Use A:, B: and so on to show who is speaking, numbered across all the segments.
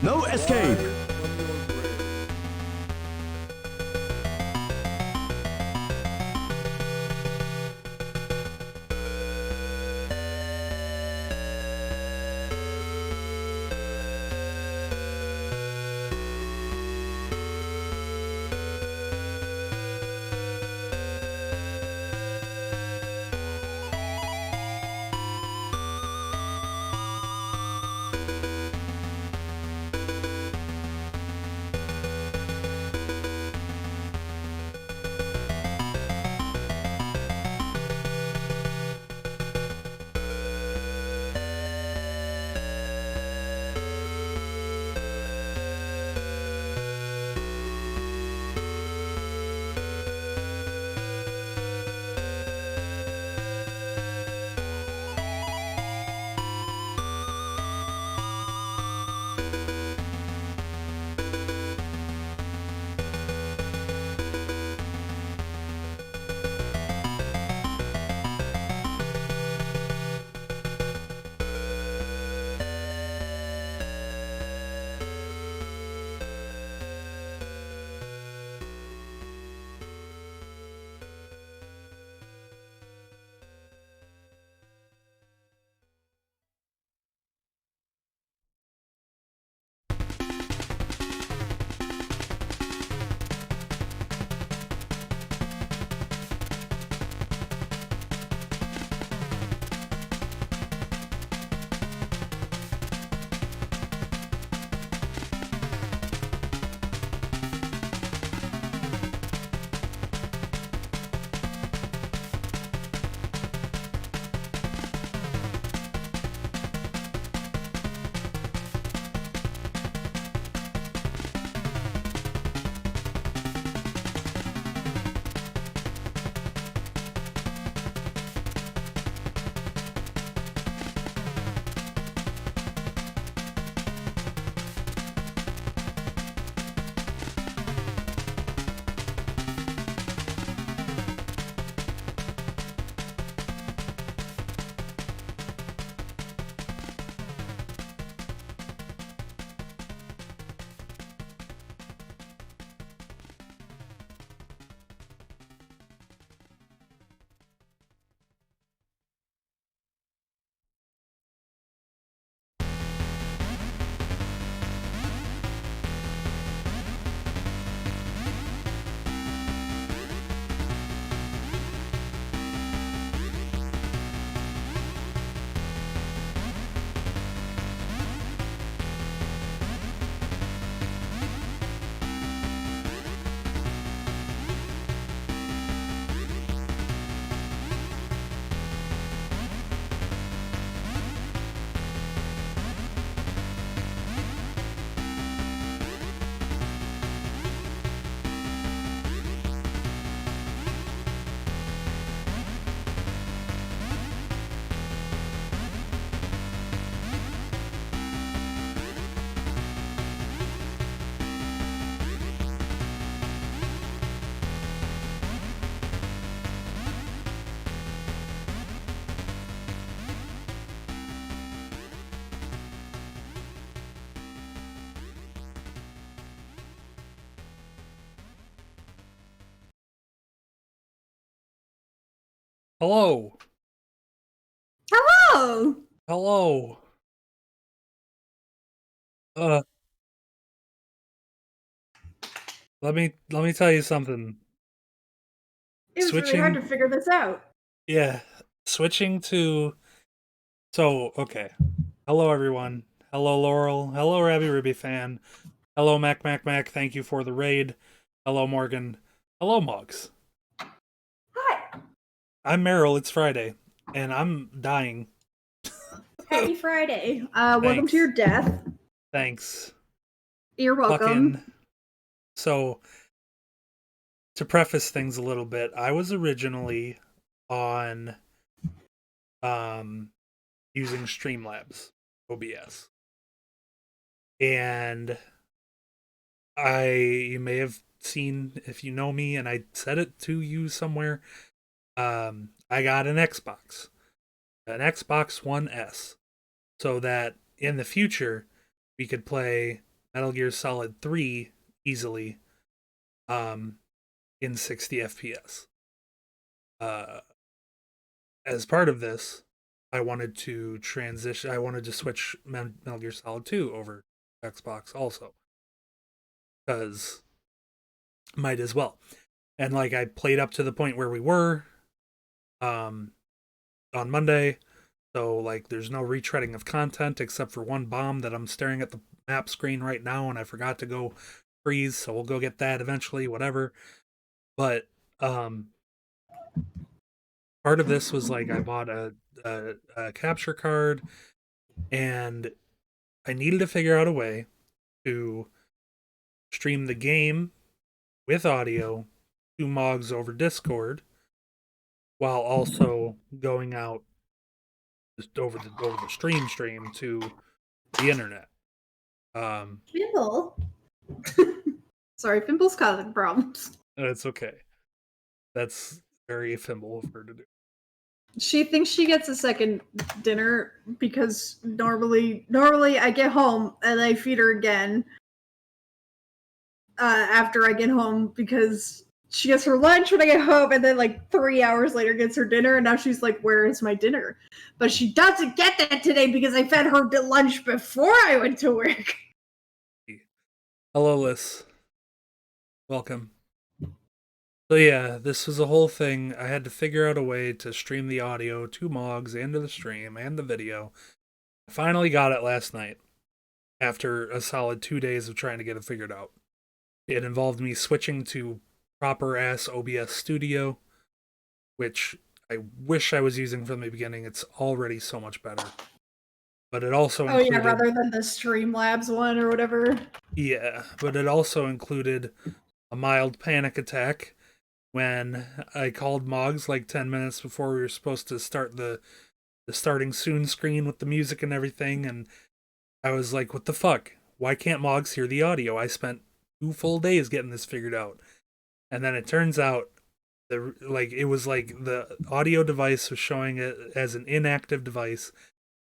A: No escape!
B: Hello.
C: Hello!
B: Hello. Uh let me tell you something.
C: It was really hard to
B: Switching
C: figure this out.
B: yeah, switching to okay. Hello everyone. Hello Laurel. Hello Rabby Ruby fan. Hello Mac. Thank you for the raid. Hello Morgan. Hello Mogs.
C: Hi!
B: I'm Meryl. It's Friday and I'm dying.
C: Happy Friday. Welcome to
B: Thanks.
C: your death.
B: Thanks.
C: You're
B: Fucking
C: welcome.
B: so to preface things a little bit, I was originally on um using Streamlabs OBS. And you may have seen if you know me and I said it to you somewhere. I got an Xbox One S, so that in the future we could play Metal Gear Solid 3 easily in 60 FPS. As part of this, I wanted to switch Metal Gear Solid 2 over to Xbox also. Because might as well. And like I played up to the point where we were on Monday. So like there's no retreading of content except for one bomb that I'm staring at the map screen right now and I forgot to go freeze, so we'll go get that eventually, whatever. But part of this was like I bought a capture card and I needed to figure out a way to stream the game with audio to Mogs over Discord while also going out just over the stream to the internet.
C: Fimble. Sorry, Fimble's causing problems.
B: It's okay. That's very Fimble of her to do.
C: She thinks she gets a second dinner because normally I get home and I feed her again after I get home because she gets her lunch when I get home and then like 3 hours later gets her dinner and now she's like, where is my dinner? But she doesn't get that today because I fed her lunch before I went to work.
B: Hello, Liz. Welcome. So yeah, this was a whole thing. I had to figure out a way to stream the audio to Mogs and to the stream and the video. I finally got it last night after a solid 2 days of trying to get it figured out. It involved me switching to proper-ass OBS Studio, which I wish I was using from the beginning. It's already so much better. But it also included...
C: Oh yeah, rather than the Streamlabs one or whatever.
B: Yeah, but it also included a mild panic attack when I called Mogs like 10 minutes before we were supposed to start the starting soon screen with the music and everything, and I was like, what the fuck? Why can't Mogs hear the audio? I spent 2 full days getting this figured out. And then it turns out it was like the audio device was showing it as an inactive device,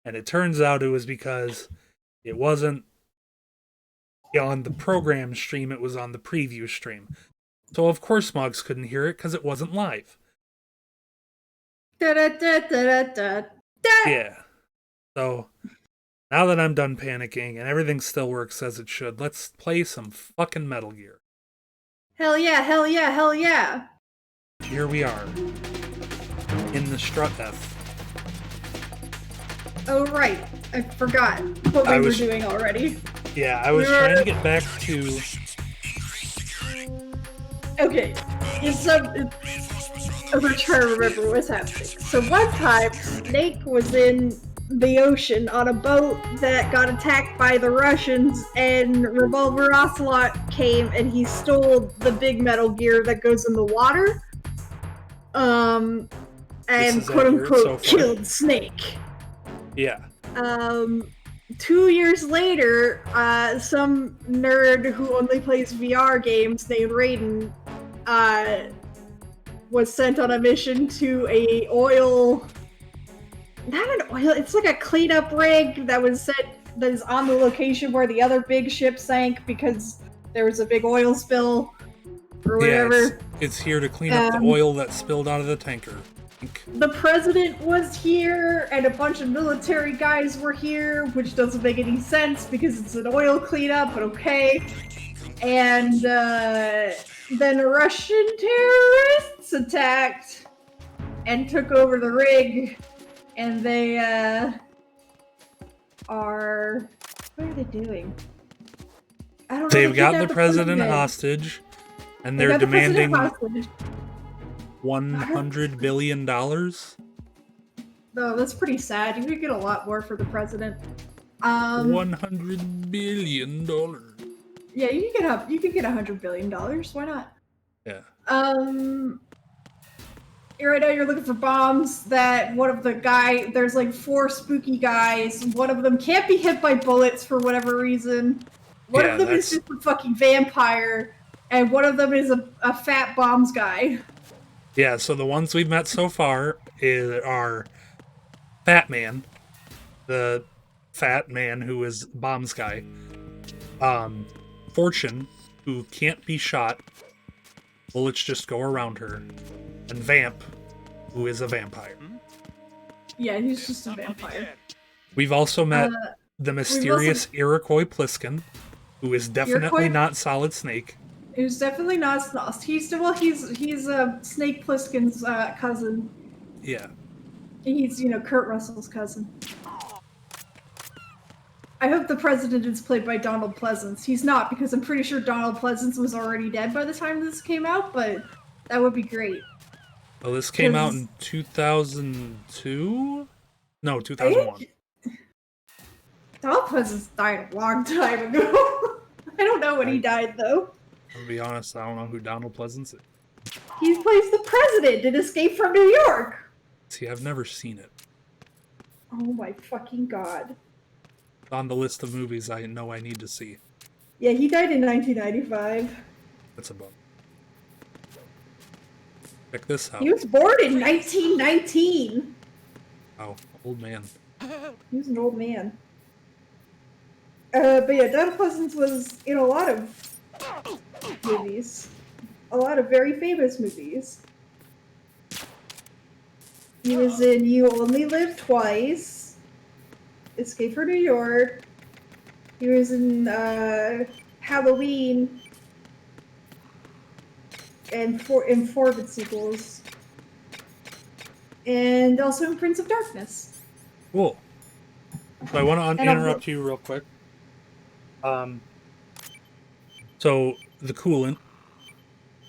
B: and it turns out it was because it wasn't on the program stream, it was on the preview stream. So of course Mogs couldn't hear it because it wasn't live.
C: Da-da-da-da-da-da.
B: Yeah. So now that I'm done panicking and everything still works as it should, let's play some fucking Metal Gear.
C: Hell yeah, hell yeah, hell yeah.
B: Here we are. In the Strut F.
C: Oh right, I forgot what we were doing already.
B: Yeah, I was trying to get back to...
C: Okay, I'm trying to remember what's happening. So one time, Snake was in the ocean on a boat that got attacked by the Russians, and Revolver Ocelot came and he stole the big Metal Gear that goes in the water. And quote-unquote killed Snake.
B: Yeah.
C: 2 years later, some nerd who only plays VR games named Raiden was sent on a mission to it's like a cleanup rig that is on the location where the other big ship sank because there was a big oil spill or whatever.
B: Yeah, it's here to clean up the oil that spilled out of the tanker.
C: The president was here, and a bunch of military guys were here, which doesn't make any sense because it's an oil cleanup, but okay. And then Russian terrorists attacked and took over the rig, and they are... What are they doing? I don't know.
B: They've got the president hostage, and they're demanding $100 billion.
C: No, that's pretty sad. You could get a lot more for the president.
B: $100 billion.
C: Yeah, you could get $100 billion. Why not?
B: Yeah.
C: Right now you're looking for bombs that there's like 4 spooky guys. One of them can't be hit by bullets for whatever reason. One of them is just a fucking vampire, and one of them is a fat bombs guy.
B: Yeah, so the ones we've met so far are Fat Man, the fat man who is Bombs guy, Fortune, who can't be shot, bullets just go around her, and Vamp, who is a vampire.
C: Yeah, he's just a vampire.
B: We've also met the mysterious Iroquois Pliskin, who is definitely not Solid Snake.
C: He's definitely not Snost. He's Snake Plissken's cousin.
B: Yeah.
C: He's, Kurt Russell's cousin. I hope the president is played by Donald Pleasance. He's not, because I'm pretty sure Donald Pleasance was already dead by the time this came out, but that would be great.
B: Well, this came out in 2002? No, 2001.
C: Donald Pleasance died a long time ago. I don't know when he died, though.
B: To be honest, I don't know who Donald Pleasance is.
C: He plays the president in Escape from New York.
B: See, I've never seen it.
C: Oh my fucking god.
B: On the list of movies I know I need to see.
C: Yeah, he died in 1995.
B: That's a bummer. Check this out.
C: He was born in 1919.
B: Oh, old man.
C: He was an old man. But yeah, Donald Pleasance was in a lot of movies. A lot of very famous movies. He was in You Only Live Twice, Escape from New York. He was in Halloween and in four of its sequels. And also in Prince of Darkness.
B: Cool. So I want to interrupt you real quick. So the coolant.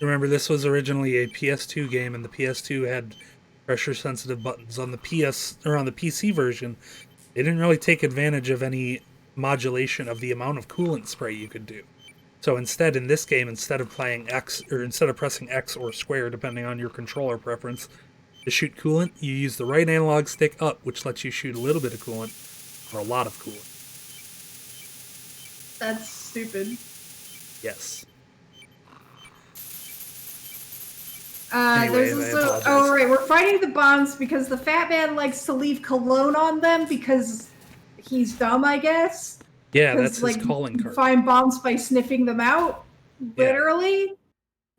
B: Remember, this was originally a PS2 game, and the PS2 had pressure-sensitive buttons. On the PC version, they didn't really take advantage of any modulation of the amount of coolant spray you could do. So instead, in this game, instead of pressing X or square, depending on your controller preference, to shoot coolant, you use the right analog stick up, which lets you shoot a little bit of coolant or a lot of coolant.
C: That's stupid.
B: Yes.
C: There's also, right, we're fighting the bombs because the fat man likes to leave cologne on them because he's dumb, I guess.
B: Yeah, that's his calling card.
C: Find bombs by sniffing them out, literally.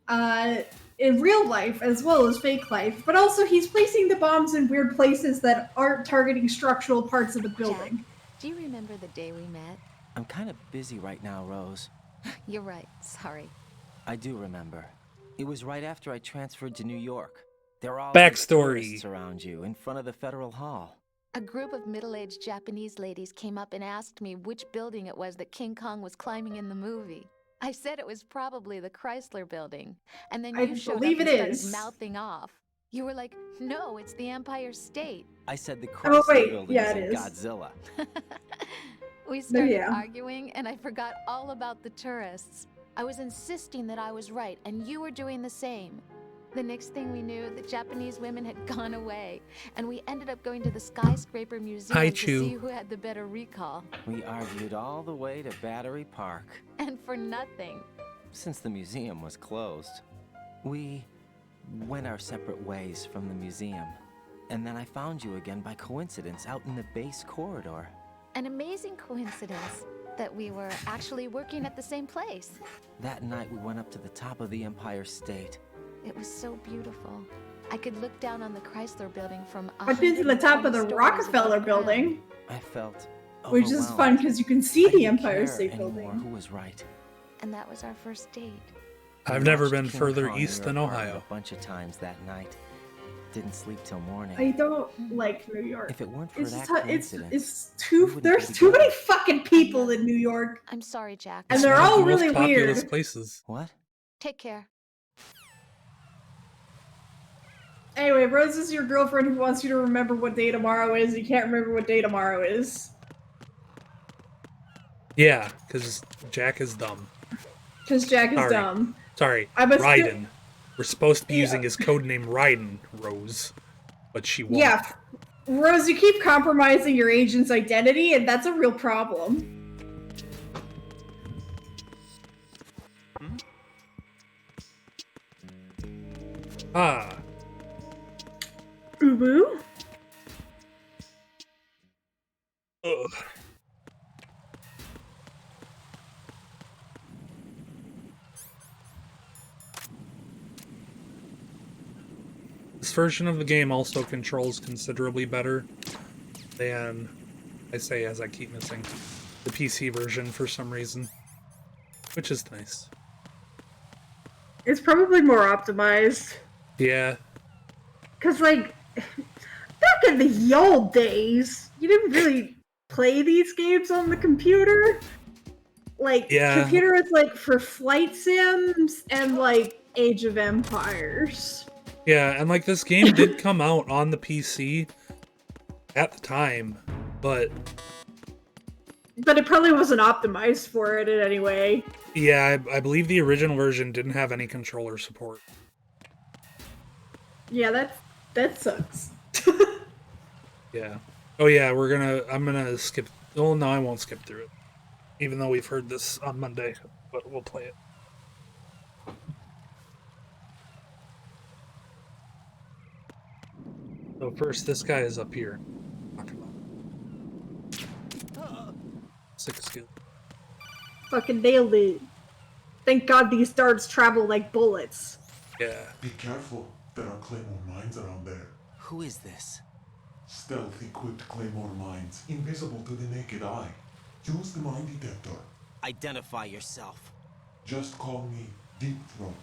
C: Yeah. In real life as well as fake life, but also he's placing the bombs in weird places that aren't targeting structural parts of the building.
A: Jack, do you remember the day we met?
D: I'm kind of busy right now, Rose.
A: You're right, sorry.
D: I do remember. It was right after I transferred to New York. There are all
B: backstory
D: around you in front of the Federal Hall.
A: A group of middle-aged Japanese ladies came up and asked me which building it was that King Kong was climbing in the movie. I said it was probably the Chrysler building, and then you showed up and started mouthing off. You were like, "No, it's the Empire State."
D: I said the Chrysler building is in Godzilla.
A: We started arguing, and I forgot all about the tourists. I was insisting that I was right, and you were doing the same. The next thing we knew, the Japanese women had gone away, and we ended up going to the Skyscraper Museum to see who had the better recall.
D: We argued all the way to Battery Park.
A: And for nothing.
D: Since the museum was closed, we went our separate ways from the museum. And then I found you again by coincidence out in the base corridor.
A: An amazing coincidence that we were actually working at the same place.
D: That night we went up to the top of the Empire State.
A: It was so beautiful. I could look down on the Chrysler building from
C: I've been to the top of the Rockefeller building.
D: I felt
C: which is fun because you can see the Empire State Building.
D: Who was right?
A: And that was our first date.
B: I've never been further east than Ohio.
D: A bunch of times that night. Didn't sleep till morning.
C: I don't like New York.
D: If it weren't for that coincidence,
C: there's too many fucking people in New York.
A: I'm sorry, Jack.
C: And they're all really weird.
B: Places.
D: What?
A: Take care.
C: Anyway, Rose is your girlfriend who wants you to remember what day tomorrow is. You can't remember what day tomorrow is.
B: Yeah, because Jack is dumb.
C: Because Jack is dumb.
B: Sorry, Raiden. We're supposed to be using his codename Raiden, Rose. But she won't.
C: Yeah, Rose, you keep compromising your agent's identity, and that's a real problem.
B: Ah.
C: Ubu?
B: Ugh. this version of the game also controls considerably better than, I say as I keep missing, the PC version for some reason, which is nice.
C: It's probably more optimized.
B: Yeah.
C: Because, like, back in the old days, you didn't really play these games on the computer. Like,
B: Yeah.
C: computer was, like, for flight sims and, like, Age of Empires.
B: Yeah, and, like, this game did come out on the PC at the time, but...
C: But it probably wasn't optimized for it in any way.
B: Yeah, I believe the original version didn't have any controller support.
C: Yeah, that sucks.
B: Yeah. Oh yeah, I'm gonna skip... Oh, no, I won't skip through it. Even though we've heard this on Monday, but we'll play it. So first, this guy is up here. Sick skill.
C: Fucking nailed it. Thank God these darts travel like bullets.
B: Yeah.
E: Be careful. There are claymore mines around there.
D: Who is this?
E: Stealth-equipped claymore mines, invisible to the naked eye. Use the mine detector.
D: Identify yourself.
E: Just call me Deep Throat.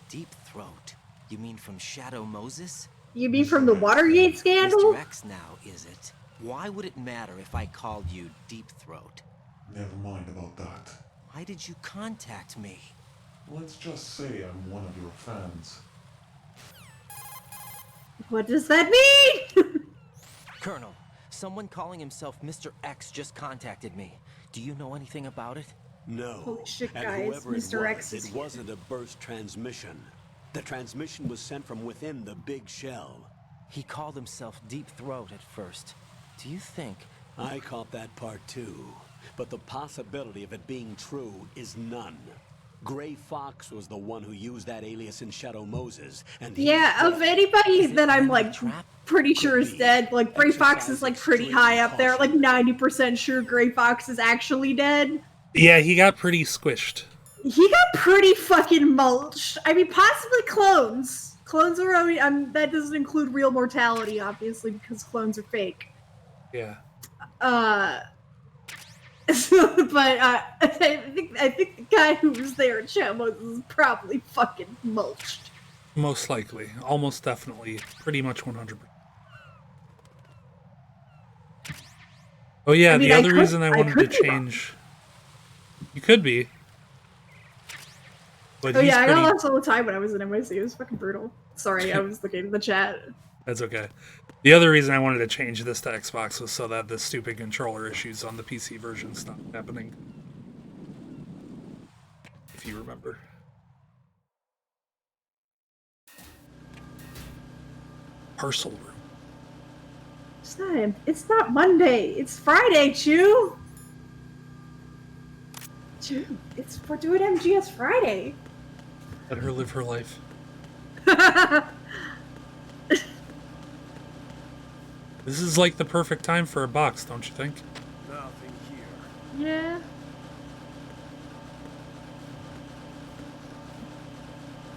D: Deep Throat? You mean from Shadow Moses?
C: You mean from the Watergate scandal?
D: Mr. X now, is it? Why would it matter if I called you Deep Throat?
E: Never mind about that.
D: Why did you contact me?
E: Let's just say I'm one of your fans.
C: What does that mean?
D: Colonel, someone calling himself Mr. X just contacted me. Do you know anything about it?
F: No.
C: Holy shit,
F: And
C: guys,
F: whoever
C: Mr.
F: it
C: X
F: was,
C: is
F: it wasn't a burst transmission. The transmission was sent from within the big shell.
D: He called himself Deep Throat at first. Do you think...
F: I caught that part too. But the possibility of it being true is none. Gray Fox was the one who used that alias in Shadow Moses, and
C: Yeah, of anybody that I'm like pretty sure is dead, like Gray Fox is like pretty high up there, like 90% sure Gray Fox is actually dead.
B: Yeah, he got pretty squished.
C: He got pretty fucking mulched. I mean, possibly clones. Clones are always, that doesn't include real mortality, obviously, because clones are fake.
B: Yeah.
C: But I think the guy who was there at Shamos is probably fucking mulched.
B: Most likely. Almost definitely. Pretty much 100%. Oh yeah, the other reason I wanted to change... You could be. But
C: oh yeah, I got lost all the time when I was in NYC. It was fucking brutal. Sorry, I was looking at the chat.
B: That's okay. The other reason I wanted to change this to Xbox was so that the stupid controller issues on the PC version stopped happening. If you remember. Parcel room.
C: It's not Monday. It's Friday, Chew. Chew, we're doing MGS Friday.
B: Let her live her life. This is like the perfect time for a box, don't you think?
F: Nothing here.
C: Yeah.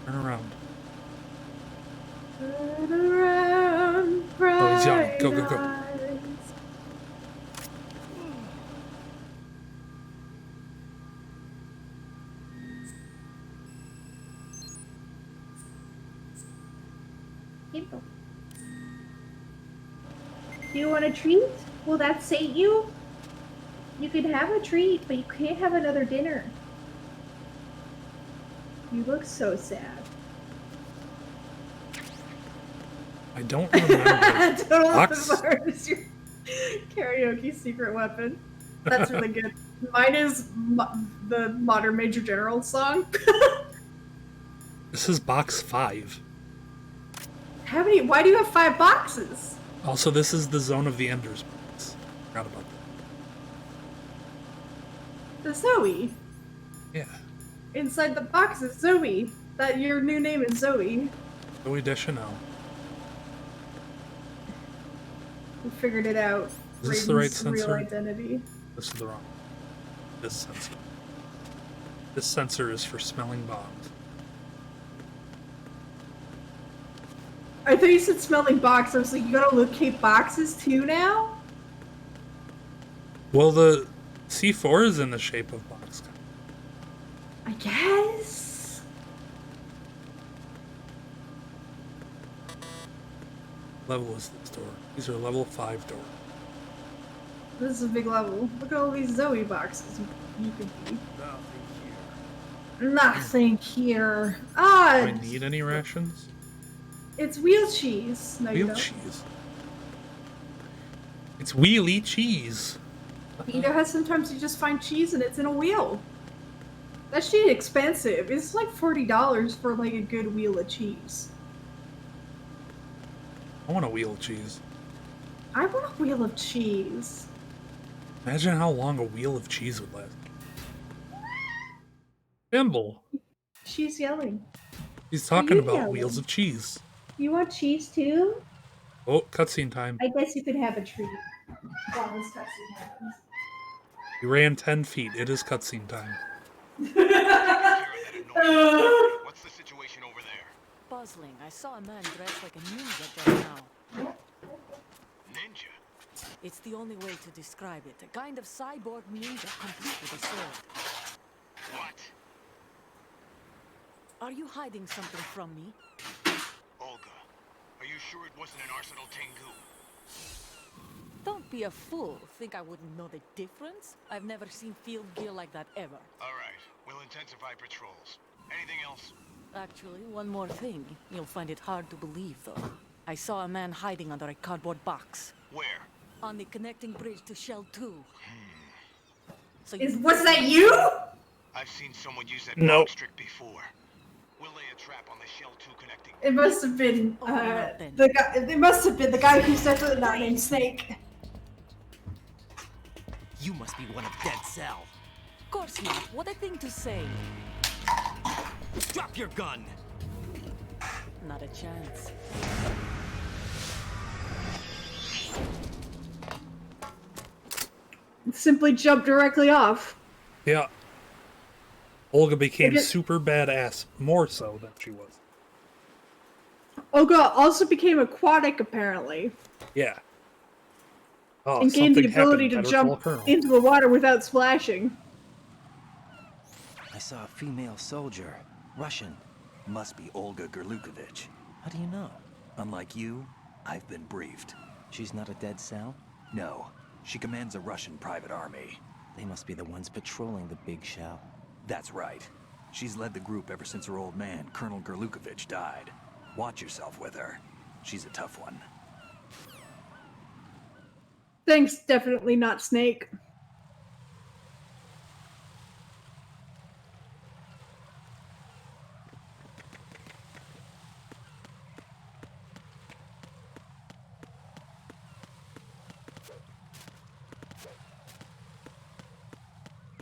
B: Turn around.
C: Turn around,
B: Oh, he's yawning. Go, go, go.
C: eyes. People. Do you want a treat? Will that sate you? You could have a treat, but you can't have another dinner. You look so sad.
B: I don't remember.
C: Total
B: Box?
C: Bizarre is your karaoke secret weapon. That's really good. Mine is the Modern Major General song.
B: This is box 5.
C: How many? Why do you have 5 boxes?
B: Also, this is the Zone of the Enders box. Forgot about that.
C: The Zoe.
B: Yeah.
C: Inside the box is Zoe. That your new name is Zoe.
B: Zoe Deschanel.
C: We figured it out.
B: Is this the right
C: Raiden's real
B: sensor?
C: identity.
B: This is the wrong. This sensor. This sensor is for smelling bombs.
C: I thought you said smelling box. I was like, you gotta locate boxes too now?
B: Well, the C4 is in the shape of box.
C: I guess.
B: Level is this door? These are level 5 doors.
C: This is a big level. Look at all these Zoe boxes you could be. Nothing here. Ah,
B: Do I need any rations?
C: it's wheel cheese. No, you
B: Wheel
C: don't.
B: cheese. It's wheelie cheese.
C: You know how sometimes you just find cheese and it's in a wheel? That shit expensive. It's like $40 for like a good wheel of cheese.
B: I want a wheel of cheese.
C: I want a wheel of cheese.
B: Imagine how long a wheel of cheese would last. Bimble.
C: She's yelling.
B: He's talking
C: you
B: about
C: yelling?
B: wheels of cheese.
C: You want cheese too?
B: Oh, cutscene time.
C: I guess you could have a treat while this cutscene happens.
B: You ran 10 feet. It is cutscene time.
G: What's the situation over there?
H: Puzzling. I saw a man dressed like a ninja just now.
G: Ninja?
H: It's the only way to describe it. A kind of cyborg ninja complete with a sword.
G: What?
H: Are you hiding something from me?
G: Olga, are you sure it wasn't an Arsenal Tengu?
H: Don't be a fool. Think I wouldn't know the difference? I've never seen field gear like that ever.
G: Alright, we'll intensify patrols. Anything else?
H: Actually, one more thing. You'll find it hard to believe, though. I saw a man hiding under a cardboard box.
G: Where?
H: On the connecting bridge to Shell 2. So
C: Was that you?
G: I've seen someone use that
B: Nope.
G: Mogs trick before. We'll lay a trap on the Shell 2 connecting.
C: It must have been the guy. It must have been the guy who's definitely not named Snake.
D: You must be one of Dead Cell.
H: Of course not. What a thing to say.
D: Drop your gun!
H: Not a chance.
C: Simply jumped directly off.
B: Yeah. Olga became
C: I guess-
B: super badass, more so than she was.
C: Olga also became aquatic, apparently,
B: Yeah. Oh,
C: and gained the
B: something
C: ability
B: happened.
C: to
B: Better call
C: jump
B: Colonel.
C: into the water without splashing.
D: I saw a female soldier. Russian.
I: Must be Olga Gerlukovich.
D: How do you know?
I: Unlike you, I've been briefed.
D: She's not a Dead Cell?
I: No, she commands a Russian private army.
D: They must be the ones patrolling the big shell.
I: That's right. She's led the group ever since her old man, Colonel Gerlukovich, died. Watch yourself with her. She's a tough one.
C: Thanks, definitely not Snake.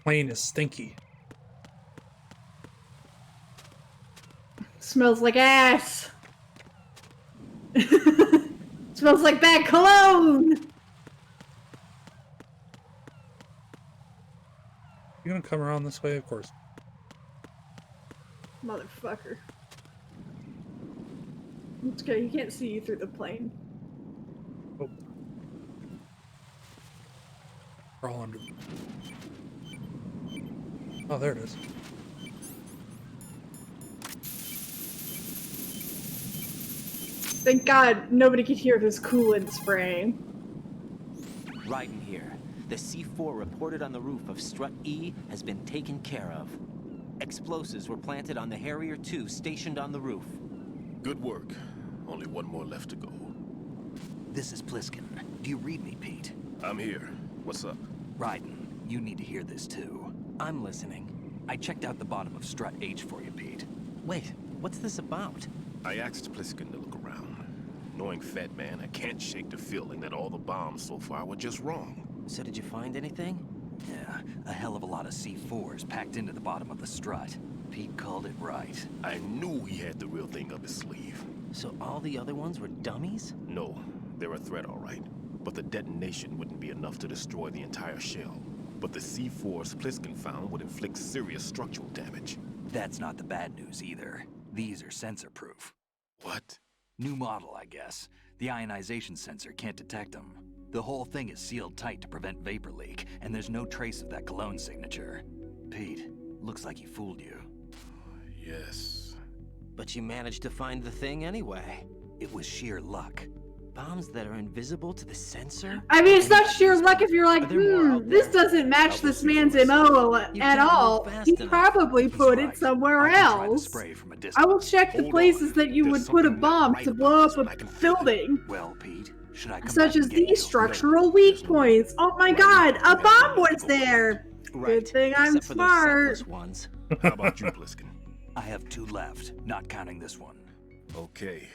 B: Plane is stinky.
C: Smells like ass. Smells like bad cologne.
B: You gonna come around this way? Of course.
C: Motherfucker. It's okay, he can't see you through the plane.
B: Oh. Crawl under. Oh, there it is.
C: Thank God nobody could hear this coolant spraying.
D: Raiden here. The C4 reported on the roof of Strut E has been taken care of. Explosives were planted on the Harrier 2 stationed on the roof.
J: Good work. Only one more left to go.
I: This is Pliskin. Do you read me, Pete?
J: I'm here. What's up?
I: Raiden, you need to hear this too.
D: I'm listening.
I: I checked out the bottom of Strut H for you, Pete.
D: Wait, what's this about?
J: I asked Pliskin to look around. Knowing Fat Man, I can't shake the feeling that all the bombs so far were just wrong.
D: So did you find anything?
I: Yeah, a hell of a lot of C4s packed into the bottom of the strut. Pete called it right.
J: I knew he had the real thing up his sleeve.
D: So all the other ones were dummies?
J: No, they're a threat, all right. But the detonation wouldn't be enough to destroy the entire shell. But the C4s Pliskin found would inflict serious structural damage.
I: That's not the bad news either. These are sensor-proof.
J: What?
I: New model, I guess. The ionization sensor can't detect them. The whole thing is sealed tight to prevent vapor leak, and there's no trace of that cologne signature. Pete, looks like he fooled you.
J: Yes.
D: But you managed to find the thing anyway.
I: It was sheer luck.
D: Bombs that are invisible to the sensor?
C: I mean, it's not sheer luck if you're like,
D: Are there more out
C: this
D: there?
C: doesn't match
J: I'll
C: this
J: go see
C: man's
J: for myself.
C: MO
D: You
C: at
D: can't move
C: all.
D: fast
C: He
D: enough.
C: probably
I: He's
C: put it
I: right.
C: somewhere
I: I can try to
C: else.
I: spray from a
C: I
I: distance.
C: will check the
J: Hold
C: places
J: on.
C: that you
J: There's
C: would put a
J: something not
C: bomb
J: right
C: to
J: about
C: blow
J: this
C: up
J: one.
C: a
J: I can feel it.
C: building.
I: Well, Pete, should I come
C: Such
I: back
C: as
I: and get
C: these
I: you?
C: structural weak points. Oh my
J: Right
C: god,
J: now,
C: a
J: we have
C: bomb
J: no
C: was
J: to go with.
C: there!
D: Right.
C: Good thing I'm
D: Except for those
C: smart.
D: setless ones.
J: How about you, Pliskin?
I: I have 2 left, not counting this one.
J: Okay.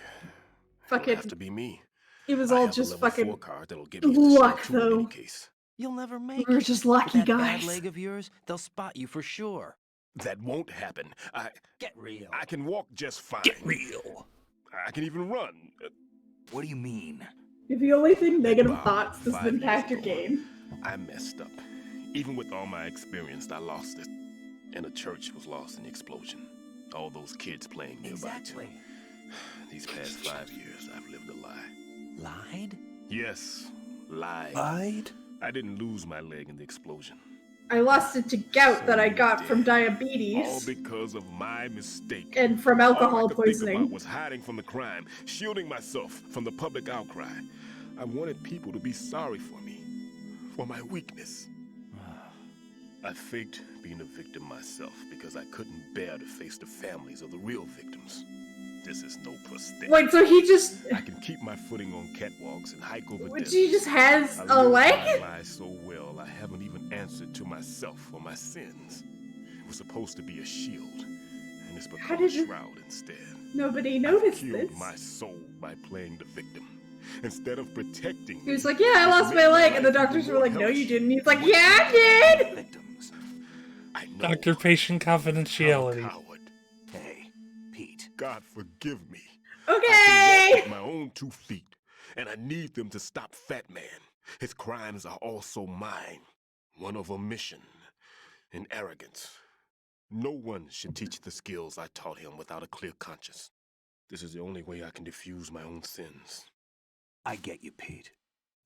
C: Fuck
J: It'll
C: it.
J: have to be me.
C: It was
J: I
C: all
J: have
C: just
J: a level 4
C: fucking
J: card that'll get me into Shell
C: luck,
J: 2 in any
C: though.
J: case.
D: You'll never make
C: We're
D: it.
C: just lucky,
D: With that
C: guys.
D: bad leg of yours, they'll spot you for sure.
J: That won't happen.
D: Get real.
J: I can walk just fine.
B: Get real.
J: I can even run.
I: What do you mean?
C: If you only think negative
J: Bob,
C: thoughts, this
J: 5
C: would impact
J: years
C: your
J: ago,
C: game.
J: I messed up. Even with all my experience, I lost it. And a church was lost in the explosion. All those kids playing nearby,
D: Exactly.
J: too. These past 5 years, I've lived a lie.
D: Lied?
J: Yes, lied.
B: Lied?
J: I didn't lose my leg in the explosion.
C: I lost it to gout that I got from
J: All
C: diabetes
J: because of my mistake.
C: and from
J: All I
C: alcohol
J: could think about
C: poisoning.
J: was hiding from the crime, shielding myself from the public outcry. I wanted people to be sorry for me, for my weakness. I faked being a victim myself because I couldn't bear to face the families of the real victims. This is no prosthetic.
C: Wait, so he just...
J: I can keep my footing on catwalks and hike over
C: Which
J: deserts.
C: he just has
J: I
C: a
J: lived
C: leg?
J: my lies so well, I haven't even answered to myself for my sins. It was supposed to be a shield, and it's
C: How
J: become a
C: did you-
J: shroud instead.
C: Nobody
J: I've
C: noticed
J: killed
C: this.
J: my soul by playing the victim. Instead of protecting
C: He was
J: me,
C: like, yeah, I
J: it
C: lost
J: made
C: my leg.
J: life
C: And the
J: even
C: doctors were
J: more
C: like, no, you
J: hellish.
C: didn't. He's like, yeah, I did!
I: Victims.
J: I know.
B: Doctor-patient
J: I'm a
B: confidentiality.
J: coward.
I: Hey, Pete.
J: God forgive me. I
C: Okay!
J: can walk with my own 2 feet, and I need them to stop Fat Man. His crimes are also mine. One of omission and arrogance. No one should teach the skills I taught him without a clear conscience. This is the only way I can diffuse my own sins.
I: I get you, Pete.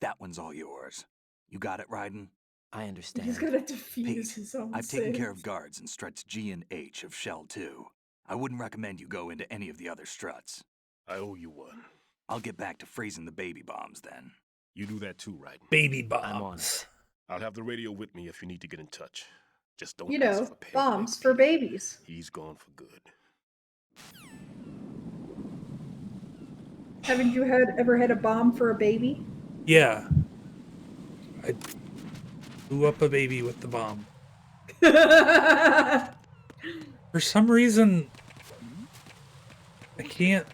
I: That one's all yours. You got it, Raiden?
D: I understand.
C: He's gonna defuse
I: Pete,
C: his own
I: I've taken care of
C: sins.
I: guards in struts G and H of Shell 2. I wouldn't recommend you go into any of the other struts.
J: I owe you one.
I: I'll get back to freezing the baby bombs then.
J: You do that too, right?
B: Baby
D: I'm on
B: bombs.
J: I'll have the radio with me if you need to get in touch. Just don't
C: You
J: ask
C: know,
J: for Peg
C: bombs
J: Leg
C: for
J: Pete.
C: babies.
J: He's gone for good.
C: Haven't you ever had a bomb for a baby?
B: Yeah. I blew up a baby with the bomb. For some reason, I can't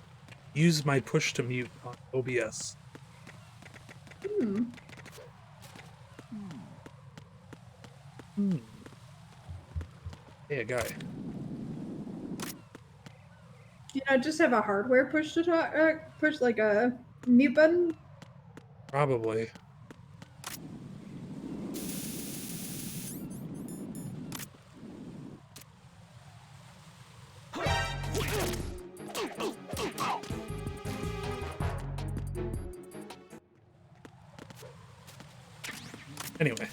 B: use my push to mute on OBS. Hey, a guy.
C: You know, just have a hardware push to talk, push like a mute button.
B: Probably. Anyway.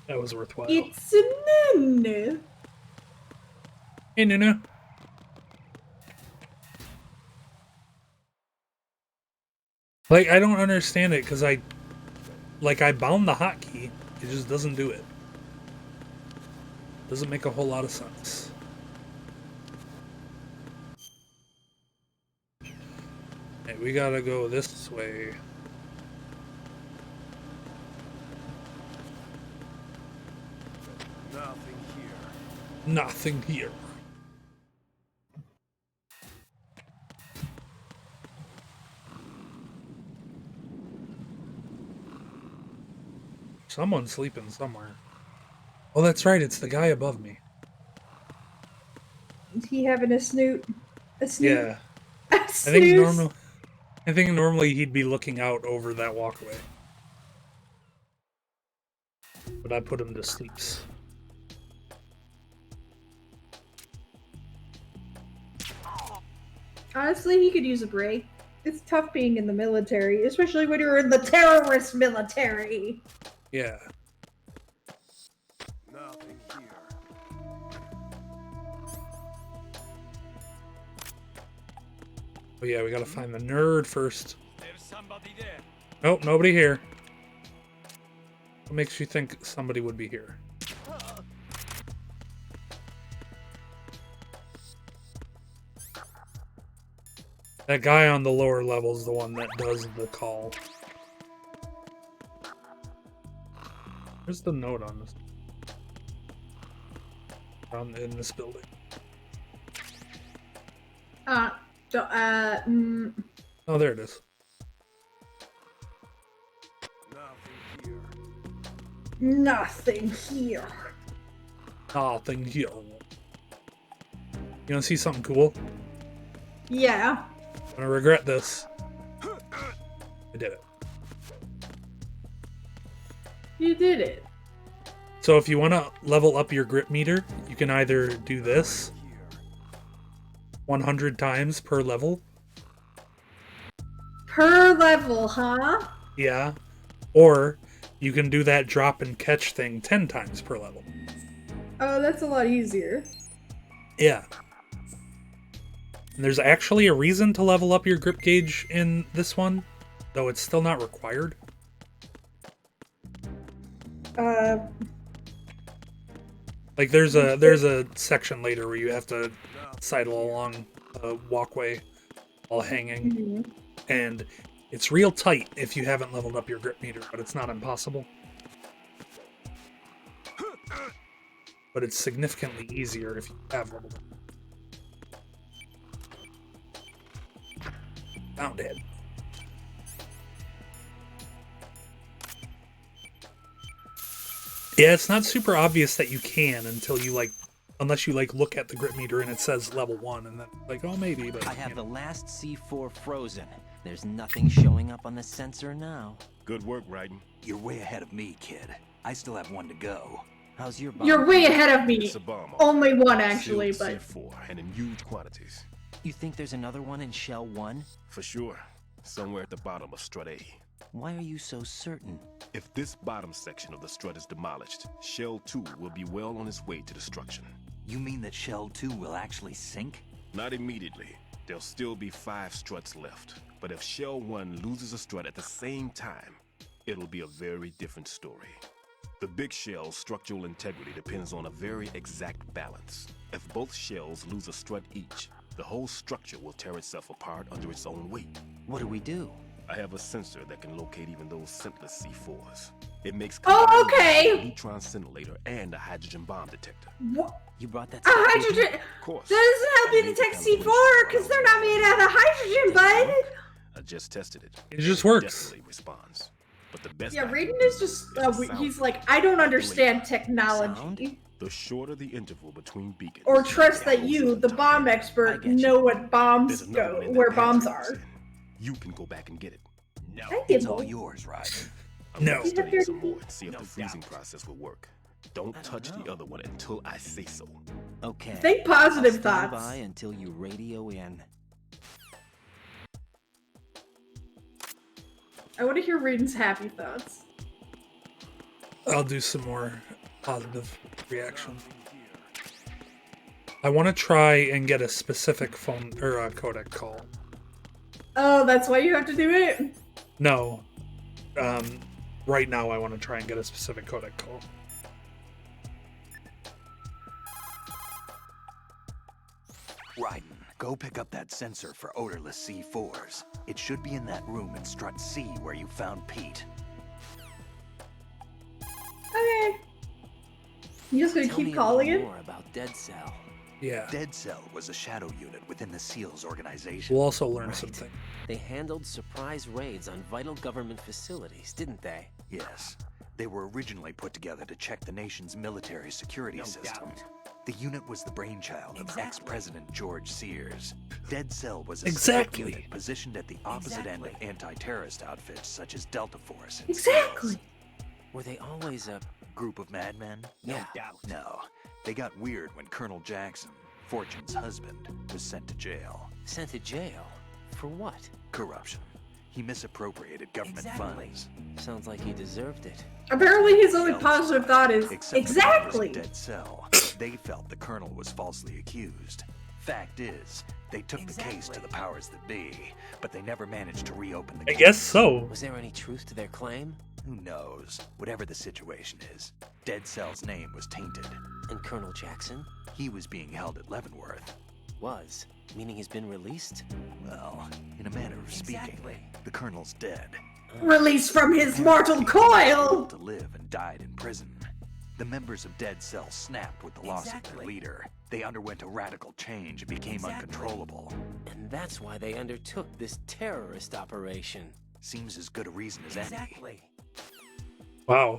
B: That was worthwhile.
C: It's a nun.
B: Hey, Nunu. Like, I don't understand it, because I bound the hotkey. It just doesn't do it. Doesn't make a whole lot of sense. Hey, we gotta go this way.
J: Nothing here.
B: Nothing here. Someone's sleeping somewhere. Oh, that's right. It's the guy above me.
C: Is he having a snoot? A snoot?
B: Yeah.
C: A
B: I think
C: snooze?
B: normally he'd be looking out over that walkway. but I put him to sleeps.
C: Honestly, he could use a break. It's tough being in the military, especially when you're in the terrorist military.
B: Yeah.
J: Nothing here.
B: Oh yeah, we gotta find the nerd first.
F: There's somebody there.
B: Nope, nobody here. What makes you think somebody would be here? That guy on the lower level is the one that does the call. Where's the note on this? In this building.
C: Oh,
B: there it is.
C: Nothing here.
B: Nothing here. You wanna see something cool?
C: Yeah.
B: I'm gonna regret this. I did it.
C: You did it.
B: So if you want to level up your grip meter, you can either do this 100 times per level.
C: Per level, huh?
B: Yeah. Or you can do that drop and catch thing 10 times per level.
C: Oh, that's a lot easier.
B: Yeah. And there's actually a reason to level up your grip gauge in this one, though it's still not required. Like there's a section later where you have to sidle along a walkway while hanging, and it's real tight if you haven't leveled up your grip meter, but it's not impossible. But it's significantly easier if you have leveled up. Found it. Yeah, it's not super obvious that you can until you unless you look at the grip meter and it says level 1 and then oh maybe, but
D: I have the last C4 frozen. There's nothing showing up on the sensor now.
J: Good work, Raiden.
I: You're way ahead of me, kid. I still have one to go.
D: How's your bomb?
C: You're way ahead of me.
J: It's a bomb.
C: Only one actually,
J: Sealed
C: but
J: C4 and in huge quantities.
D: You think there's another one in Shell 1?
J: For sure. Somewhere at the bottom of Strut A.
D: Why are you so certain?
J: If this bottom section of the strut is demolished, Shell 2 will be well on its way to destruction.
I: You mean that Shell 2 will actually sink?
J: Not immediately. There'll still be 5 struts left. But if Shell 1 loses a strut at the same time, it'll be a very different story. The big shell's structural integrity depends on a very exact balance. If both shells lose a strut each, the whole structure will tear itself apart under its own weight.
D: What do we do?
J: I have a sensor that can locate even those simplest C4s. It makes
C: okay.
J: a neutron scintillator and a hydrogen bomb detector.
C: What?
D: You brought that
C: A hydrogen?
J: Of course.
C: That doesn't help you detect C4 because they're not made out of hydrogen, bud.
J: I just tested it.
B: It just works.
J: Definitely responds. But the best
C: Yeah,
J: I can
C: Raiden
J: do
C: is just,
J: sound.
C: he's like, I don't understand
D: Sound?
C: technology.
J: The shorter the interval between beacons,
C: Or trust
J: the
C: that
J: closer
C: you,
J: the
C: the
J: time.
C: bomb
J: I
C: expert,
J: get you.
C: know what bombs
J: There's another one
C: go,
J: in that
C: where
J: patch
C: bombs
J: I
C: are.
J: was in. You can go back and get it.
I: No,
C: I
I: it's
C: get
I: all
C: it.
I: yours, right?
J: I'm
B: No.
J: gonna study
C: You
J: it
C: have
J: some
C: your-
J: more and see if the freezing process will work. Don't touch the other one until I say so.
D: Okay.
C: Think positive
D: I'll stand
C: thoughts.
D: by until you radio in.
C: I want to hear Raiden's happy thoughts.
B: I'll do some more positive reaction. I want to try and get a specific phone or a codec call.
C: Oh, that's why you have to do it?
B: No. Right now I want to try and get a specific codec call.
I: Raiden, go pick up that sensor for odorless C4s. It should be in that room in Strut C where you found Pete.
C: Okay. You just gonna
D: Tell
C: keep
D: me a
C: calling
D: little
C: it?
D: more about Dead Cell.
B: Yeah.
I: Dead Cell was a shadow unit within the SEALs organization.
B: We'll also learn
D: Right.
B: something.
K: They handled surprise raids on vital government facilities, didn't they?
I: Yes. They were originally put together to check the nation's military security system. The unit was the brainchild of ex-president George Sears. Dead Cell was a stealth
B: Exactly.
I: unit positioned at the opposite end of anti-terrorist outfits such as Delta Force and
C: Exactly.
I: SEALs.
K: Were they always
I: group of madmen?
K: Yeah.
F: doubt.
I: No. They got weird when Colonel Jackson, Fortune's husband, was sent to jail.
K: Sent to jail? For what?
I: Corruption. He misappropriated government funds.
K: Sounds like he deserved it.
C: Apparently his only positive thought is,
I: Except
C: exactly!
I: the Dead Cell. They felt the colonel was falsely accused. Fact is, they took the case to the powers that be, but they never managed to reopen the
B: I
I: case.
B: guess so.
K: Was there any truth to their claim?
I: Who knows? Whatever the situation is, Dead Cell's name was tainted.
K: And Colonel Jackson?
I: He was being held at Leavenworth.
K: Was? Meaning he's been released?
I: Well, in a manner of speaking, the colonel's dead.
C: Released from his mortal coil!
I: To live and died in prison. The members of Dead Cell snapped with the loss of their leader. They underwent a radical change and became uncontrollable.
K: And that's why they undertook this terrorist operation.
I: Seems as good a reason as any.
B: Wow.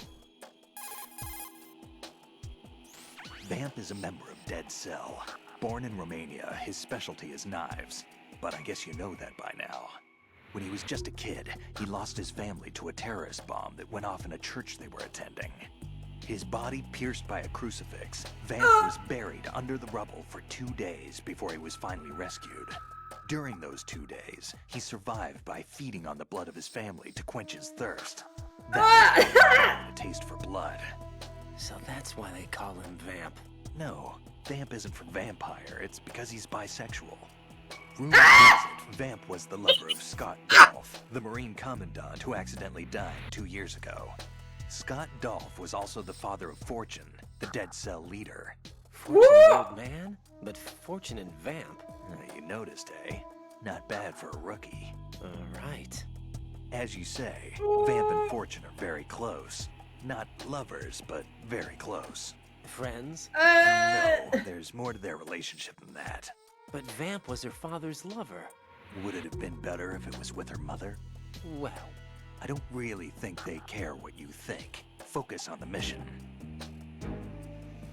I: Vamp is a member of Dead Cell. Born in Romania, his specialty is knives. But I guess you know that by now. When he was just a kid, he lost his family to a terrorist bomb that went off in a church they were attending. His body pierced by a crucifix, Vamp was buried under the rubble for 2 days before he was finally rescued. During those 2 days, he survived by feeding on the blood of his family to quench his thirst. That a taste for blood.
K: So that's why they call him Vamp.
I: No, Vamp isn't for vampire, it's because he's bisexual. Rumor has it, Vamp was the lover of Scott Dolph, the Marine Commandant who accidentally died 2 years ago. Scott Dolph was also the father of Fortune, the Dead Cell leader.
K: Fortune's old man? But Fortune and Vamp?
I: You noticed, eh? Not bad for a rookie.
K: Alright.
I: As you say, Vamp and Fortune are very close. Not lovers, but very close.
K: Friends?
I: No, there's more to their relationship than that.
K: But Vamp was her father's lover.
I: Would it have been better if it was with her mother?
K: Well,
I: I don't really think they care what you think. Focus on the mission.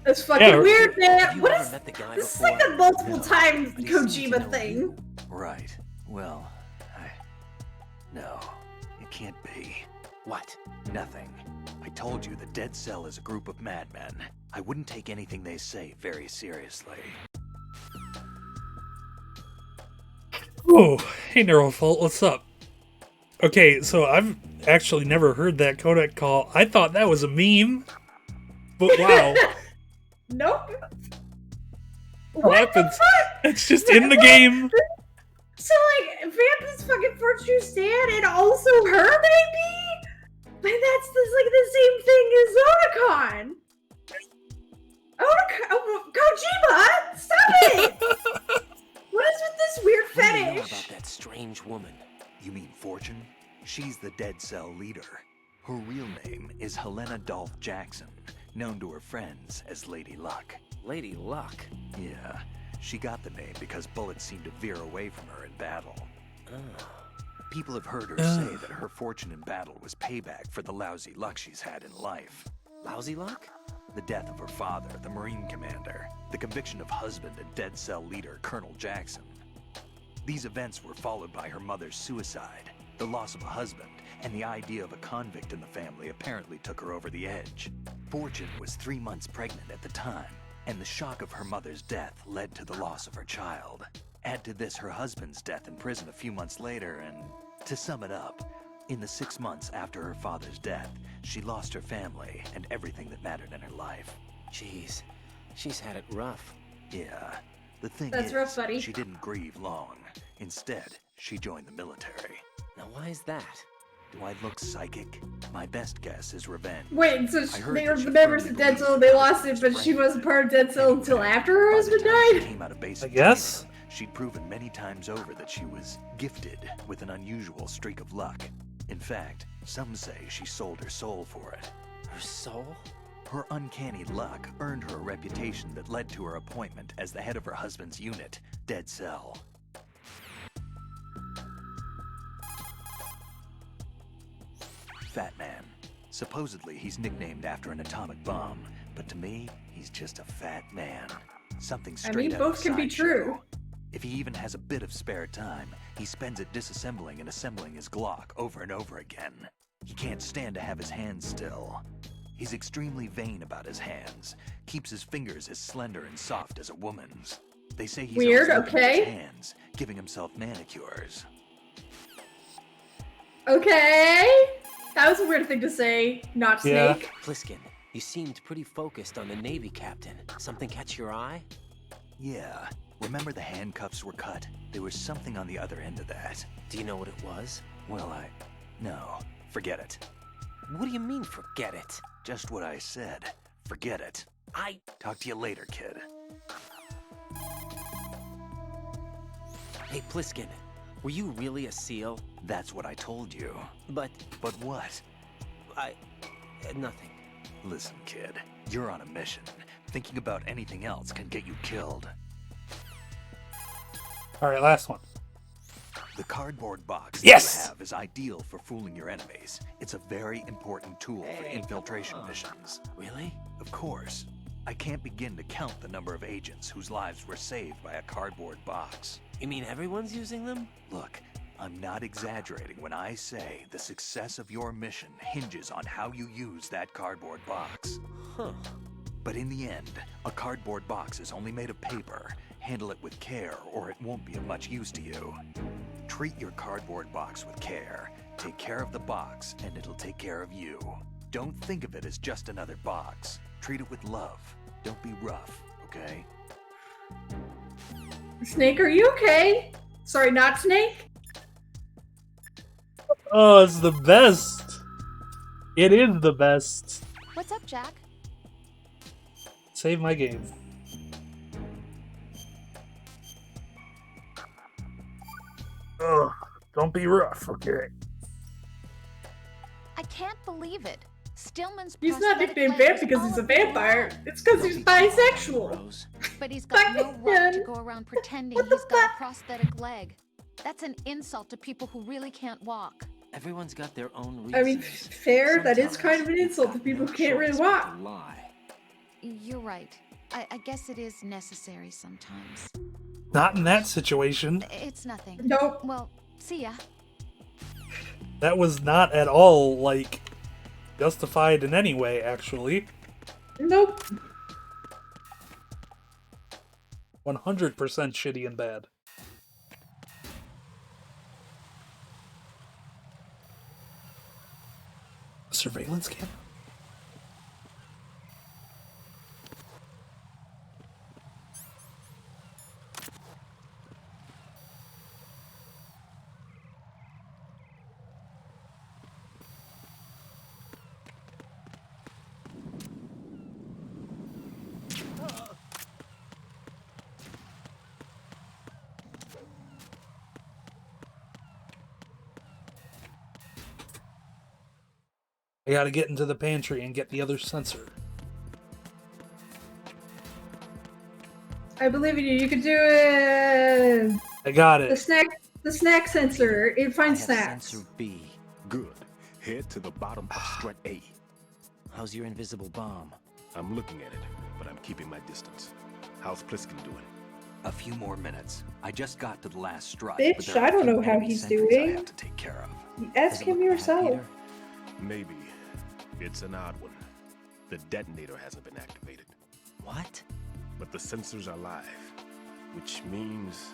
C: That's fucking weird, man. What
K: ever
C: is
K: met the guy
C: this? Is
K: before?
C: like the multiple
I: No.
C: times
K: But he seemed to
C: Kojima
K: know
C: thing.
I: Right. Well, No, it can't be.
K: What?
I: Nothing. I told you the Dead Cell is a group of madmen. I wouldn't take anything they say very seriously.
B: Oh, hey Neurofault, what's up? Okay, so I've actually never heard that codec call. I thought that was a meme. But wow.
C: Nope.
B: What happens? It's just in the game.
C: So, like, Vamp is fucking Fortune Stan and also her, maybe? And that's just, like, the same thing as Otakon. Kojima! Stop it! What is with this weird
K: What do you know
C: fetish?
K: about that strange woman?
I: You mean Fortune? She's the Dead Cell leader. Her real name is Helena Dolph Jackson, known to her friends as Lady Luck.
K: Lady Luck?
I: Yeah, she got the name because bullets seemed to veer away from her in battle. People have heard her say that her fortune in battle was payback for the lousy luck she's had in life.
K: Lousy Luck?
I: The death of her father, the Marine commander, the conviction of husband and Dead Cell leader Colonel Jackson. These events were followed by her mother's suicide, the loss of a husband, and the idea of a convict in the family apparently took her over the edge. Fortune was 3 months pregnant at the time, and the shock of her mother's death led to the loss of her child. Add to this her husband's death in prison a few months later, and to sum it up, in the 6 months after her father's death, she lost her family and everything that mattered in her life.
K: Jeez, she's had it rough.
I: Yeah, the thing
C: That's
I: is,
C: rough, buddy.
I: she didn't grieve long. Instead, she joined the military.
K: Now why is that?
I: Do I look psychic? My best guess is revenge.
C: Wait, so
I: I heard
C: they
I: that
C: were
I: she
C: the members
I: firmly
C: of Dead
I: believed
C: Cell, they
I: her
C: lost
I: husband
C: it, but
I: was
C: she wasn't part of Dead Cell until
I: Anyway,
C: after her
I: by the
C: husband
I: time she
C: died?
I: came out of basic
B: I guess.
I: training, she'd proven many times over that she was gifted with an unusual streak of luck. In fact, some say she sold her soul for it.
K: Her soul?
I: Her uncanny luck earned her a reputation that led to her appointment as the head of her husband's unit, Dead Cell. Fat Man. Supposedly, he's nicknamed after an atomic bomb, but to me, he's just a fat man. Something straight out of
C: both
I: a
C: can be
I: sideshow.
C: true.
I: If he even has a bit of spare time, he spends it disassembling and assembling his Glock over and over again. He can't stand to have his hands still. He's extremely vain about his hands. Keeps his fingers as slender and soft as a woman's. They say he's
C: Weird,
I: always looking at his
C: okay.
I: hands, giving himself manicures.
C: Okay. That was a weird thing to say. Not
B: Yeah.
C: Snake.
K: Pliskin, you seemed pretty focused on the Navy captain. Something catch your eye?
I: Yeah. Remember the handcuffs were cut? There was something on the other end of that.
K: Do you know what it was?
I: Well, no. Forget it.
K: What do you mean, forget it?
I: Just what I said. Forget it. Talk to you later, kid.
K: Hey, Pliskin, were you really a SEAL?
I: That's what I told you.
K: But
I: But what?
K: nothing.
I: Listen, kid. You're on a mission. Thinking about anything else can get you killed.
B: All right, last one.
I: The cardboard box
B: Yes!
I: that you have is ideal for fooling your enemies. It's a very important tool for infiltration missions.
K: Really?
I: Of course. I can't begin to count the number of agents whose lives were saved by a cardboard box.
K: You mean everyone's using them?
I: Look, I'm not exaggerating when I say the success of your mission hinges on how you use that cardboard box.
K: Huh.
I: But in the end, a cardboard box is only made of paper. Handle it with care, or it won't be of much use to you. Treat your cardboard box with care. Take care of the box, and it'll take care of you. Don't think of it as just another box. Treat it with love. Don't be rough, okay?
C: Snake, are you okay? Sorry, not Snake?
B: Oh, it's the best. It is the best.
A: What's up, Jack?
B: Save my game. Ugh, don't be rough, okay?
A: I can't believe it. Stillman's
C: He's not
A: prosthetic
C: nicknamed
A: leg
C: Vamp
A: is
C: because
A: all
C: he's a
A: up his
C: vampire.
A: arm.
C: It's because he's bisexual.
A: But he's got no
C: Fucking
A: right to
C: man.
A: go around pretending he's got a prosthetic leg. That's an insult to people who really can't walk.
K: Everyone's got their own reasons.
C: I mean, fair, that is kind of an
K: Sometimes
C: insult to
K: you've
C: people
K: got
C: who can't
K: no
C: really
K: choice but
C: walk.
K: to lie.
A: You're right. I guess it is necessary sometimes.
B: Not in that situation.
A: It's nothing.
C: Nope.
A: Well, see ya.
B: That was not at all, like, justified in any way, actually.
C: Nope.
B: 100% shitty and bad. Surveillance camera? I gotta get into the pantry and get the other sensor.
C: I believe in you. You can do it.
B: I got
C: The
B: it.
C: snack sensor. It
D: I
C: finds
D: have
C: snacks.
D: sensor B.
J: Good. Head to the bottom of strut A.
D: How's your invisible bomb?
J: I'm looking at it, but I'm keeping my distance. How's Pliskin doing?
I: A few more minutes. I just got to the last strut.
C: Bitch,
I: but there are
C: I
I: a
C: don't
I: few
C: know how
I: enemy
C: he's
I: sentries I
C: doing.
I: have to take care of.
C: Ask him yourself.
J: Maybe. It's an odd one. The detonator hasn't been activated,
D: What?
J: but the sensors are live, which means...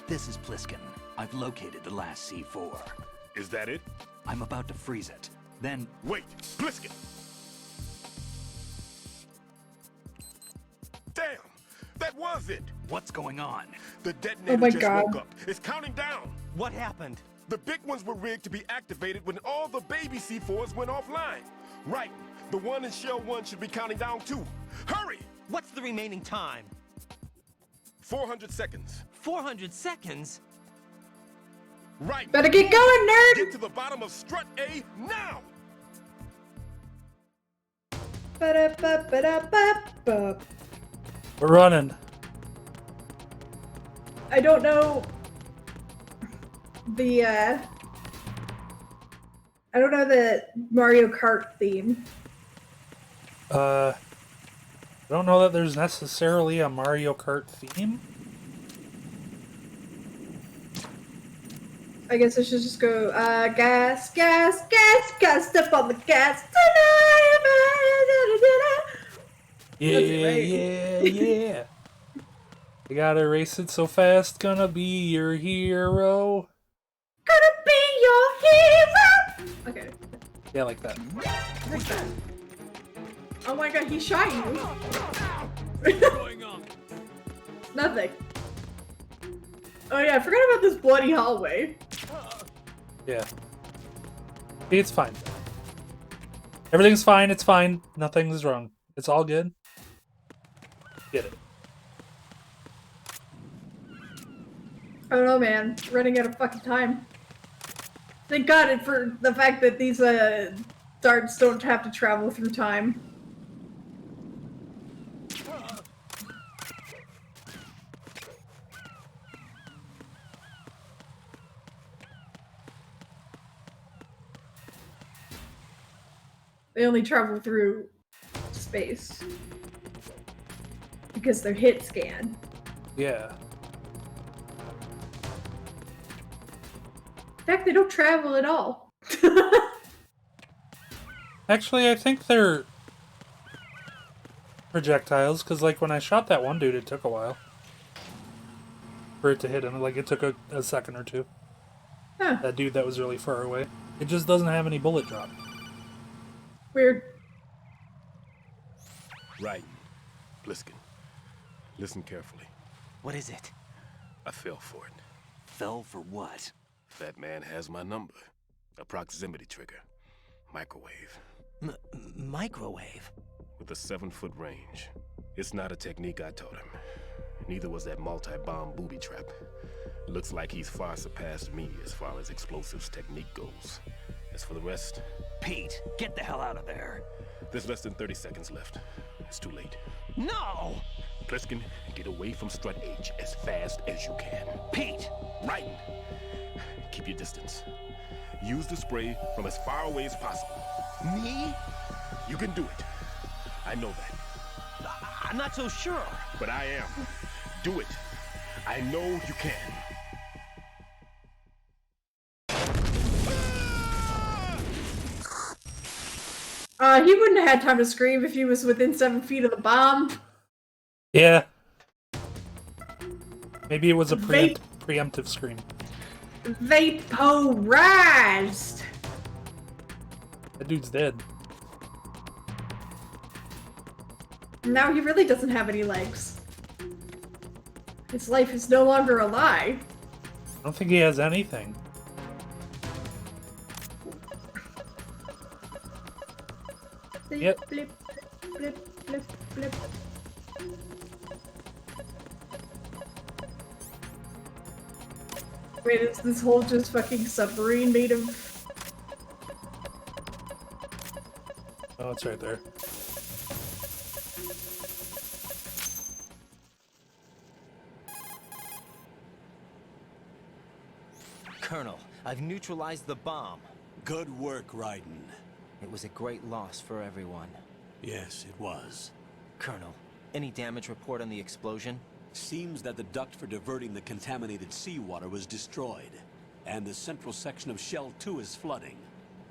I: This is Pliskin. I've located the last C4.
J: Is that it?
I: I'm about to freeze it. Then,
J: Wait! Pliskin! Damn! That was it!
I: what's going on?
J: The detonator
C: my
J: just
C: God.
J: woke up. It's counting down!
D: What happened?
J: The big ones were rigged to be activated when all the baby C4s went offline. Right. The one in Shell 1 should be counting down too. Hurry!
D: What's the remaining time?
J: 400 seconds.
D: 400 seconds?
J: Right.
C: Better get going, nerd!
J: Get to the bottom of strut A now!
C: Ba-da-ba-ba-da-ba-ba.
B: We're running.
C: I don't know the I don't know the Mario Kart theme.
B: I don't know that there's necessarily a Mario Kart theme.
C: I guess I should just go gas, gas, gas, gotta step on the gas tonight.
B: Yeah, yeah, yeah. You gotta race it so fast, gonna be your hero.
C: Gonna be your hero! Okay.
B: Yeah, like that.
C: Like that. Oh my god, he shot you.
F: What's going on?
C: Nothing. Oh yeah, I forgot about this bloody hallway.
B: Yeah. It's fine. Everything's fine, it's fine. Nothing's wrong. It's all good. Get it.
C: I don't know, man. Running out of fucking time. Thank God for the fact that these darts don't have to travel through time. They only travel through space. Because they're hit scan.
B: Yeah.
C: In fact, they don't travel at all.
B: Actually, I think they're projectiles, because like when I shot that one dude, it took a while for it to hit him. Like it took a second or two.
C: Huh.
B: That dude that was really far away. It just doesn't have any bullet drop.
C: Weird.
J: Right. Bliskin, listen carefully.
D: What is it?
J: I fell for it.
I: Fell for what?
J: That man has my number. A proximity trigger. Microwave.
D: Microwave?
J: With a 7-foot range. It's not a technique I taught him. Neither was that multi-bomb booby trap. Looks like he's far surpassed me as far as explosives technique goes. As for the rest...
I: Pete, get the hell out of there.
J: There's less than 30 seconds left. It's too late.
I: No!
J: Pliskin, get away from Strut H as fast as you can.
I: Pete!
J: Right! Keep your distance. Use the spray from as far away as possible.
D: Me?
J: You can do it. I know that.
D: I'm not so sure.
J: But I am. Do it. I know you can.
C: He wouldn't have had time to scream if he was within 7 feet of the bomb.
B: Yeah. Maybe it was a preemptive scream.
C: Vaporized!
B: That dude's dead.
C: Now he really doesn't have any legs. His life is no longer a lie.
B: I don't think he has anything. Yep.
C: Blip, blip, blip, blip. Wait, is this whole just fucking submarine made of...
B: Oh, it's right there.
D: Colonel, I've neutralized the bomb.
F: Good work, Raiden.
D: It was a great loss for everyone.
F: Yes, it was.
D: Colonel, any damage report on the explosion?
F: Seems that the duct for diverting the contaminated seawater was destroyed, and the central section of Shell 2 is flooding.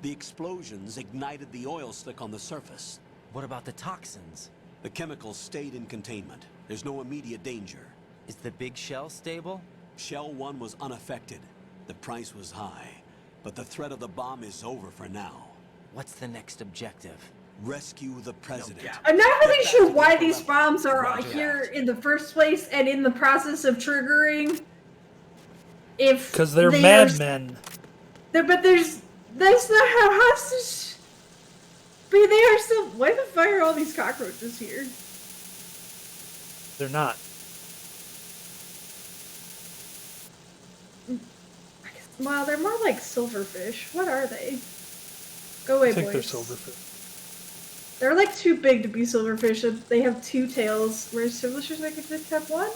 F: The explosions ignited the oil slick on the surface.
D: What about the toxins?
F: The chemicals stayed in containment. There's no immediate danger.
D: Is the big shell stable?
F: Shell 1 was unaffected. The price was high, but the threat of the bomb is over for now.
D: What's the next objective?
F: Rescue the president.
C: I'm not really sure why these bombs are here in the first place and in the process of triggering. If
B: because they're madmen.
C: But that's not how hostage. But they are still. Why the fuck are all these cockroaches here?
B: They're not.
C: Well, they're more like silverfish. What are they? Go away,
B: I think
C: boys.
B: they're silverfish.
C: They're like too big to be silverfish. They have 2 tails, whereas silverfish like just have 1.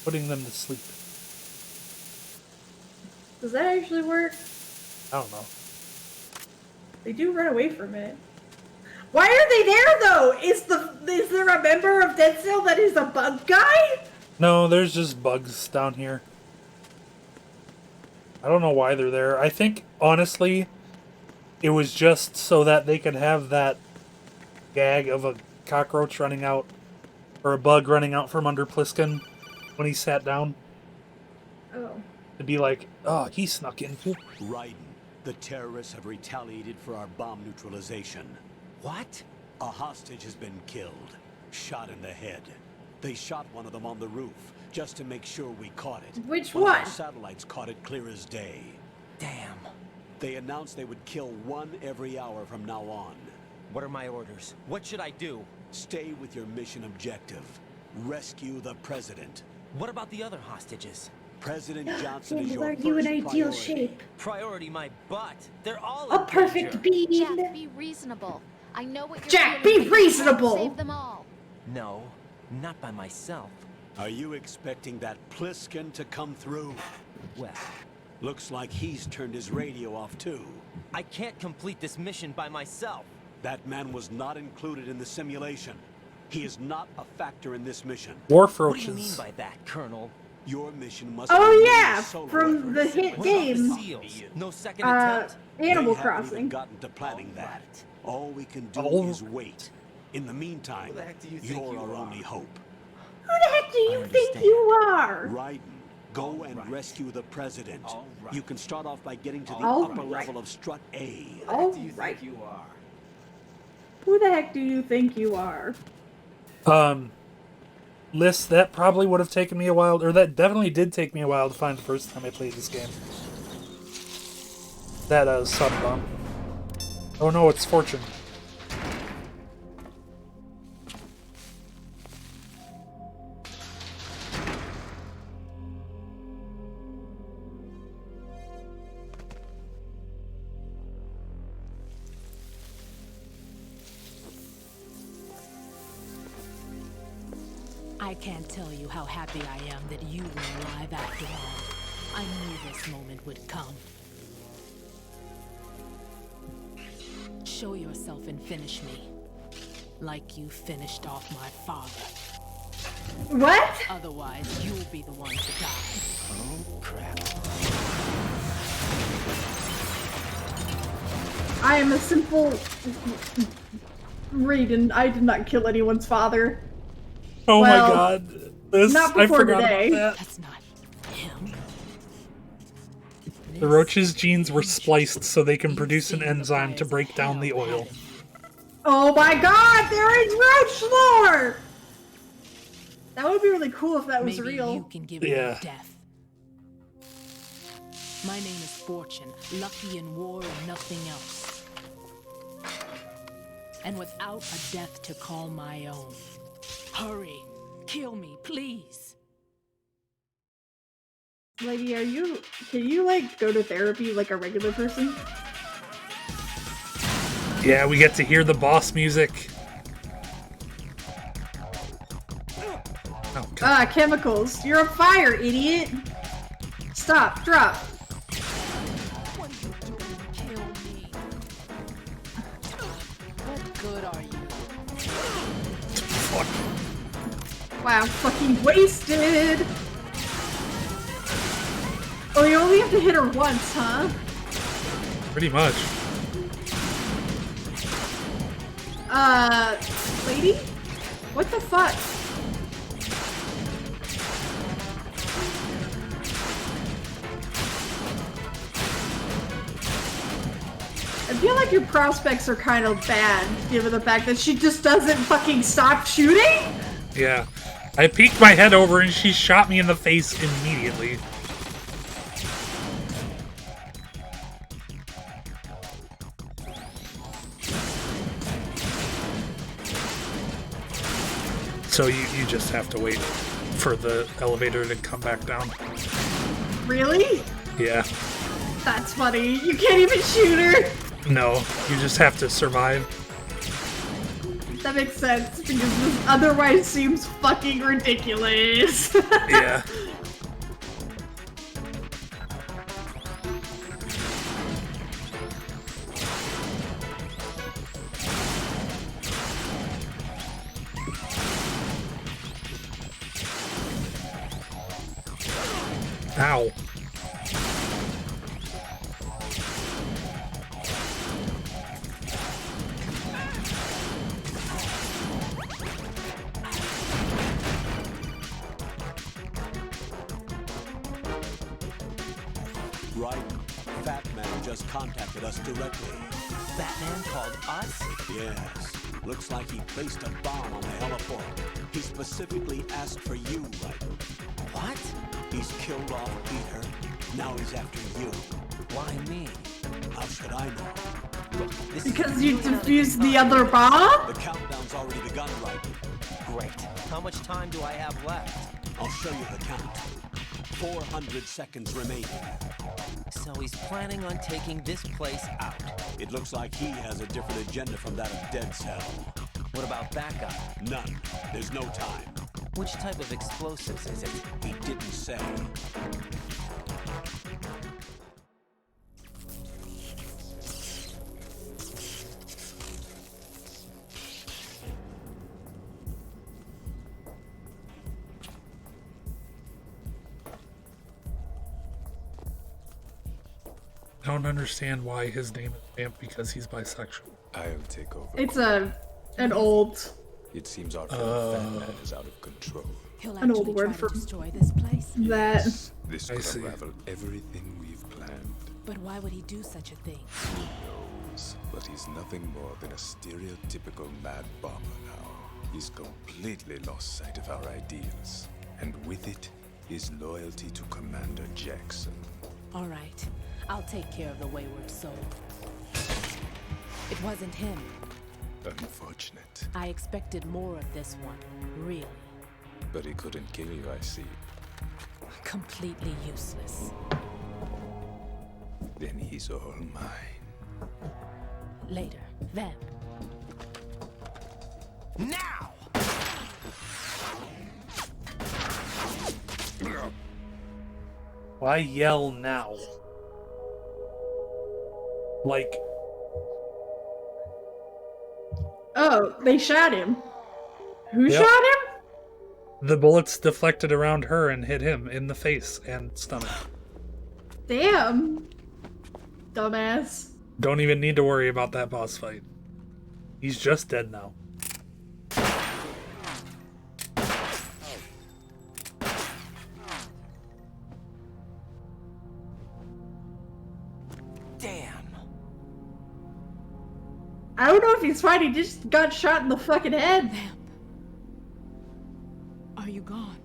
B: Putting them to sleep.
C: Does that actually work?
B: I don't know.
C: They do run away from it. Why are they there though? Is there a member of Dead Cell that is a bug guy?
B: No, there's just bugs down here. I don't know why they're there. I think, honestly, It was just so that they could have that gag of a cockroach running out, or a bug running out from under Pliskin when he sat down.
C: Oh.
B: To be like, oh, he snuck in too.
F: Raiden, the terrorists have retaliated for our bomb neutralization.
K: What?
F: A hostage has been killed, shot in the head. They shot one of them on the roof, just to make sure we caught it.
C: Which
F: one?
C: one?
F: Our satellites caught it clear as day.
K: Damn.
F: They announced they would kill one every hour from now on.
K: What are my orders? What should I do?
F: Stay with your mission objective. Rescue the president.
K: What about the other hostages?
F: President Johnson is your
C: Are
F: first
C: you in ideal
F: priority.
C: shape?
K: Priority my butt. They're all
C: A
K: in
C: perfect
K: danger.
C: being.
A: Jack, be reasonable. I know what you're
C: Jack,
A: feeling,
C: be
A: but you can't
C: reasonable.
A: Save them all.
K: No, not by myself.
F: Are you expecting that Pliskin to come through?
K: Well,
F: Looks like he's turned his radio off too.
K: I can't complete this mission by myself.
F: That man was not included in the simulation. He is not a factor in this mission.
B: Wharf
K: What do you mean
B: roaches.
K: by that, Colonel?
F: Your mission must
C: Oh
F: be
C: yeah,
F: a solo
C: from the
F: effort.
C: hit
K: What about the
C: game,
K: SEALs? No second attempt?
C: Animal
F: They haven't even
C: Crossing.
F: gotten to planning that.
K: Right.
F: All we can do
B: Oh.
F: is wait. In the meantime,
K: Who the heck do you think
F: you're
K: you
F: our
K: are?
F: only hope.
C: Who the heck do you
K: I
C: think
K: understand.
C: you are?
F: Raiden, go and
K: right.
F: rescue the president.
K: All right.
F: You can start off by getting to the
C: All
F: upper
C: right.
F: level of strut A.
C: Oh, right. Who the heck do you think you are?
B: List, that probably would have taken me a while, or that definitely did take me a while to find the first time I played this game. That sub bomb. Oh no, it's Fortune.
H: I can't tell you how happy I am that you were alive after all. I knew this moment would come. Show yourself and finish me. Like you finished off my father.
C: What?
H: Otherwise, you'll be the one to die.
K: Oh, crap.
C: I am a simple Raiden. I did not kill anyone's father.
B: Oh
C: Well,
B: my god. This,
C: not
B: I
C: before
B: forgot
C: today.
B: about that.
H: That's not him.
B: The roach's genes were spliced so they can produce an enzyme to break down the oil.
C: Oh my god, there is Roach lore! That would be really cool if that was
H: Maybe
C: real.
H: you can give me
B: Yeah.
H: death. My name is Fortune, lucky in war and nothing else. And without a death to call my own. Hurry, kill me, please.
C: Lady, can you like go to therapy like a regular person?
B: Yeah, we get to hear the boss music. Oh, God.
C: Chemicals. You're on fire, idiot! Stop, drop.
H: What are you doing to kill me? What good are you?
B: Fuck.
C: Wow, fucking wasted! Oh, you only have to hit her once, huh?
B: Pretty much.
C: Lady? What the fuck? I feel like your prospects are kind of bad, given the fact that she just doesn't fucking stop shooting?
B: Yeah. I peeked my head over and she shot me in the face immediately. So you just have to wait for the elevator to come back down.
C: Really?
B: Yeah.
C: That's funny. You can't even shoot her!
B: No, you just have to survive.
C: That makes sense, because this otherwise seems fucking ridiculous.
B: Yeah. Ow.
F: right. Fat Man just contacted us directly.
D: Fat Man called us?
F: Yes. Looks like he placed a bomb on the heliport. He specifically asked for you, right?
D: What?
F: He's killed off Peter. Now he's after you.
D: Why me?
F: How should I know?
D: Look, this
C: Because
D: is
C: you defused the other bomb?
F: The countdown's already begun, right?
D: Great. How much time do I have left?
F: I'll show you the count. 400 seconds remaining.
D: So he's planning on taking this place out.
F: It looks like he has a different agenda from that of Dead Cell.
D: What about backup?
F: None. There's no time.
D: Which type of explosives is it?
F: He didn't say.
B: I don't understand why his name is Vamp because he's bisexual.
L: I'll take over.
C: It's an old.
L: It seems our fellow Fat Man is out of control.
H: He'll
C: An old
H: actually
C: word
H: try
C: for
H: to destroy this place.
C: that.
L: Yes, this
B: I
L: could
B: see.
L: unravel everything we've planned.
H: But why would he do such a thing?
L: Who knows? But he's nothing more than a stereotypical mad bomber now. He's completely lost sight of our ideals. And with it, his loyalty to Commander Jackson.
H: All right, I'll take care of the wayward soul. It wasn't him.
L: Unfortunate.
H: I expected more of this one, really.
L: But he couldn't kill you, I see.
H: Completely useless.
L: Then he's all mine.
H: Later, Vamp.
D: Now!
B: Why yell now? Like,
C: Oh, they shot him. Who
B: Yep.
C: shot him?
B: the bullets deflected around her and hit him in the face and stomach.
C: Damn. Dumbass.
B: Don't even need to worry about that boss fight. He's just dead now.
D: Damn.
C: I don't know if he's fine. He just got shot in the fucking head.
H: Vamp. Are you gone?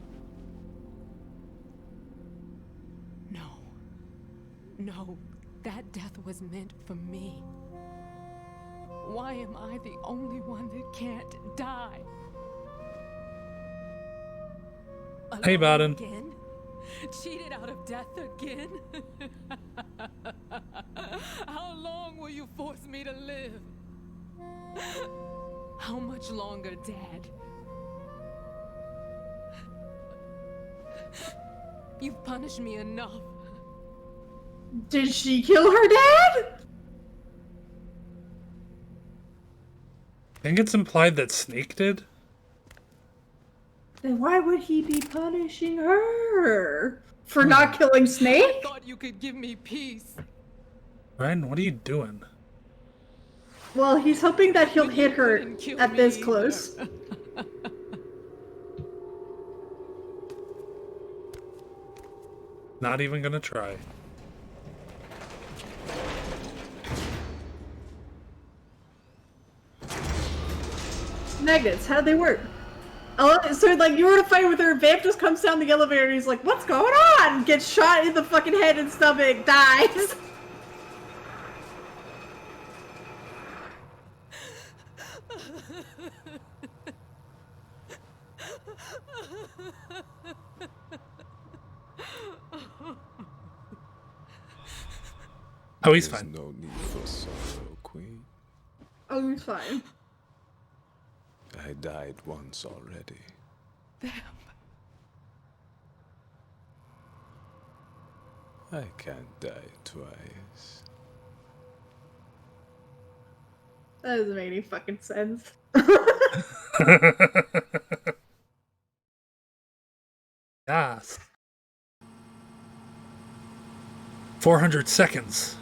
H: No. No, that death was meant for me. Why am I the only one that can't die?
B: Hey,
H: Alone
B: Baden.
H: Again? Cheated out of death again? How long will you force me to live? How much longer, Dad? You've punished me enough.
C: Did she kill her dad?
B: I think it's implied that Snake did.
C: Then why would he be punishing her? For not killing
H: I
C: Snake?
H: thought you could give me peace.
B: Ryan, what are you doing?
C: Well, he's hoping that he'll hit her
H: couldn't kill
C: at
H: me
C: this
H: either.
C: close.
B: Not even gonna try.
C: Magnets, how'd they work? Oh, so like you were in a fight with her, Vamp just comes down the elevator and he's like, what's going on? Gets shot in the fucking head and stomach, dies.
B: Oh, he's
L: There's
B: fine.
L: no need for sorrow, Queen.
C: Oh, he's fine.
L: I died once already.
H: Vamp.
L: I can't die twice.
C: That doesn't make any fucking sense.
B: Yes. 400 seconds.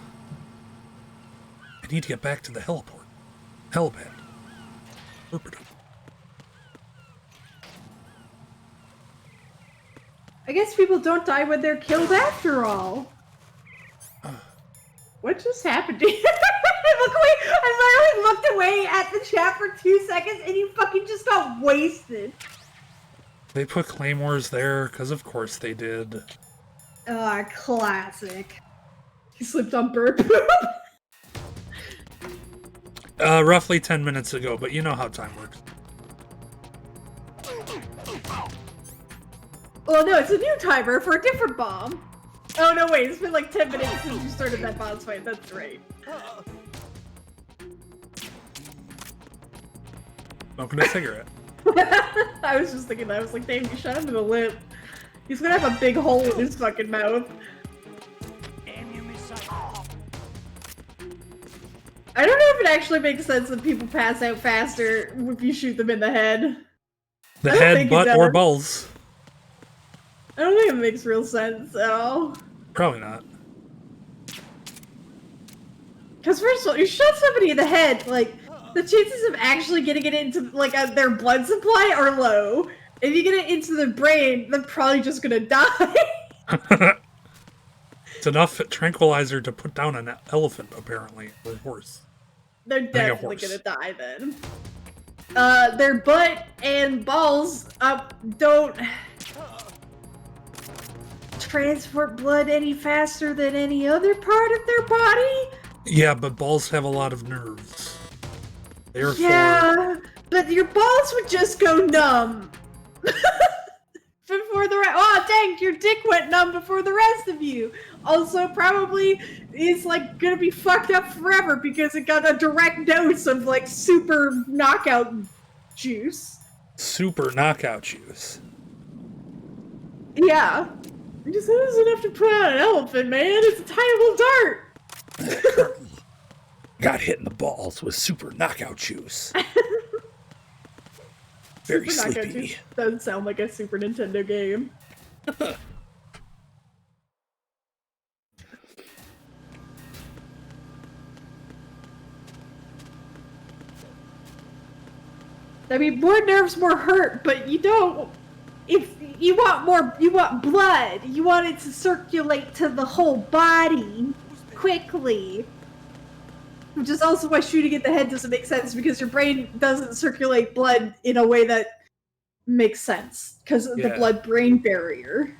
B: I need to get back to the heliport. Helipad. Orbital.
C: I guess people don't die when they're killed after all. What just happened to you? I literally looked away at the chat for 2 seconds and you fucking just got wasted.
B: They put claymores there, because of course they did.
C: Ah, classic. He slipped on bird poop.
B: Roughly 10 minutes ago, but you know how time works.
C: Well, no, it's a new timer for a different bomb. Oh, no, wait, it's been like 10 minutes since you started that boss fight. That's right.
B: Smoking a cigarette.
C: I was just thinking that. I was like, damn, you shot him in the lip. He's gonna have a big hole in his fucking mouth. I don't know if it actually makes sense that people pass out faster if you shoot them in the head.
B: The head, butt, or balls.
C: I don't think it makes real sense at all.
B: Probably not.
C: Because first of all, you shot somebody in the head, like, the chances of actually getting it into, like, their blood supply are low. If you get it into their brain, they're probably just gonna die.
B: It's enough tranquilizer to put down an elephant, apparently, or a horse.
C: They're definitely
B: horse.
C: gonna die then. Their butt and balls don't transport blood any faster than any other part of their body.
B: Yeah, but balls have a lot of nerves. Therefore...
C: Yeah, but your balls would just go numb. Before the rest. Oh, dang, your dick went numb before the rest of you. Also, probably is like gonna be fucked up forever because it got a direct dose of like super knockout juice.
B: Super knockout juice.
C: Yeah. Just it is enough to put out an elephant, man. It's a tiny little dart.
B: Got hit in the balls with super knockout juice. Very
C: Super Knockout
B: sleepy.
C: Juice doesn't sound like a Super Nintendo game. I mean, more nerves, more hurt, but you don't. If you want more, you want blood. You want it to circulate to the whole body quickly. Which is also why shooting at the head doesn't make sense, because your brain doesn't circulate blood in a way that makes sense, because of the blood-brain barrier.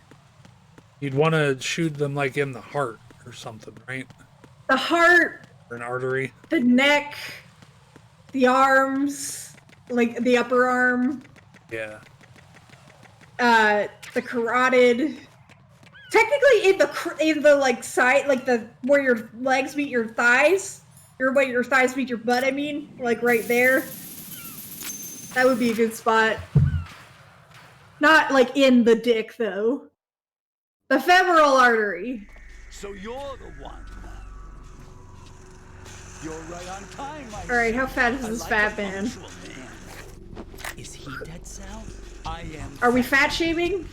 B: You'd want to shoot them like in the heart or something, right?
C: The heart,
B: or an artery,
C: the neck, the arms, like the upper arm.
B: Yeah.
C: The carotid. Technically, in the like side, like the where your legs meet your thighs, or where your thighs meet your butt. I mean, like right there. That would be a good spot. Not like in the dick, though. The femoral artery.
F: So you're the one. You're right on time.
C: Alright, how fat is this fat man?
F: Is he dead, Sal? I am.
C: Are we fat shaming?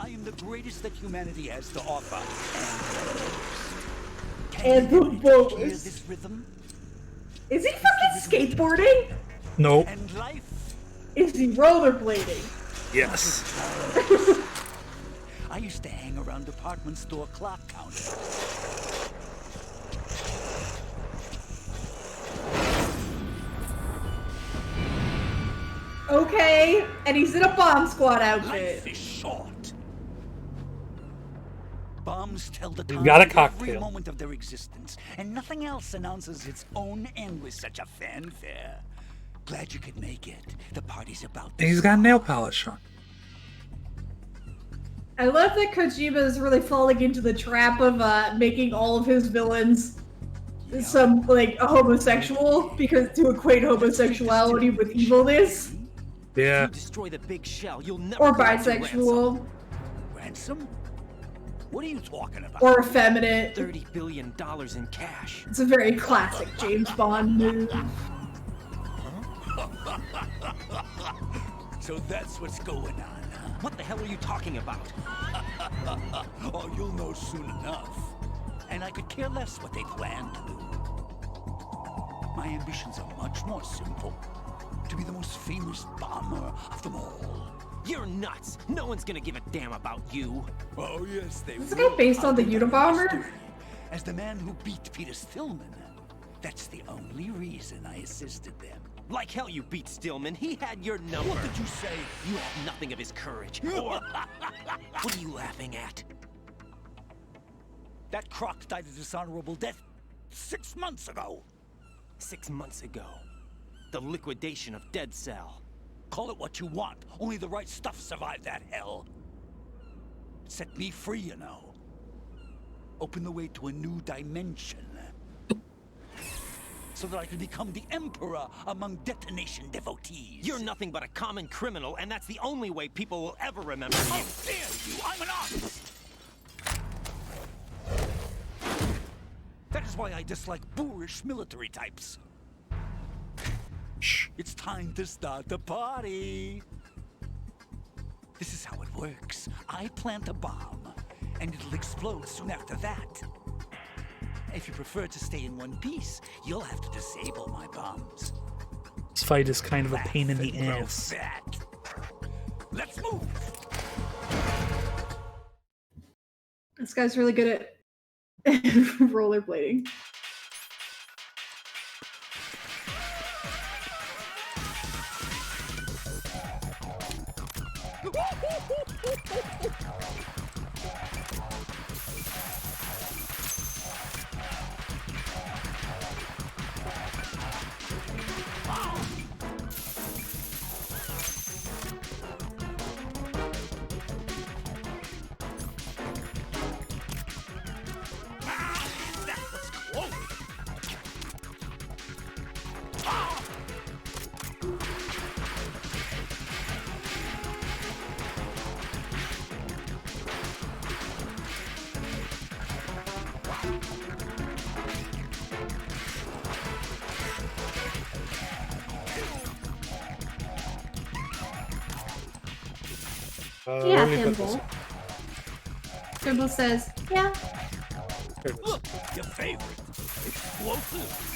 F: I am the greatest that humanity has to offer.
C: And the boat
F: hear this rhythm?
C: Is he fucking skateboarding?
B: Nope.
F: And life?
C: Is he rollerblading?
B: Yes.
F: I used to hang around department store clock counters.
C: Okay, and he's in a bomb squad outfit.
F: Life is short. Bombs tell the
B: You've
F: time
B: got a
F: of
B: cocktail.
F: every moment of their existence, and nothing else announces its own end with such a fanfare. Glad you could make it. The party's about to
B: He's got nail polish on.
C: I love that Kojima is really falling into the trap of making all of his villains some like a homosexual, because to equate homosexuality with evilness.
B: Yeah.
K: If you destroy the big shell, you'll never
C: Or
K: collect your
C: bisexual.
F: Ransom? What are you talking about?
C: Or effeminate.
K: $30 billion in cash.
C: It's a very classic James Bond move.
F: So that's what's going on, huh?
K: What the hell are you talking about?
F: Oh, you'll know soon enough. And I could care less what they plan to do. My ambitions are much more simple. To be the most famous bomber of them all.
K: You're nuts. No one's gonna give a damn about you.
F: Oh, yes, they
C: Is this
F: will.
C: guy based on the Unabomber?
F: as the man who beat Peter Stillman. That's the only reason I assisted them.
K: Like hell you beat Stillman. He had your number.
F: What did you say?
K: You have nothing of his courage. Or... What are you laughing at?
F: That croc died a dishonorable death 6 months ago.
K: 6 months ago. The liquidation of Dead Cell.
F: Call it what you want. Only the right stuff survived that hell. It set me free, you know. Open the way to a new dimension. So that I could become the Emperor among detonation devotees.
K: You're nothing but a common criminal, and that's the only way people will ever remember you.
F: How dare you! I'm an artist! That is why I dislike boorish military types. It's time to start the party. This is how it works. I plant a bomb, and it'll explode soon after that. If you prefer to stay in one piece, you'll have to disable my bombs.
B: This fight is kind of a pain in the ass.
F: Let's move.
C: This guy's really good at rollerblading. Yeah, Thimble. Thimble says, yeah.
F: Look, your favorite. Explosive.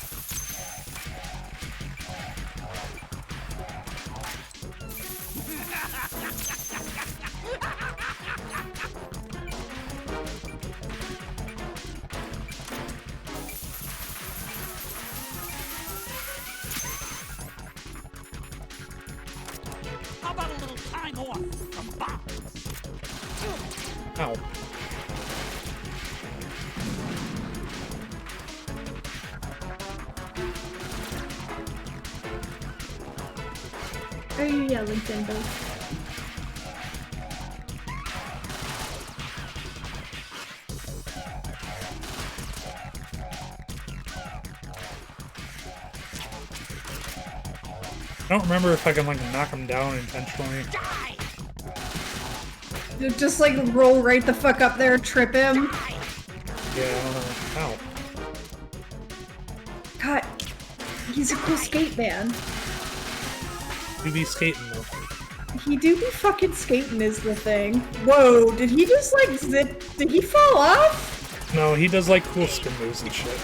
F: How about a little time off from bombs?
B: Ow.
C: Are you yelling, Thimble?
B: I don't remember if I can like knock him down intentionally.
C: Just like roll right the fuck up there, trip him.
B: Yeah, I don't know. Ow.
C: God, he's a cool skate man.
B: You be skating though.
C: He do be fucking skating is the thing. Whoa, did he just like zip? Did he fall off?
B: No, he does like cool spin moves and shit.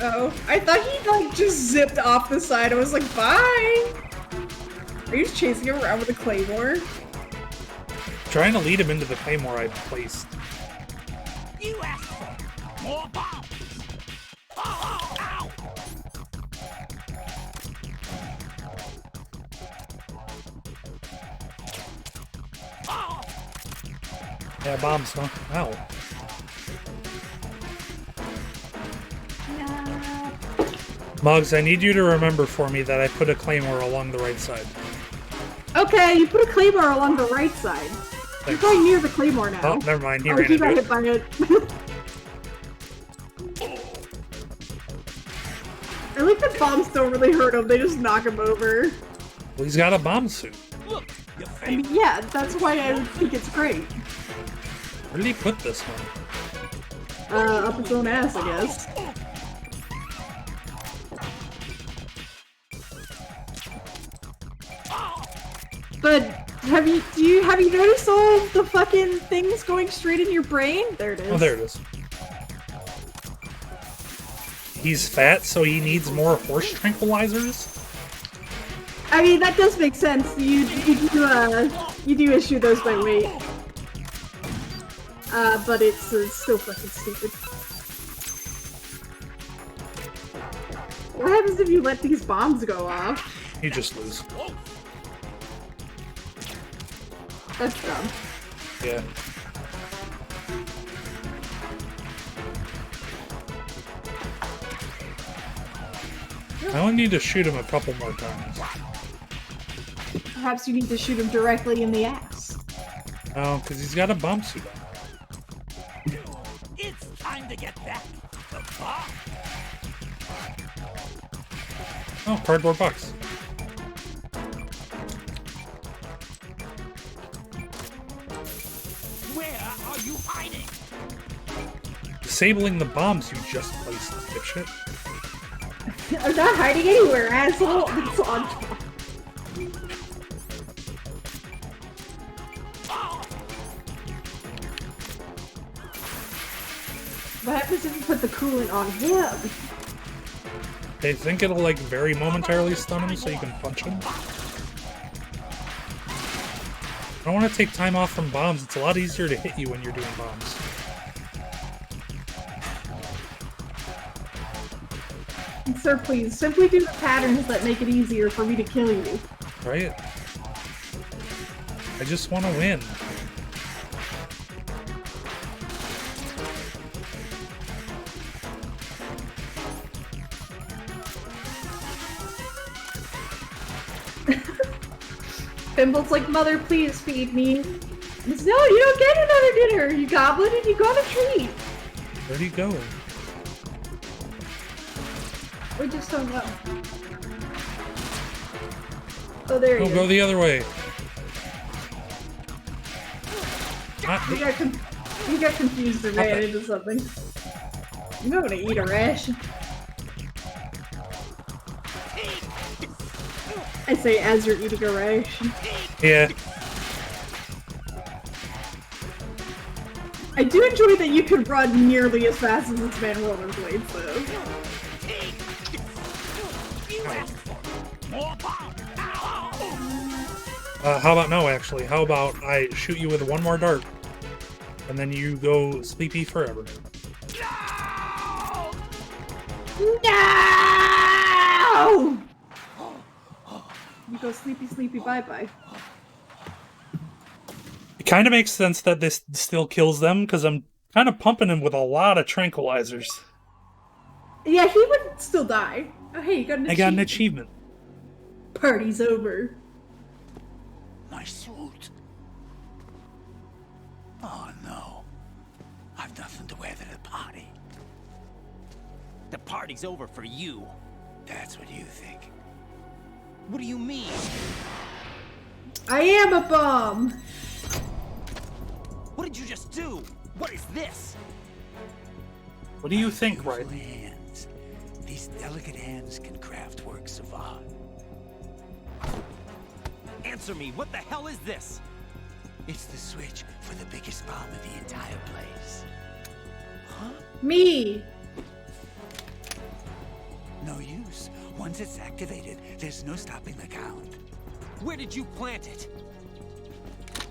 C: Oh, I thought he like just zipped off the side. I was like, bye. Are you just chasing him around with a claymore?
B: Trying to lead him into the claymore I placed.
F: You asked for more bombs. Oh, ow. Oh.
B: Yeah, bombs, huh? Ow. Mogs, I need you to remember for me that I put a claymore along the right side.
C: Okay, you put a claymore along the right side. You're going near the claymore now.
B: Oh, never mind. He
C: Oh,
B: ran
C: he
B: into
C: got
B: it.
C: hit by it. I like that bombs don't really hurt him, they just knock him over.
B: Well, he's got a bomb suit.
F: Look,
C: I mean, yeah, that's why I think it's great.
B: Where did he put this one?
C: Up his own ass, I guess. But have you noticed all the fucking things going straight in your brain? There it is.
B: Oh, there it is. He's fat, so he needs more horse tranquilizers?
C: I mean, that does make sense. You do issue those by weight. But it's still fucking stupid. What happens if you let these bombs go off?
B: You just lose.
C: That's dumb.
B: Yeah. I only need to shoot him a couple more times.
C: Perhaps you need to shoot him directly in the ass.
B: Oh, because he's got a bomb suit on.
F: It's time to get back the bomb.
B: Oh, cardboard box.
F: Where are you hiding?
B: Disabling the bombs you just placed, dipshit.
C: I'm not hiding anywhere, asshole. It's on top. What happens if you put the coolant on him?
B: They think it'll like very momentarily stun him so you can punch him. I don't want to take time off from bombs. It's a lot easier to hit you when you're doing bombs.
C: Sir, please, simply do the patterns that make it easier for me to kill you.
B: Right? I just want to win.
C: Fimble's like, Mother, please feed me. Says, no, you don't get another dinner, you goblin, and you got a treat.
B: Where'd he go?
C: We just don't know. Oh, there he
B: Oh,
C: is.
B: go the other way.
C: You got confused and ran into something. You know when to eat a ration. I say as you're eating a ration.
B: Yeah.
C: I do enjoy that you can run nearly as fast as this man rollerblades, though.
B: How about no, actually? How about I shoot you with one more dart, and then you go sleepy forever?
C: No! You go sleepy, sleepy, bye-bye.
B: It kind of makes sense that this still kills them, because I'm kind of pumping him with a lot of tranquilizers.
C: Yeah, he would still die. Oh, hey, you got an achievement.
B: I got an achievement.
C: Party's over.
F: My suit. Oh no. I've nothing to wear to the party.
D: The party's over for you.
F: That's what you think.
D: What do you mean?
C: I am a bomb.
D: What did you just do? What is this?
B: What do you think, right?
F: Hands. These delicate hands can craft works of art.
D: Answer me, what the hell is this?
F: It's the switch for the biggest bomb in the entire place.
D: Huh?
C: Me.
F: No use. Once it's activated, there's no stopping the count.
D: Where did you plant it?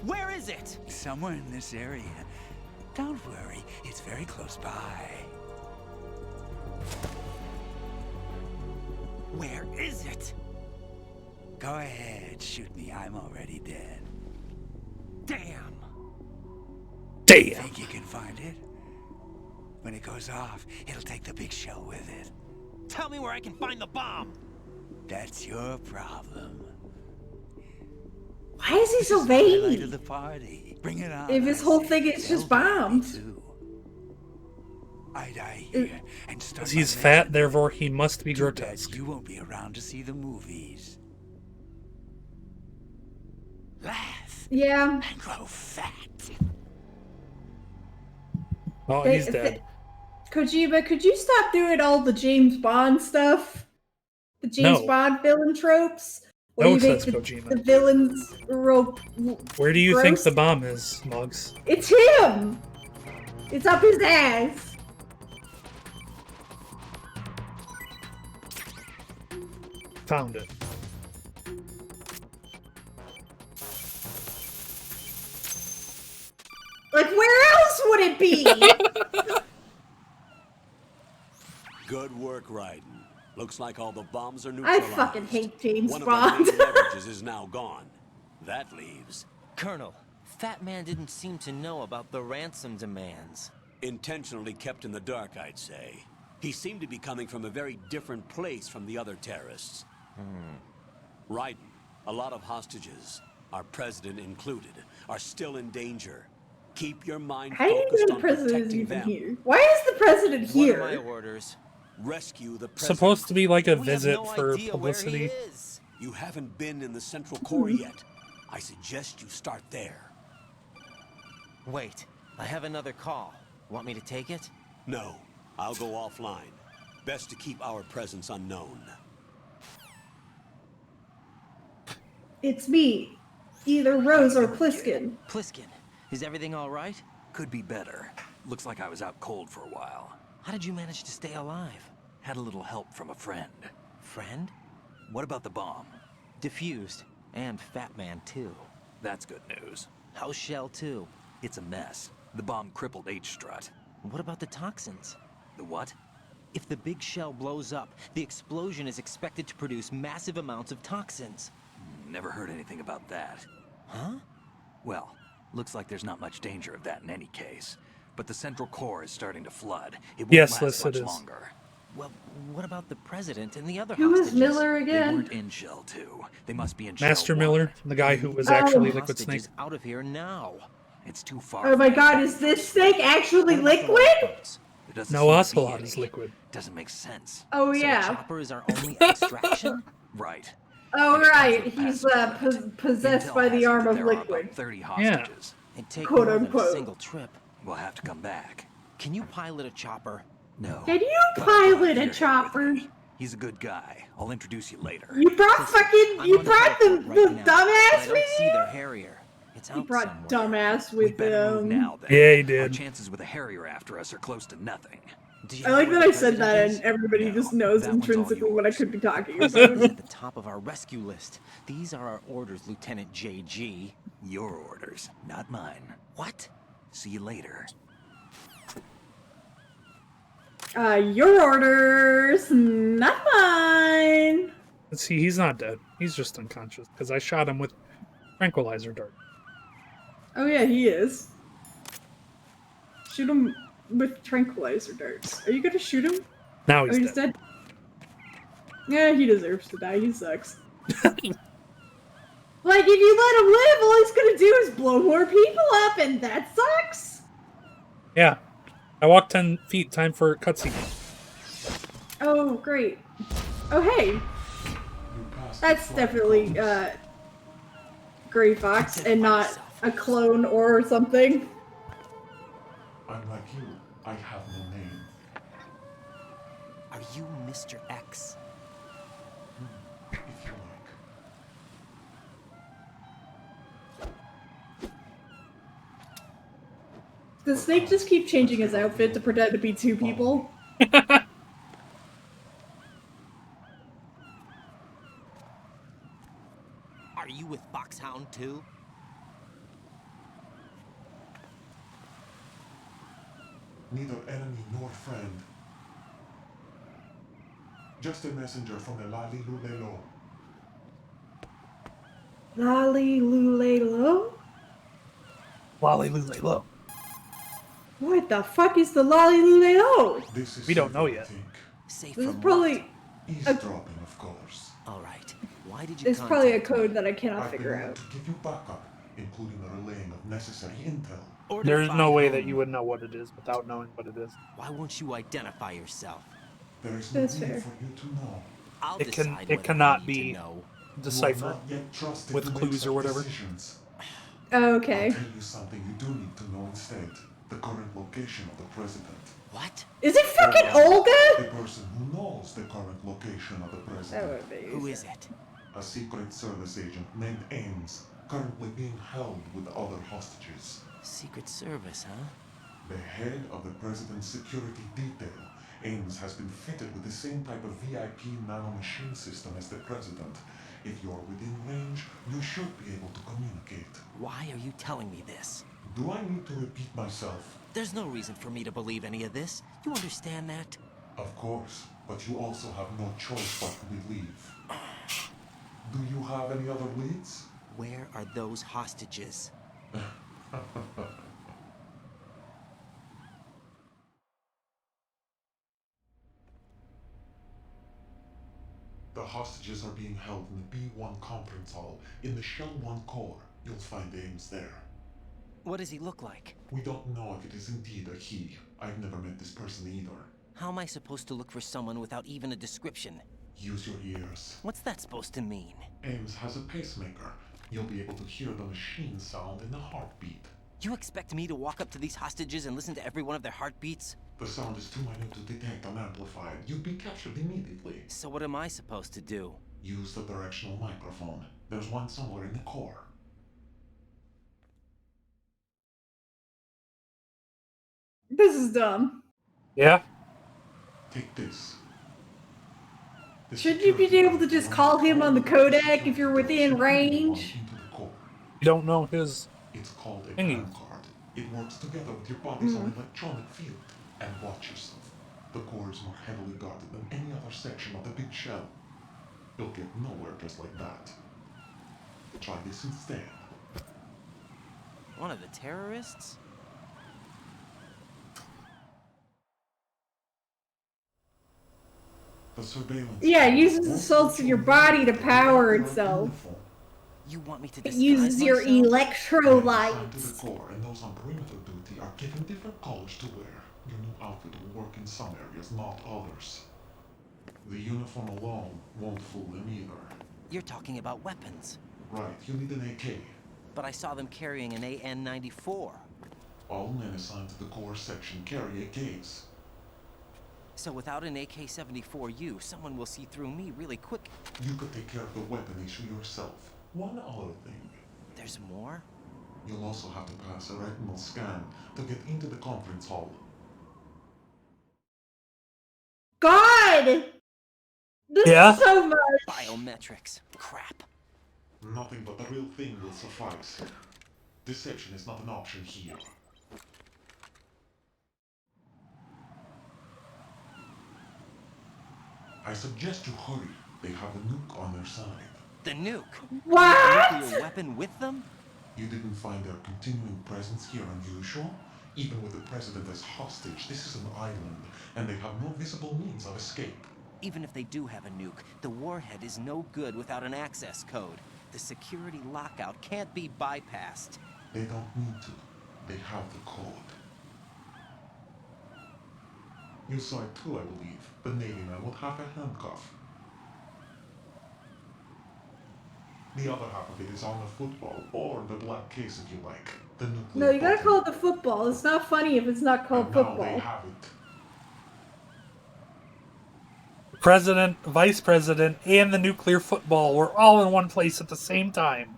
D: Where is it?
F: Somewhere in this area. Don't worry, it's very close by.
D: Where is it?
F: Go ahead, shoot me. I'm already dead.
D: Damn.
B: Damn.
F: Think you can find it? When it goes off, it'll take the big show with it.
D: Tell me where I can find the bomb.
F: That's your problem.
C: Why is he
F: This
C: so
F: is the highlight
C: vain?
F: of the party. Bring it on.
C: If his
F: I
C: whole
F: say.
C: thing is just
F: They'll die
C: bombs.
F: too. I die here and start
B: Because
F: my
B: he's fat,
F: legend.
B: therefore he must be
F: Too bad
B: grotesque.
F: you won't be around to see the movies. Laugh
C: Yeah.
F: and grow fat.
B: Oh, he's dead.
C: Kojima, could you stop doing all the James Bond stuff? The James
B: No.
C: Bond villain tropes? Where
B: No,
C: you make
B: says Kojima.
C: the villains
B: Where do you think
C: gross?
B: the bomb is, Mogs?
C: It's him! It's up his ass!
B: Found it.
C: Like, where else would it be?
F: Good work, Raiden. Looks like all the bombs are
C: I
F: neutralized.
C: fucking hate James
F: One
C: Bond.
F: of the main leverages is now gone. That leaves...
D: Colonel, Fat Man didn't seem to know about the ransom demands.
F: Intentionally kept in the dark, I'd say. He seemed to be coming from a very different place from the other terrorists. Raiden, a lot of hostages, our president included, are still in danger. Keep your mind
C: How do you
F: focused
C: know
F: on
C: the president is
F: protecting
C: even
F: them.
C: here? Why is the president
D: What
C: here?
D: are my orders?
F: Rescue the president.
B: Supposed to be like a
D: We
B: visit
D: have no
B: for
D: idea where he
B: publicity.
D: is.
F: You haven't been in the Central Core yet. I suggest you start there.
D: Wait, I have another call. Want me to take it?
F: No, I'll go offline. Best to keep our presence unknown.
C: It's me. Either Rose or Pliskin.
D: Pliskin, is everything all right?
I: Could be better. Looks like I was out cold for a while.
D: How did you manage to stay alive?
I: Had a little help from a friend.
D: Friend?
I: What about the bomb?
D: Diffused. And Fat Man, too.
I: That's good news.
D: How's Shell, too?
I: It's a mess. The bomb crippled H-Strut.
D: What about the toxins?
I: The what?
D: If the big shell blows up, the explosion is expected to produce massive amounts of toxins.
I: Never heard anything about that.
D: Huh?
I: Well, looks like there's not much danger of that in any case. But the Central Core is starting to flood. It won't
B: Yes,
I: last
B: Liz, it
I: much
B: is.
I: longer.
D: Well, what about the president and the other
C: Who is
D: hostages?
C: Miller
I: They
C: again?
I: weren't in Shell 2. They must be in
B: Master
I: Shell 1.
B: Miller, the guy who was
C: Oh.
B: actually
D: The
B: Liquid Snake.
D: hostages out of here now.
I: It's too far.
C: Oh my
I: from
C: god,
I: here.
C: is this snake actually
D: What about the
C: liquid?
D: lifeboats?
I: There doesn't
B: No,
I: seem to be
B: Ocelot
I: any.
B: is liquid.
I: Doesn't make sense.
C: Oh
D: So
C: yeah.
D: Chopper is our only extraction?
I: Right.
C: Oh
I: And it comes
C: right,
I: with
C: he's
I: passive limit.
C: possessed
I: Intel
C: by
I: has
C: the
I: it
C: arm
I: that
C: of
I: there are about
C: liquid.
I: 30
B: Yeah.
I: hostages.
D: It'd take
C: Quote,
D: more than a
C: unquote.
D: single trip.
I: We'll have to come back.
D: Can you pilot a chopper?
I: No.
C: Can you
I: But
C: pilot
I: you're
C: a
I: here with
C: chopper?
I: me. He's a good guy. I'll introduce you later.
C: You brought
D: I'm
C: you
D: on
C: brought the,
D: teleport
C: the
D: right now, but
C: dumbass
D: I don't
C: with
D: see
C: you?
D: their Harrier. It's
C: He
D: out
C: brought
D: somewhere.
C: dumbass
I: We
C: with
I: better move
C: him.
I: now then.
B: Yeah, he
I: Our
B: did.
I: chances with a Harrier after us are close to nothing.
D: Do you
C: I
D: know
C: like
D: where
C: that
D: the
C: I said that
D: president
C: and
D: is?
C: everybody
I: No,
C: just knows
I: that one's all
C: intrinsically what I
I: yours.
C: could be talking
D: President is
C: about.
D: at the top of our rescue list. These are our orders, Lieutenant JG.
I: Your orders, not mine.
D: What?
I: See you later.
C: Your orders, not mine.
B: Let's see, he's not dead. He's just unconscious because I shot him with tranquilizer dart.
C: Oh yeah, he is. Shoot him with tranquilizer darts. Are you gonna shoot him?
B: Now
C: Oh,
B: he's
C: he's
B: dead.
C: dead? Yeah, he deserves to die. He sucks. Like, if you let him live, all he's gonna do is blow more people up, and that sucks!
B: Yeah. I walked 10 feet. Time for cutscene.
C: Oh, great. Oh, hey.
E: You passed
C: That's
E: the flight
C: definitely,
E: controls.
C: Gray Fox, and not a clone or something.
E: I'm like you. I have no name.
D: Are you Mr. X?
E: If you like.
C: Does Snake just keep changing his outfit to pretend to be two people?
D: Are you with Foxhound too?
E: Neither enemy nor friend. Just a messenger from the Lali Lulelo.
C: Lolly Lulelo?
B: Lolly-loo-lay-low.
C: What the fuck is the Lolly Lulelo?
E: This is
B: We don't
E: safe,
B: know
E: I
B: yet.
E: think.
D: Safe
C: This is
D: from
C: probably
E: Eavesdropping, of course.
D: what? All right. Why did you
C: it's probably a
D: contact me?
C: code that I cannot
E: I've been
C: figure
E: able
C: out.
E: to give you backup, including the relaying of necessary intel.
D: Ordered
B: There's
D: by
B: no way
D: whom?
B: that you would know what it is without knowing what it is.
D: Why won't you identify yourself?
E: There is no
C: That's
E: need
C: fair.
E: for you to know.
D: I'll
B: It can-
D: decide
B: it
D: what
B: cannot
D: I need
B: be
D: to know.
E: You
B: Decipher
E: are not yet trusted
B: with
E: to make
B: clues or
E: such
B: whatever.
E: decisions.
C: Oh, okay.
E: I'll tell you something you do need to know instead. The current location of the president.
D: What?
C: Is it fucking
E: The
C: Olga?
E: person who knows the current location of the
C: That
E: president.
C: would be.
D: Who is it?
E: A Secret Service agent named Ames, currently being held with other hostages.
D: Secret Service, huh?
E: The head of the president's security detail, Ames has been fitted with the same type of VIP nanomachine system as the president. If you're within range, you should be able to communicate.
D: Why are you telling me this?
E: Do I need to repeat myself?
D: There's no reason for me to believe any of this. You understand that?
E: Of course, but you also have no choice but to leave. Do you have any other leads?
D: Where are those hostages?
E: The hostages are being held in the B1 conference hall in the Shell 1 core. You'll find Ames there.
D: What does he look like?
E: We don't know if it is indeed a he. I've never met this person either.
D: How am I supposed to look for someone without even a description?
E: Use your ears.
D: What's that supposed to mean?
E: Ames has a pacemaker. You'll be able to hear the machine sound in a heartbeat.
D: You expect me to walk up to these hostages and listen to every one of their heartbeats?
E: The sound is too minute to detect unamplified. You'd be captured immediately.
D: So what am I supposed to do?
E: Use the directional microphone. There's one somewhere in the core.
C: This is dumb.
B: Yeah.
E: Take this.
C: Shouldn't you be able to just call him on the codec if you're within range?
B: You don't know his
E: It's called a
B: thingy.
E: PAN card. It works together with your body's own electronic field. And watch yourself. The core is more heavily guarded than any other section of the big shell. You'll get nowhere just like that. Try this instead.
D: One of the terrorists?
E: The surveillance.
C: Yeah, it uses the salts in your body to power itself.
D: You want me to
C: It
D: disguise
C: uses your
D: myself?
C: electrolytes.
E: To the core, and those on perimeter duty are given different colors to wear. Your new outfit will work in some areas, not others. The uniform alone won't fool them either.
D: You're talking about weapons.
E: Right, you need an AK.
D: But I saw them carrying an AN-94.
E: All men assigned to the core section carry AKs.
D: So without an AK-74U, someone will see through me really quick.
E: You could take care of the weapon issue yourself. One other thing.
D: There's more?
E: You'll also have to pass a retinal scan to get into the conference hall.
C: God! This
B: Yeah?
C: is so much!
D: Biometrics. Crap.
E: Nothing but the real thing will suffice. Deception is not an option here. I suggest you hurry. They have a nuke on their side.
D: The nuke?
C: What?
D: A nuclear weapon with them?
E: You didn't find their continuing presence here unusual? Even with the president as hostage, this is an island, and they have no visible means of escape.
D: Even if they do have a nuke, the warhead is no good without an access code. The security lockout can't be bypassed.
E: They don't need to. They have the code. You saw it too, I believe. The Navy man with half a handcuff. The other half of it is on the football, or the black case if you like. The nuclear
C: No, you gotta
E: button.
C: call it the football. It's not funny if it's not called
E: And now they
C: football.
E: have it.
B: president, vice president, and the nuclear football were all in one place at the same time.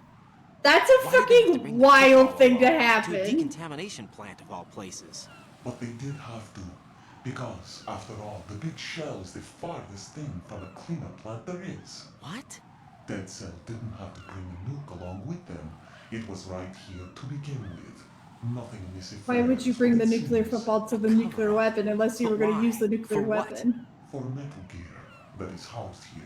C: That's a
D: Why did they have to
C: fucking
D: bring the
C: wild
D: football
C: thing to
D: along? To a
C: happen.
D: decontamination plant of all places.
E: But they did have to. Because, after all, the big shell is the farthest thing from a cleanup plant there is.
D: What?
E: Dead Cell didn't have to bring a nuke along with them. It was right here to begin with. Nothing in this affair.
C: Why would you
E: is
C: bring
E: what
C: the
E: it
C: nuclear
E: seems.
C: football to the nuclear weapon unless you
D: But
C: were going
D: why?
C: to use the nuclear
D: For what?
C: weapon?
E: For Metal Gear that is housed here.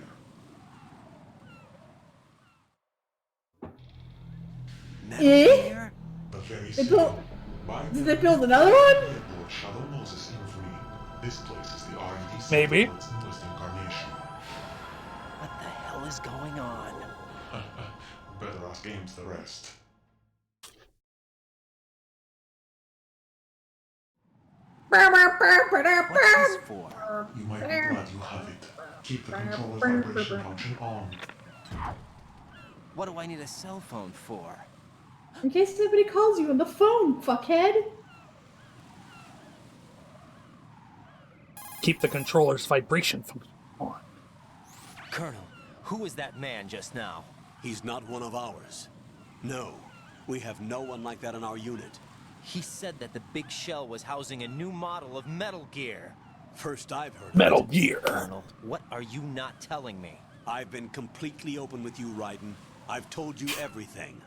D: Metal
C: Eh?
D: Gear?
E: The very
C: They
E: same.
C: built-
E: By
C: Did
E: the
C: they build another one?
E: Lord Shadow Moses infamy. This place is the R&D center
B: Maybe.
E: for its newest incarnation.
D: What the hell is going on?
E: Better ask Ames the rest.
D: What's this for?
E: You might be glad you have it. Keep the controller's vibration function on.
D: What do I need a cell phone for?
C: In case somebody calls you on the phone, fuckhead.
B: Keep the controller's vibration function on.
D: Colonel, who was that man just now?
F: He's not one of ours. No, we have no one like that in our unit.
D: He said that the big shell was housing a new model of Metal Gear.
F: First I've heard of
B: Metal
F: it.
B: Gear.
D: Colonel, what are you not telling me?
F: I've been completely open with you, Raiden. I've told you everything.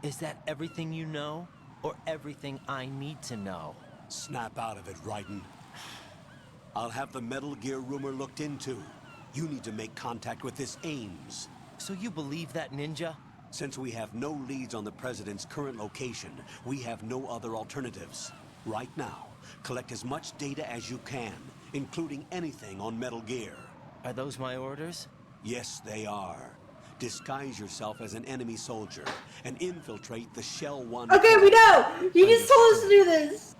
D: Is that everything you know? Or everything I need to know?
F: Snap out of it, Raiden.
M: I'll have the Metal Gear rumor looked into. You need to make contact with this Ames.
D: So you believe that ninja?
M: Since we have no leads on the President's current location, we have no other alternatives. Right now, collect as much data as you can, including anything on Metal Gear.
D: Are those my orders?
M: Yes, they are. Disguise yourself as an enemy soldier and infiltrate the Shell 1.
C: Okay, we know! You just told us to do this!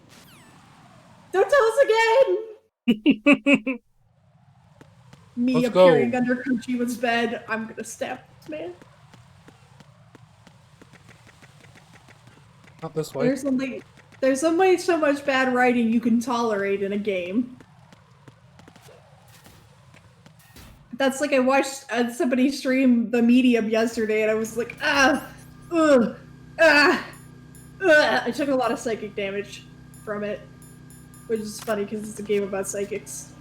C: Don't tell us again! Me
B: Let's
C: appearing
B: go.
C: under Kojima's bed. I'm gonna stab this man.
B: Not this way.
C: There's only so much bad writing you can tolerate in a game. That's like I watched somebody stream The Medium yesterday and I was like, I took a lot of psychic damage from it. Which is funny because it's a game about psychics.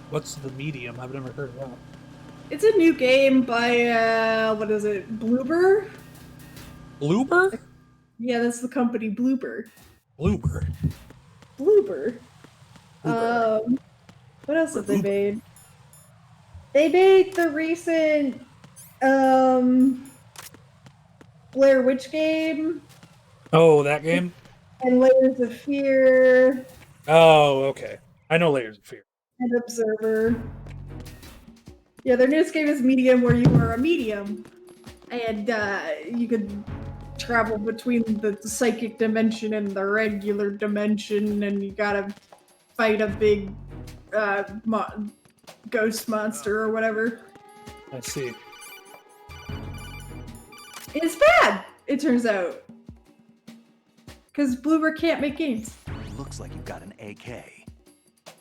B: What's The Medium? I've never heard of that.
C: It's a new game by, what is it, Bloober?
B: Bloober?
C: Yeah, that's the company, Bloober.
B: Bloober.
C: Bloober. What else have they made? They made the recent, Blair Witch game.
B: Oh, that game?
C: And Layers of Fear.
B: Oh, okay. I know Layers of Fear.
C: And Observer. Yeah, their newest game is Medium, where you are a medium. And, you could travel between the psychic dimension and the regular dimension, and you gotta fight a big, ghost monster or whatever.
B: I see.
C: It's bad, it turns out. Because Bloober can't make games.
I: Looks like you've got an AK.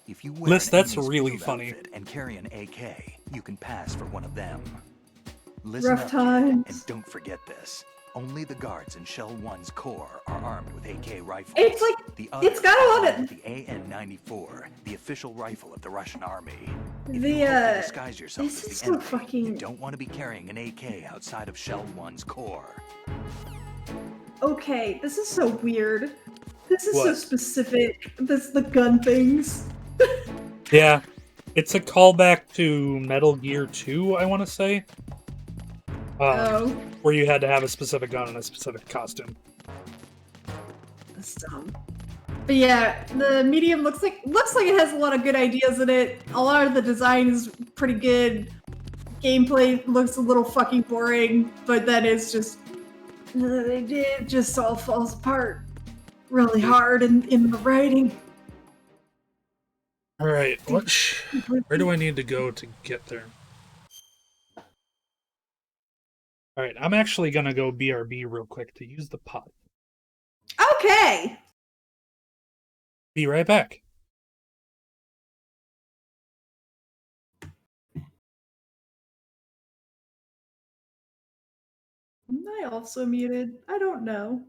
I: If you wear
B: Liz,
I: an
B: that's
I: enemy's
B: really
I: field
B: funny.
I: outfit and carry an AK, you can pass for one of them. Listen
C: Rough
I: up,
C: times.
I: and don't forget this. Only the guards in Shell 1's core are armed with AK rifles.
C: It's like,
I: the
C: it's got a lot
I: armed
C: of...
I: with the AN-94, the official rifle of the Russian army. If
C: The,
I: you hope to disguise yourself
C: this
I: as
C: is
I: the
C: so
I: enemy,
C: fucking...
I: you don't want to be carrying an AK outside of Shell 1's core.
C: Okay, this is so weird. This is so
B: What?
C: specific. The gun things.
B: Yeah. It's a callback to Metal Gear 2, I want to say. Where you had to have a specific gun and a specific costume.
C: That's dumb. But yeah, the Medium looks like it has a lot of good ideas in it. A lot of the design is pretty good. Gameplay looks a little fucking boring, but then it's just... It just all falls apart really hard in the writing.
B: Alright, where do I need to go to get there? Alright, I'm actually gonna go BRB real quick to use the pot.
C: Okay!
B: Be right back.
C: Am I also muted? I don't know.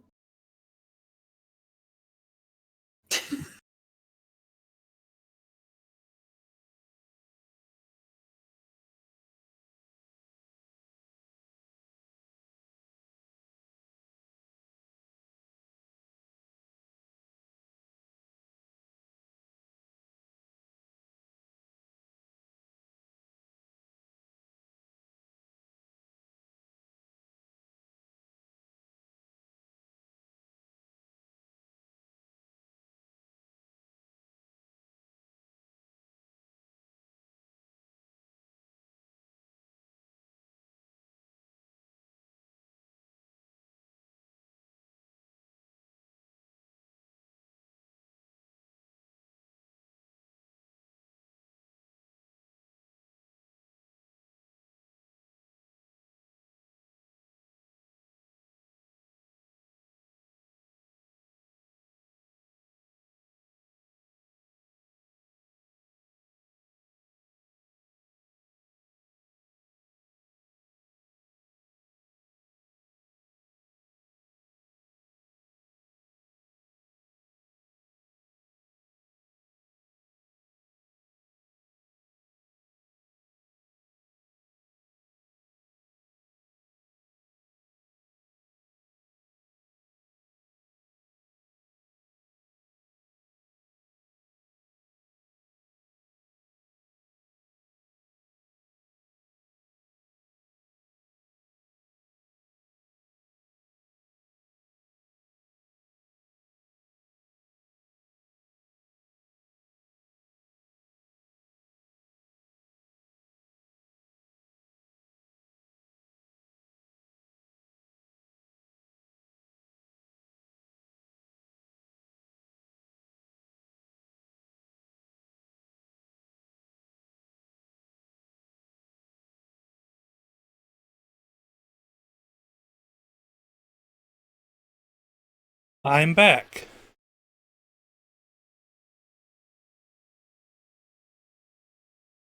B: I'm back.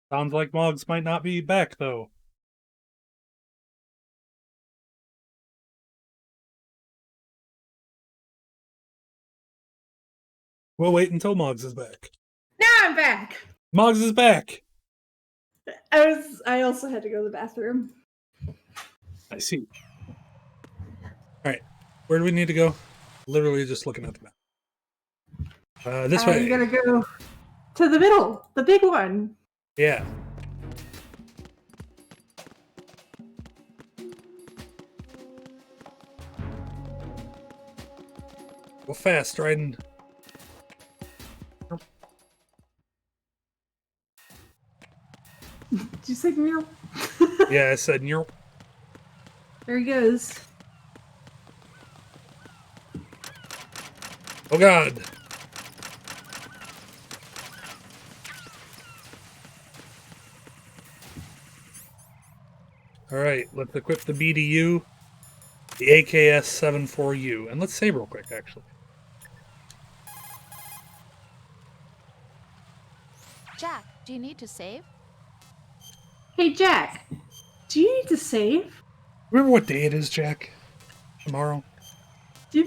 B: Sounds like Mogs might not be back, though. We'll wait until Mogs is back.
C: Now I'm back!
B: Mogs is back!
C: I also had to go to the bathroom.
B: I see. Alright. Where do we need to go? Literally just looking at the map. This way.
C: You gotta go to the middle, the big one.
B: Yeah. Go fast, Dryden.
C: Did you say Meryl?
B: Yeah, I said Meryl.
C: There he goes.
B: Oh god. Alright, let's equip the BDU, the AKS-74U, and let's save real quick, actually.
A: Jack, do you need to save?
C: Hey, Jack. Do you need to save?
B: Remember what day it is, Jack? Tomorrow?
C: Do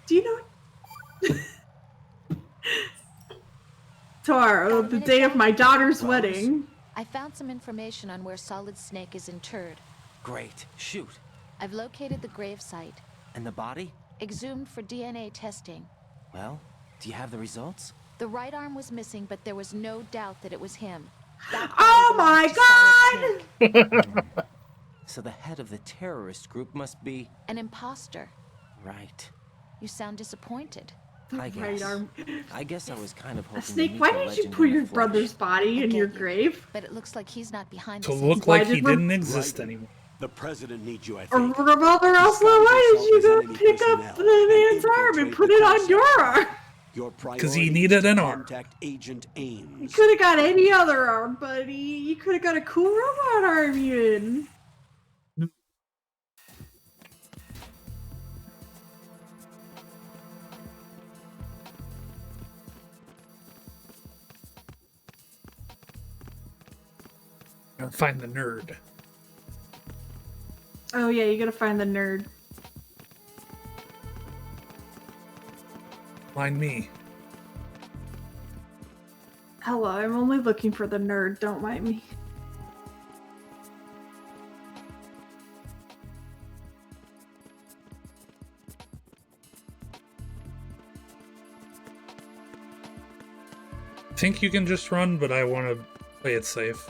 C: you know? Tomorrow, the day of my daughter's wedding.
A: I found some information on where Solid Snake is interred.
D: Great. Shoot.
A: I've located the gravesite.
D: And the body?
A: Exhumed for DNA testing.
D: Well, do you have the results?
A: The right arm was missing, but there was no doubt that it was him.
C: Oh my god!
D: So the head of the terrorist group must be...
A: an imposter.
D: Right.
A: You sound disappointed.
D: I guess.
C: Right arm.
D: I guess I was kind of hoping...
C: Snake, why did you put your brother's body in your grave?
A: But it looks like he's not behind
B: To
A: the
B: look
A: scenes.
B: like he didn't exist anymore.
M: The president needs you, I
C: Or
M: think.
C: Revolver also, why did you go pick up the man's arm and put it on your arm?
B: Because he needed an arm.
M: Contact Agent Ames.
C: You could have got any other arm, buddy. You could have got a cool robot arm, even.
B: Gotta find the nerd.
C: Oh yeah, you gotta find the nerd.
B: Find me.
C: Hello, I'm only looking for the nerd, don't mind me.
B: I think you can just run, but I want to play it safe.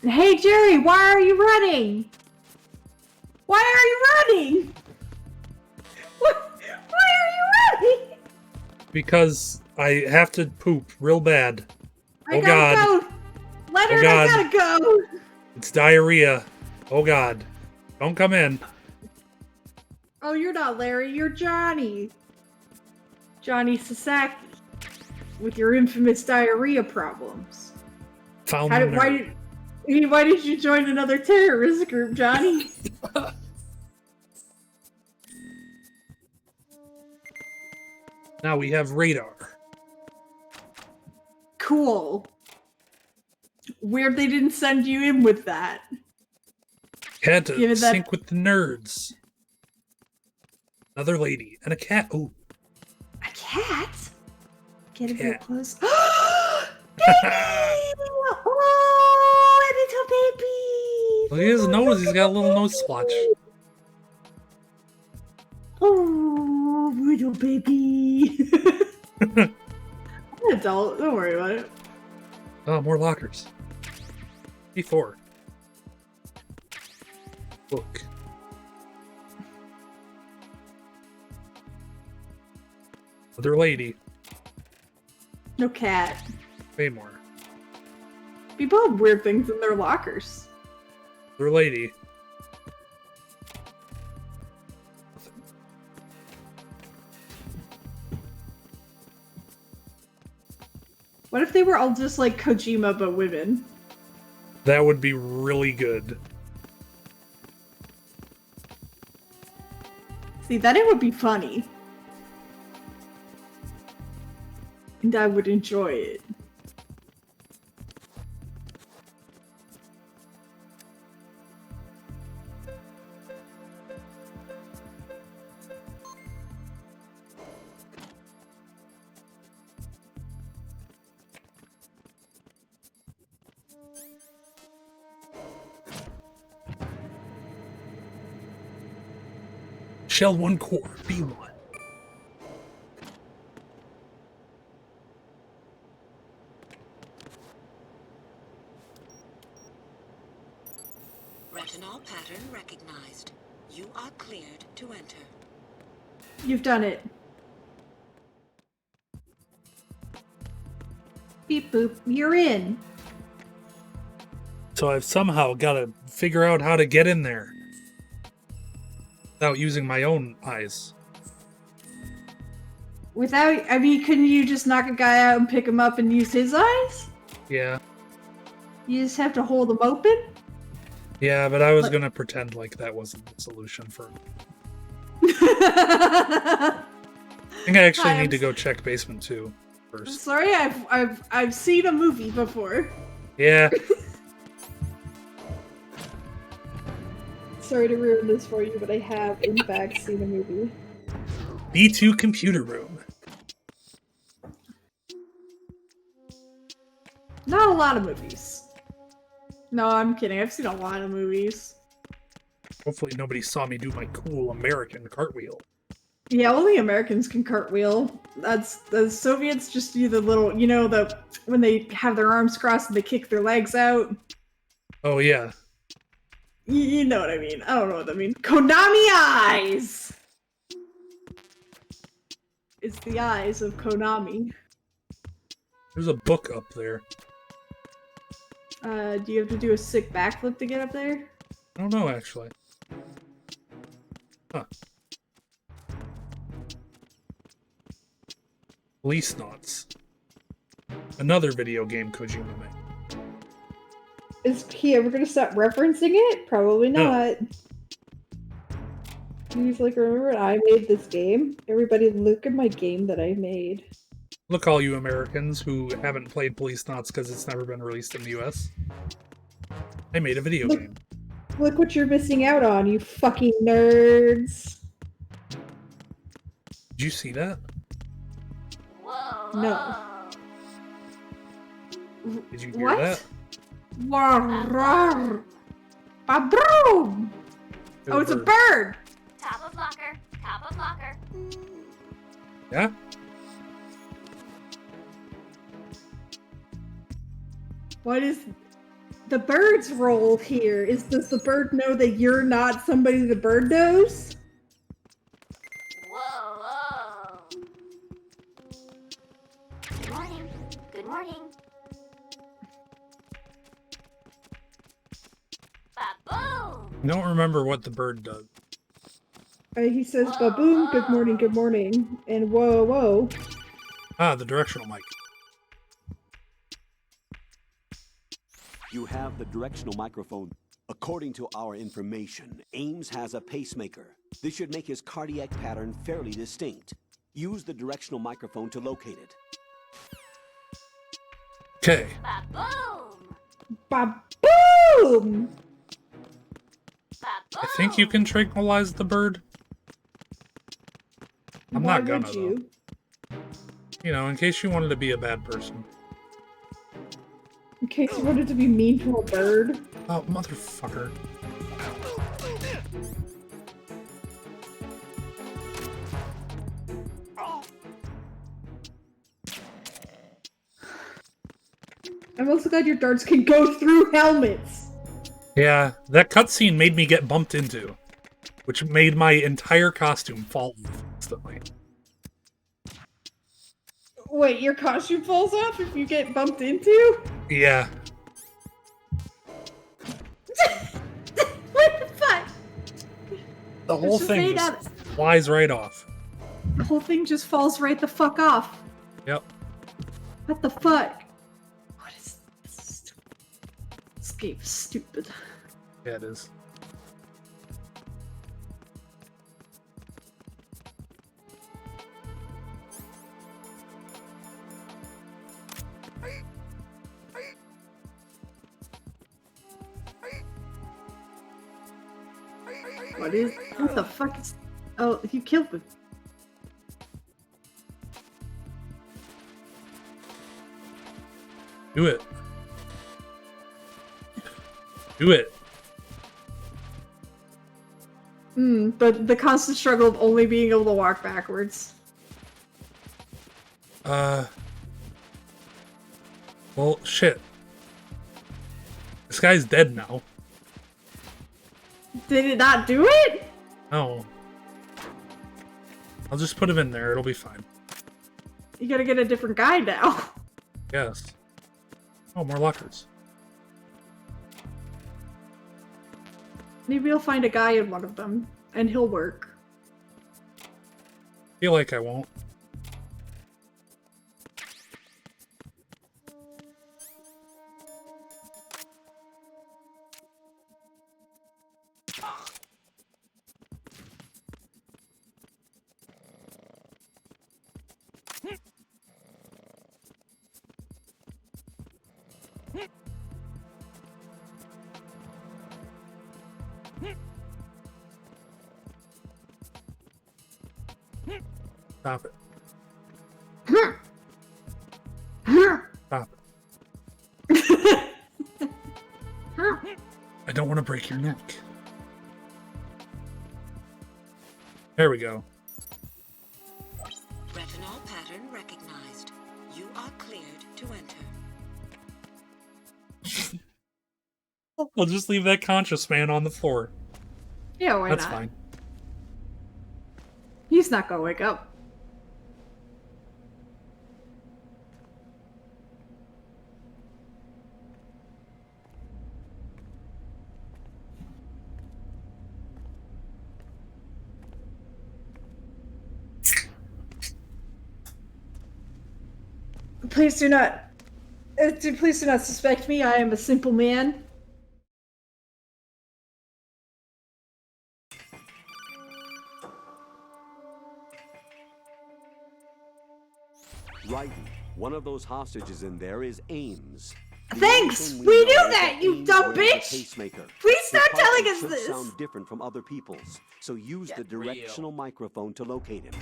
C: Hey Jerry, why are you running? Why are you running? Why are you running?
B: Because I have to poop real bad.
C: I gotta go. Leonard, I gotta go.
B: It's diarrhea. Oh god. Don't come in.
C: Oh, you're not Larry, you're Johnny. Johnny Sasaki. With your infamous diarrhea problems.
B: Found the nerd.
C: Why did you join another terrorist group, Johnny?
B: Now we have radar.
C: Cool. Weird they didn't send you in with that.
B: Had to sync with the nerds. Another lady and a cat. Ooh.
C: A cat? Get a bit close. Baby! Oh, a little baby!
B: Look at his nose. He's got a little nose splotch.
C: Oh, little baby. I'm an adult. Don't worry about it.
B: Oh, more lockers. B4. Book. Other lady.
C: No cat.
B: Way more.
C: People have weird things in their lockers.
B: Other lady.
C: What if they were all just like Kojima but women?
B: That would be really good.
C: See, then it would be funny. And I would enjoy it.
B: Shell 1 core, B1.
N: Retinol pattern recognized. You are cleared to enter.
C: You've done it. Beep boop, you're in.
B: So I've somehow got to figure out how to get in there without using my own eyes.
C: Without, I mean, couldn't you just knock a guy out and pick him up and use his eyes?
B: Yeah.
C: You just have to hold them open?
B: Yeah, but I was
C: But-
B: going to pretend like that wasn't the solution for me. I think I actually need to go check basement 2 first.
C: Sorry, I've seen a movie before.
B: Yeah.
C: Sorry to ruin this for you, but I have in fact seen a movie.
B: B2 computer room.
C: Not a lot of movies. No, I'm kidding. I've seen a lot of movies.
B: Hopefully nobody saw me do my cool American cartwheel.
C: Yeah, only Americans can cartwheel. That's the Soviets just do the little, you know, the when they have their arms crossed and they kick their legs out.
B: Oh yeah.
C: You know what I mean. I don't know what I mean. Konami eyes! It's the eyes of Konami.
B: There's a book up there.
C: Do you have to do a sick backflip to get up there?
B: I don't know, actually. Huh. Police Knots. Another video game Kojima made.
C: Is he ever gonna stop referencing it? Probably not. He's like, remember when I made this game? Everybody look at my game that I made.
B: Look, all you Americans who haven't played Police Knots because it's never been released in the US. I made a video game.
C: Look what you're missing out on, you fucking nerds.
B: Did you see that?
C: No.
B: Did you hear
C: What?
B: that?
C: Ba-broom! Oh, it's a bird!
A: Top of locker, top of locker.
B: Yeah?
C: What is the bird's role here? Does the bird know that you're not somebody the bird knows?
A: Whoa. Good morning. Good morning. Ba-boom!
B: I don't remember what the bird does.
C: He says, "Ba-boom, good morning," and whoa, whoa.
B: Ah, the directional mic.
M: You have the directional microphone. According to our information, Ames has a pacemaker. This should make his cardiac pattern fairly distinct. Use the directional microphone to locate it.
B: Okay.
A: Ba-boom!
C: Ba-boom!
B: I think you can tranquilize the bird. I'm
C: Why
B: not gonna,
C: would you?
B: though. You know, in case you wanted to be a bad person.
C: In case you wanted to be mean to a bird.
B: Oh, motherfucker.
C: I'm also glad your darts can go through helmets.
B: Yeah, that cutscene made me get bumped into, which made my entire costume fall instantly.
C: Wait, your costume falls off if you get bumped into?
B: Yeah.
C: What the fuck?
B: The whole
C: It's just
B: thing
C: made
B: just
C: out-
B: flies right off.
C: The whole thing just falls right the fuck off.
B: Yep.
C: What the fuck? What is this? This game's stupid.
B: Yeah, it is.
C: What the fuck is... Oh, you killed me.
B: Do it. Do it.
C: The constant struggle of only being able to walk backwards.
B: Well, shit. This guy's dead now.
C: Did it not do it?
B: No. I'll just put him in there. It'll be fine.
C: You gotta get a different guy now.
B: Yes. Oh, more lockers.
C: Maybe you'll find a guy in one of them, and he'll work.
B: Feel like I won't. Stop it. Stop it. I don't want to break your neck. There we go.
N: Retinol pattern recognized. You are cleared to enter.
B: I'll just leave that conscious man on the floor.
C: Yeah, why
B: That's
C: not?
B: fine.
C: He's not gonna wake up. Please do not. Please do not suspect me. I am a simple man.
M: Right. One of those hostages in there is Ames.
C: Thanks! We knew that, you dumb bitch!
M: Pacemaker.
C: Please stop
M: His
C: telling
M: heartbeat
C: us
M: should
C: this!
M: sound different from other people's, so use the directional microphone to locate him.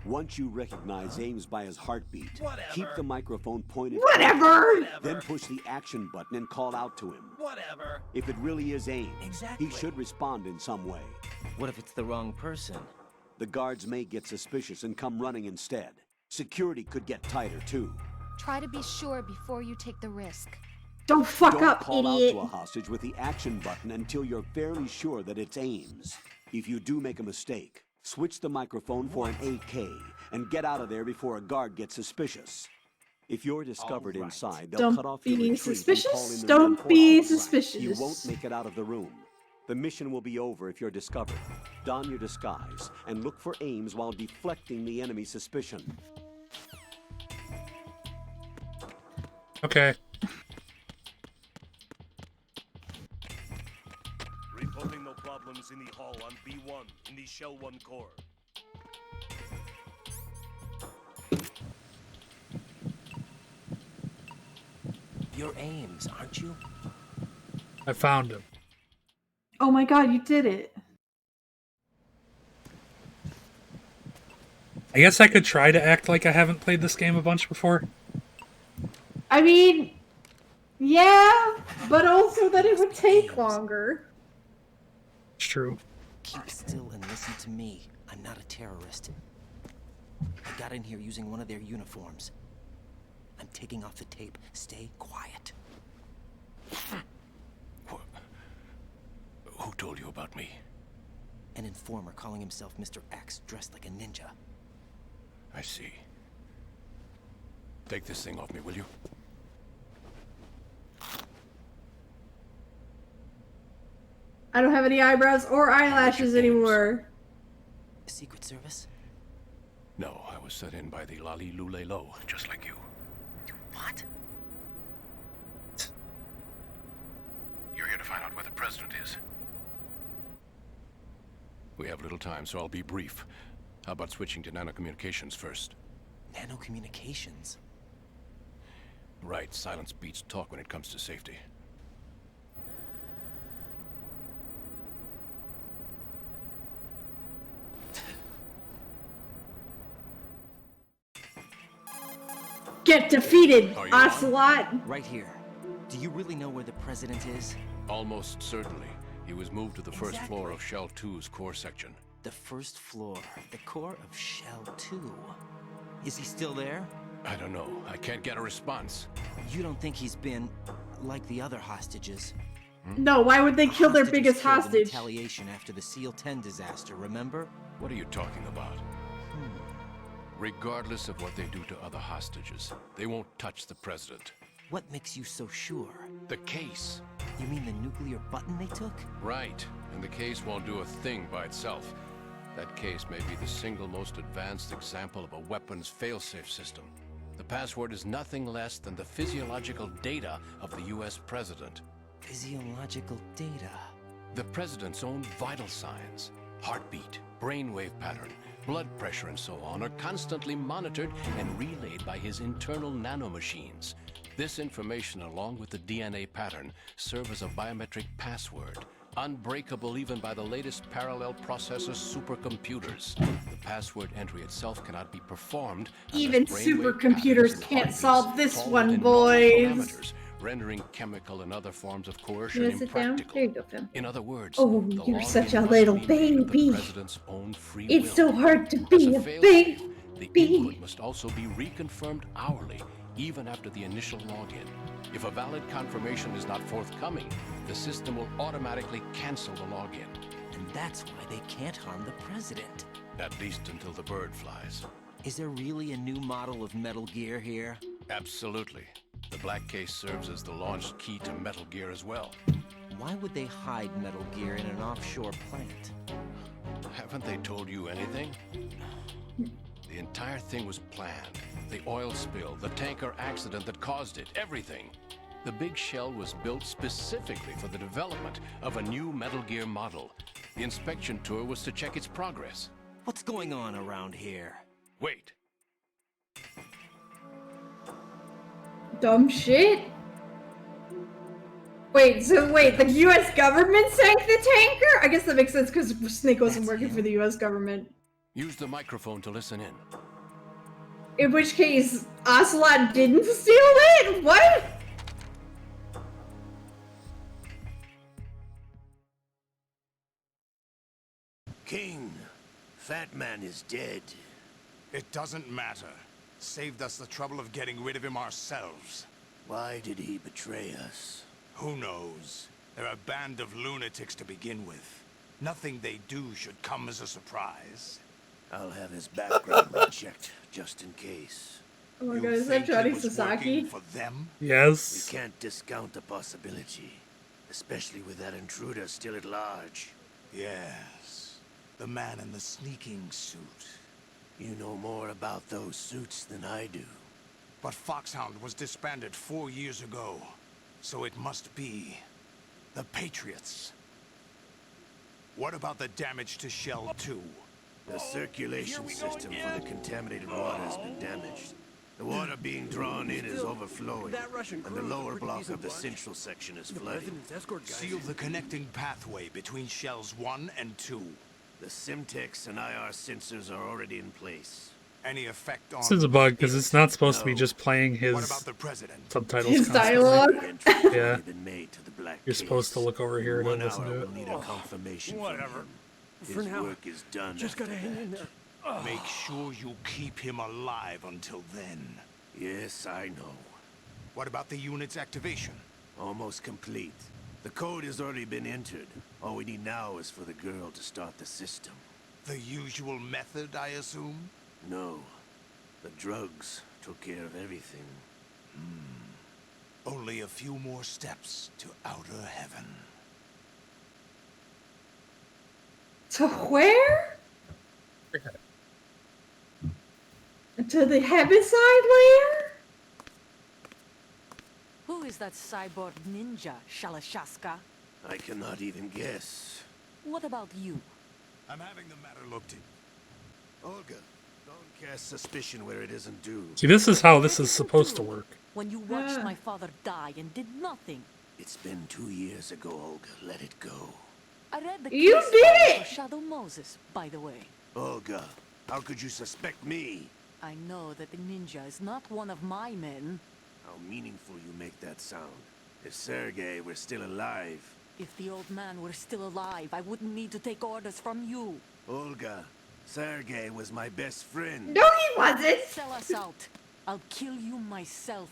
M: Once you recognize Ames by his heartbeat, keep the microphone pointed.
C: Whatever!
M: Then push the action button and call out to him.
D: Whatever.
M: If it really is Ames,
D: Exactly.
M: he should respond in some way.
D: What if it's the wrong person?
M: The guards may get suspicious and come running instead. Security could get tighter too.
A: Try to be sure before you take the risk.
C: Don't fuck
M: Don't
C: up,
M: call
C: idiot!
M: out to a hostage with the action button until you're fairly sure that it's Ames. If you do make a mistake, switch the microphone for an AK and get out of there before a guard gets suspicious. If you're discovered inside, they'll
C: Don't
M: cut off
C: be
M: your retreat
C: suspicious.
M: and call in the
C: Don't be
M: reinforcements.
C: suspicious.
M: You won't make it out of the room. The mission will be over if you're discovered. Don your disguise and look for Ames while deflecting the enemy's suspicion.
B: Okay.
J: Reporting no problems in the hall on B1 in the Shell 1 core.
D: You're Ames, aren't you?
B: I found him.
C: Oh my god, you did it.
B: I guess I could try to act like I haven't played this game a bunch before.
C: I mean, yeah, but also that it would take longer.
B: It's true.
D: Keep still and listen to me. I'm not a terrorist. I got in here using one of their uniforms. I'm taking off the tape. Stay quiet.
J: Who told you about me?
D: An informer calling himself Mr. X, dressed like a ninja.
J: I see. Take this thing off me, will you?
C: I don't have any eyebrows or eyelashes anymore.
D: Secret Service?
J: No, I was set in by the Lali Lule Lo, just like you.
N: What?
J: You're here to find out where the president is. We have little time, so I'll be brief. How about switching to nanocommunications first?
D: Nanocommunications?
J: Right, silence beats talk when it comes to safety.
C: Get defeated, Ocelot!
D: Right here. Do you really know where the president is?
O: Almost certainly. He was moved to the first floor of Shell 2's core section.
D: The first floor, the core of Shell 2. Is he still there?
O: I don't know. I can't get a response.
D: You don't think he's been like the other hostages?
C: No, why would they kill their biggest
D: killed in
C: hostage?
D: retaliation after the SEAL 10 disaster, remember?
O: What are you talking about? Regardless of what they do to other hostages, they won't touch the president.
D: What makes you so sure?
O: The case.
D: You mean the nuclear button they took?
O: Right. And the case won't do a thing by itself. That case may be the single most advanced example of a weapons failsafe system. The password is nothing less than the physiological data of the US president.
D: Physiological data?
O: The president's own vital signs, heartbeat, brainwave pattern, blood pressure and so on are constantly monitored and relayed by his internal nanomachines. This information, along with the DNA pattern, serve as a biometric password, unbreakable even by the latest parallel processor supercomputers. The password entry itself cannot be performed.
C: Even supercomputers can't solve this one, boys.
O: Rendering chemical and other forms of coercion
C: You wanna sit down?
O: impractical.
C: There you go, Phil.
O: In other words,
C: Oh,
O: the
C: you're
O: login
C: such a
O: must
C: little
O: be made of the
C: baby.
O: president's own free
C: It's
O: will.
C: so hard to
O: As
C: be a
O: failsafe, the
C: baby.
O: input must also be reconfirmed hourly, even after the initial login. If a valid confirmation is not forthcoming, the system will automatically cancel the login.
D: And that's why they can't harm the president.
O: At least until the bird flies.
D: Is there really a new model of Metal Gear here?
O: Absolutely. The black case serves as the launch key to Metal Gear as well.
D: Why would they hide Metal Gear in an offshore plant?
O: Haven't they told you anything? The entire thing was planned. The oil spill, the tanker accident that caused it, everything. The big shell was built specifically for the development of a new Metal Gear model. The inspection tour was to check its progress.
D: What's going on around here?
O: Wait.
C: Dumb shit. Wait, the US government sank the tanker? I guess that makes sense because Snake wasn't working for the US government.
O: Use the microphone to listen in.
C: In which case, Ocelot didn't steal it? What?
P: King, Fat Man is dead.
G: It doesn't matter. Saved us the trouble of getting rid of him ourselves.
P: Why did he betray us?
G: Who knows? They're a band of lunatics to begin with. Nothing they do should come as a surprise.
P: I'll have his background rechecked, just in case.
C: Oh my god, is that Johnny Sasaki?
G: For them?
B: Yes.
P: We can't discount the possibility. Especially with that intruder still at large.
G: Yes. The man in the sneaking suit.
P: You know more about those suits than I do.
G: But Foxhound was disbanded 4 years ago. So it must be the Patriots. What about the damage to Shell 2?
P: The circulation system for the contaminated water has been damaged. The water being drawn in is overflowing, and the lower block of the central section is flooding.
G: Seal the connecting pathway between Shells 1 and 2.
P: The Simtex and IR sensors are already in place.
G: Any effect on...
B: This is a bug because it's not supposed to be just playing his
G: What about the president?
B: subtitles.
C: His
B: constantly.
C: dialogue?
B: Yeah.
P: Been made to the black
B: You're supposed to look over here and
P: 1
B: listen
P: hour
B: to
P: will
B: it.
P: need a confirmation
G: Whatever.
P: His work is done.
G: Just gotta
P: after
G: hang in
P: that.
G: there. Make sure you keep him alive until then.
P: Yes, I know.
G: What about the unit's activation?
P: Almost complete. The code has already been entered. All we need now is for the girl to start the system.
G: The usual method, I assume?
P: No. The drugs took care of everything.
G: Only a few more steps to outer heaven.
C: To where? To the Heaviside layer?
Q: Who is that cyborg ninja, Shalashaska?
P: I cannot even guess.
Q: What about you?
G: I'm having the matter looked into.
P: Olga, don't cast suspicion where it isn't due.
B: See, this is how this is supposed to work.
Q: When you watched my father die and did nothing.
P: It's been 2 years ago, Olga. Let it go.
Q: I read the
C: You
Q: case
C: did
Q: file
C: it!
Q: for Shadow Moses, by the way.
P: Olga, how could you suspect me?
Q: I know that the ninja is not one of my men.
P: How meaningful you make that sound. If Sergei were still alive...
Q: If the old man were still alive, I wouldn't need to take orders from you.
P: Olga, Sergei was my best friend.
C: No, he wasn't!
Q: Sell us out. I'll kill you myself.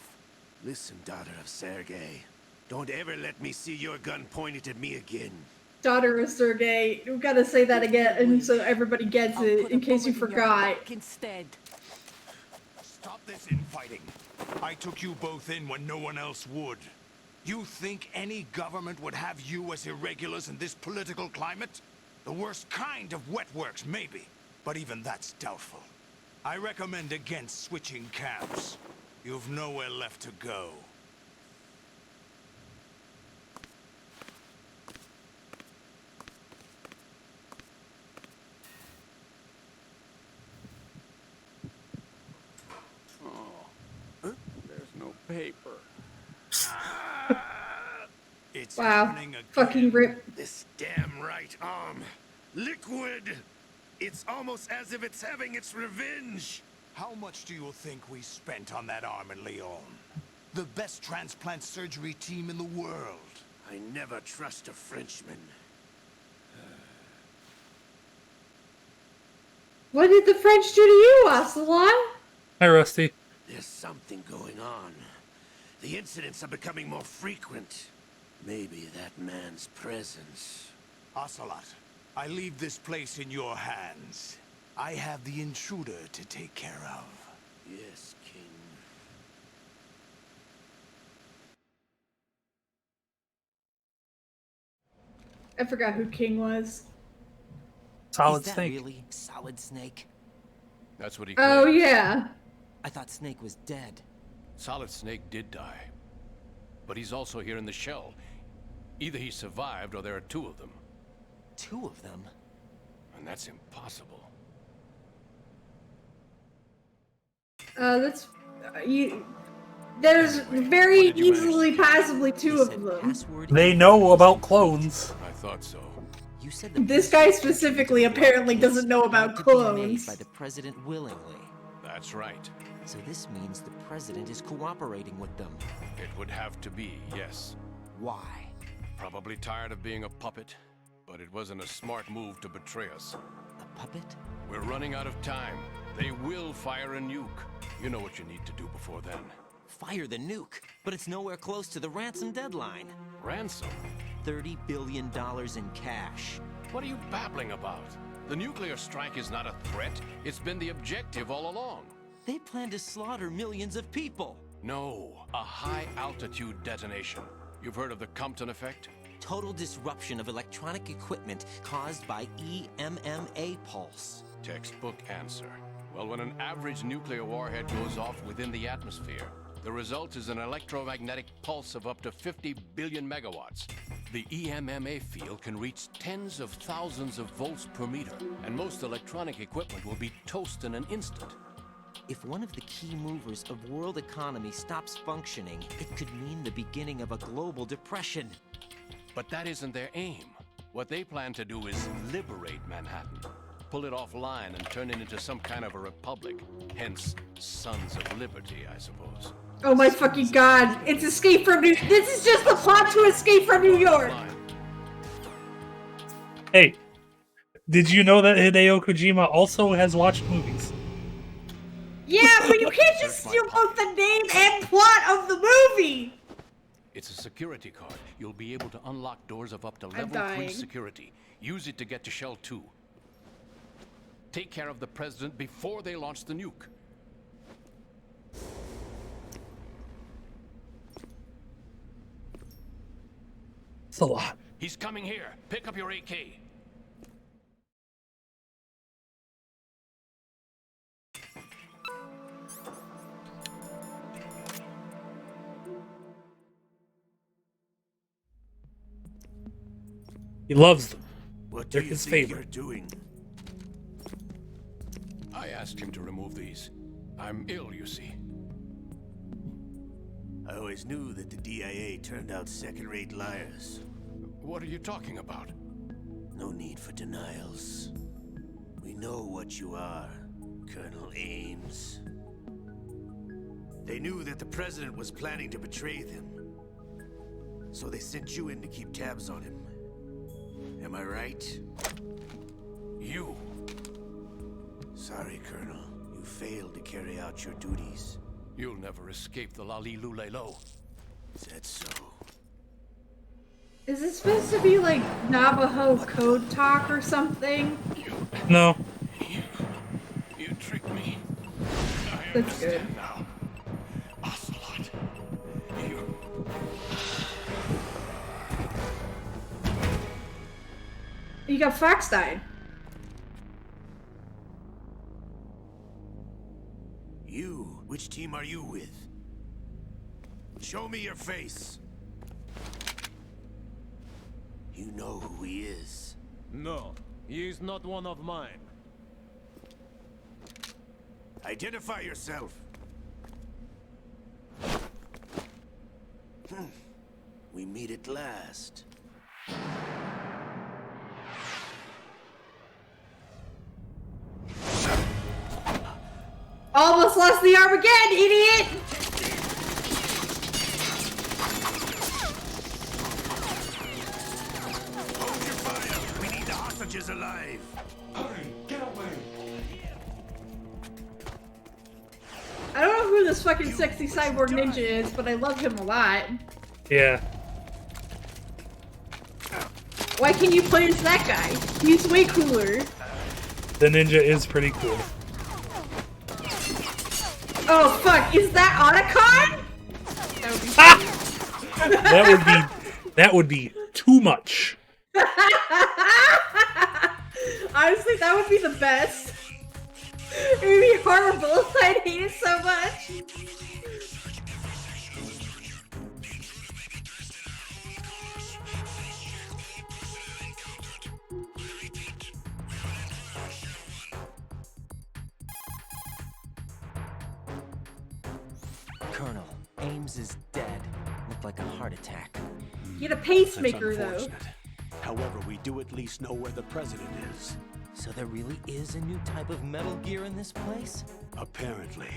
P: Listen, daughter of Sergei. Don't ever let me see your gun pointed at me again.
C: Daughter of Sergei. We gotta say that again, and so everybody gets it, in case you forgot.
Q: Instead.
G: Stop this infighting. I took you both in when no one else would. You think any government would have you as irregulars in this political climate? The worst kind of wet works, maybe. But even that's doubtful. I recommend against switching camps. You've nowhere left to go.
F: There's no paper.
P: It's
C: Wow.
P: happening again.
C: Fucking rip.
P: This damn right arm. Liquid! It's almost as if it's having its revenge.
G: How much do you think we spent on that arm in Lyon? The best transplant surgery team in the world.
P: I never trust a Frenchman.
C: What did the French do to you, Ocelot?
B: Hi, Rusty.
P: There's something going on. The incidents are becoming more frequent. Maybe that man's presence.
G: Ocelot, I leave this place in your hands. I have the intruder to take care of.
P: Yes, King.
C: I forgot who King was.
D: Is that really Solid Snake?
O: That's what he
C: Oh,
O: claims.
C: yeah.
D: I thought Snake was dead.
O: Solid Snake did die. But he's also here in the shell. Either he survived or there are two of them.
D: Two of them?
O: And that's impossible.
C: That's... there's very easily possibly two of them.
B: They know about clones.
O: I thought so.
D: You said
C: This guy specifically apparently doesn't know about clones.
D: By the president willingly.
O: That's right.
D: So this means the president is cooperating with them.
O: It would have to be, yes.
D: Why?
O: Probably tired of being a puppet, but it wasn't a smart move to betray us.
D: A puppet?
O: We're running out of time. They will fire a nuke. You know what you need to do before then.
D: Fire the nuke, but it's nowhere close to the ransom deadline.
O: Ransom?
D: $30 billion in cash.
O: What are you babbling about? The nuclear strike is not a threat. It's been the objective all along.
D: They plan to slaughter millions of people.
O: No, a high-altitude detonation. You've heard of the Compton effect?
D: Total disruption of electronic equipment caused by EMMA pulse.
O: Textbook answer. Well, when an average nuclear warhead goes off within the atmosphere, the result is an electromagnetic pulse of up to 50 billion megawatts. The EMMA field can reach tens of thousands of volts per meter, and most electronic equipment will be toast in an instant.
D: If one of the key movers of world economy stops functioning, it could mean the beginning of a global depression.
O: But that isn't their aim. What they plan to do is liberate Manhattan. Pull it offline and turn it into some kind of a republic. Hence, Sons of Liberty, I suppose.
C: Oh my fucking god. It's Escape from New... This is just the plot to Escape from New York!
B: Hey, did you know that Hideo Kojima also has watched movies?
C: Yeah, but you can't just steal both the name and plot of the movie!
O: It's a security card. You'll be able to unlock doors of up to
C: I'm
O: level 3
C: dying.
O: security. Use it to get to Shell 2. Take care of the president before they launch the nuke.
B: It's a lot.
O: He's coming here. Pick up your AK.
B: He loves them.
P: What
B: They're
P: do you
B: his
P: think
B: favorite.
P: you're doing?
O: I asked him to remove these. I'm ill, you see.
P: I always knew that the DIA turned out second-rate liars.
O: What are you talking about?
P: No need for denials. We know what you are. Colonel Ames. They knew that the president was planning to betray them. So they sent you in to keep tabs on him. Am I right?
F: You.
P: Sorry, Colonel. You failed to carry out your duties.
O: You'll never escape the Lalilulelo.
P: Is that so?
C: Is it supposed to be like Navajo code talk or something?
B: No.
F: You tricked me.
C: That's good.
F: Now. Ocelot.
C: You got Fox died.
P: You? Which team are you with? Show me your face. You know who he is.
R: No, he is not one of mine.
P: Identify yourself. We meet at last.
C: Almost lost the arm again, idiot!
P: Hold your fire! We need the hostages alive!
E: Hurry, get away!
C: I don't know who this fucking sexy cyborg ninja is, but I love him a lot.
B: Yeah.
C: Why can't you play as that guy? He's way cooler.
B: The ninja is pretty cool.
C: Oh fuck, is that Otacon?
B: That would be too much.
C: Honestly, that would be the best. It would be horrible. I'd hate it so much.
D: Colonel, Ames is dead. Looked like a heart attack.
C: Get a pacemaker,
M: That's
C: though.
M: unfortunate. However, we do at least know where the president is.
D: So there really is a new type of Metal Gear in this place?
M: Apparently.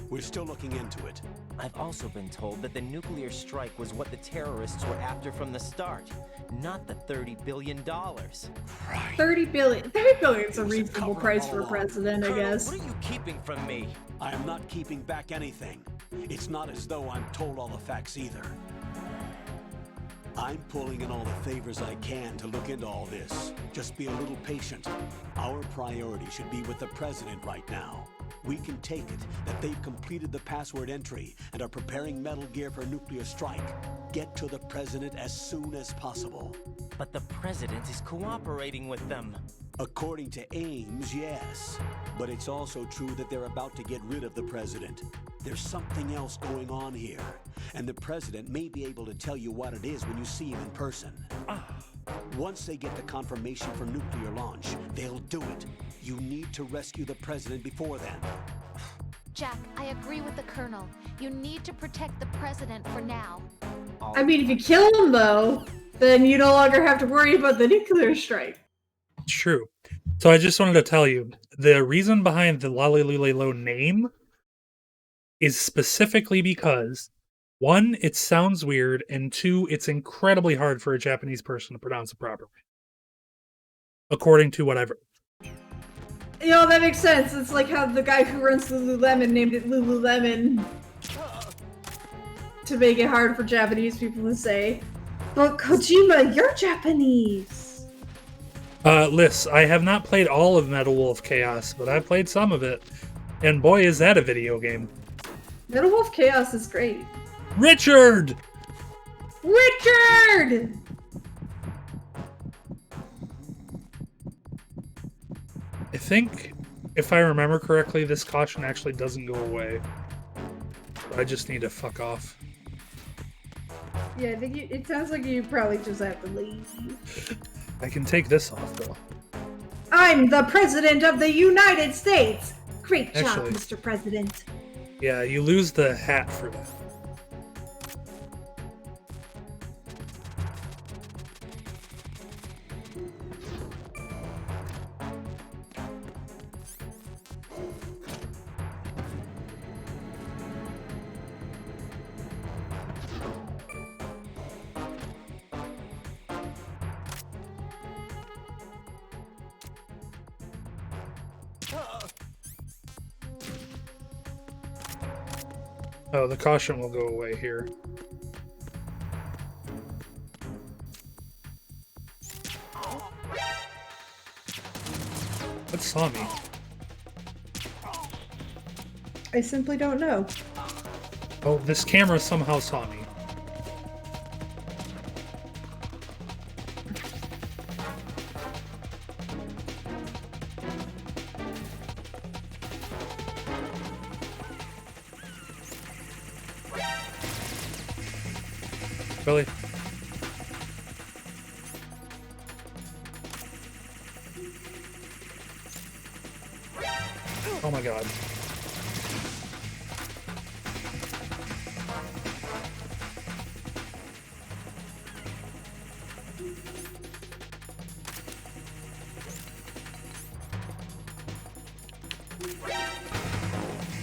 M: We're still looking into it.
D: I've also been told that the nuclear strike was what the terrorists were after from the start, not the $30 billion.
M: Right.
C: 30 billion. 30 billion is a reasonable price for a president, I
D: Colonel,
C: guess.
D: what are you keeping from me?
M: I am not keeping back anything. It's not as though I'm told all the facts either. I'm pulling in all the favors I can to look into all this. Just be a little patient. Our priority should be with the president right now. We can take it that they've completed the password entry and are preparing Metal Gear for nuclear strike. Get to the president as soon as possible.
D: But the president is cooperating with them.
M: According to Ames, yes. But it's also true that they're about to get rid of the president. There's something else going on here, and the president may be able to tell you what it is when you see him in person. Once they get the confirmation for nuclear launch, they'll do it. You need to rescue the president before then.
A: Jack, I agree with the Colonel. You need to protect the president for now.
C: I mean, if you kill him, though, then you no longer have to worry about the nuclear strike.
B: It's true. So I just wanted to tell you, the reason behind the Lalilulelo name is specifically because, one, it sounds weird, and two, it's incredibly hard for a Japanese person to pronounce it properly. According to what I've read.
C: You know, that makes sense. It's like how the guy who runs Lululemon named it Lululemon to make it hard for Japanese people to say. But Kojima, you're Japanese.
B: Liz, I have not played all of Metal Wolf Chaos, but I've played some of it. And boy, is that a video game.
C: Metal Wolf Chaos is great.
B: Richard!
C: Richard!
B: I think, if I remember correctly, this caution actually doesn't go away. I just need to fuck off.
C: Yeah, I think it sounds like you probably just have to leave.
B: I can take this off, though.
C: I'm the President of the United States! Great job,
B: Actually,
C: Mr. President.
B: Yeah, you lose the hat for that. Oh, the caution will go away here. What saw me?
C: I simply don't know.
B: Oh, this camera somehow saw me. Really? Oh my god.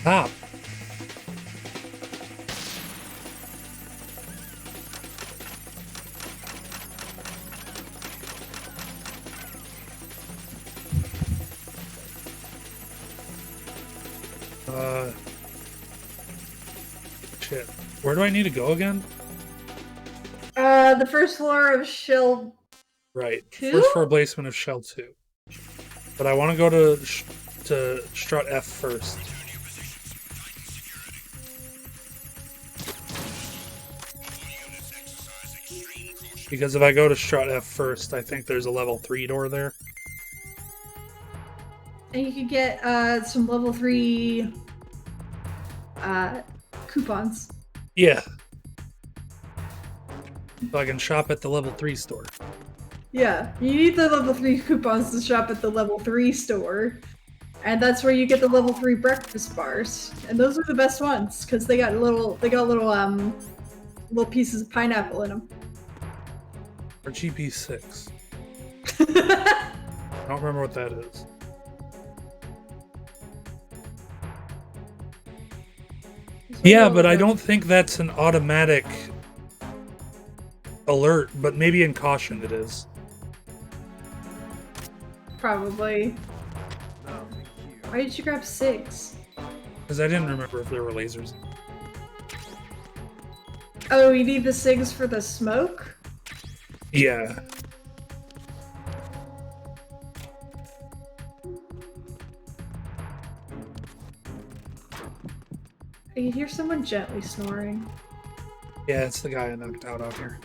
B: Stop. Shit. Where do I need to go again?
C: The first floor of Shell.
B: Right.
C: 2?
B: First floor basement of Shell 2. But I want to go to Strut F first. Because if I go to Strut F first, I think there's a level 3 door there.
C: And you could get some level 3 coupons.
B: Yeah. So I can shop at the level 3 store.
C: Yeah, you need the level 3 coupons to shop at the level 3 store. And that's where you get the level 3 breakfast bars. And those are the best ones, because they got little pieces of pineapple in them.
B: Or GP6. I don't remember what that is. Yeah, but I don't think that's an automatic alert, but maybe in caution it is.
C: Probably. Why did you grab 6?
B: Because I didn't remember if there were lasers.
C: Oh, you need the SIGs for the smoke?
B: Yeah.
C: I can hear someone gently snoring.
B: Yeah, it's the guy I knocked out here.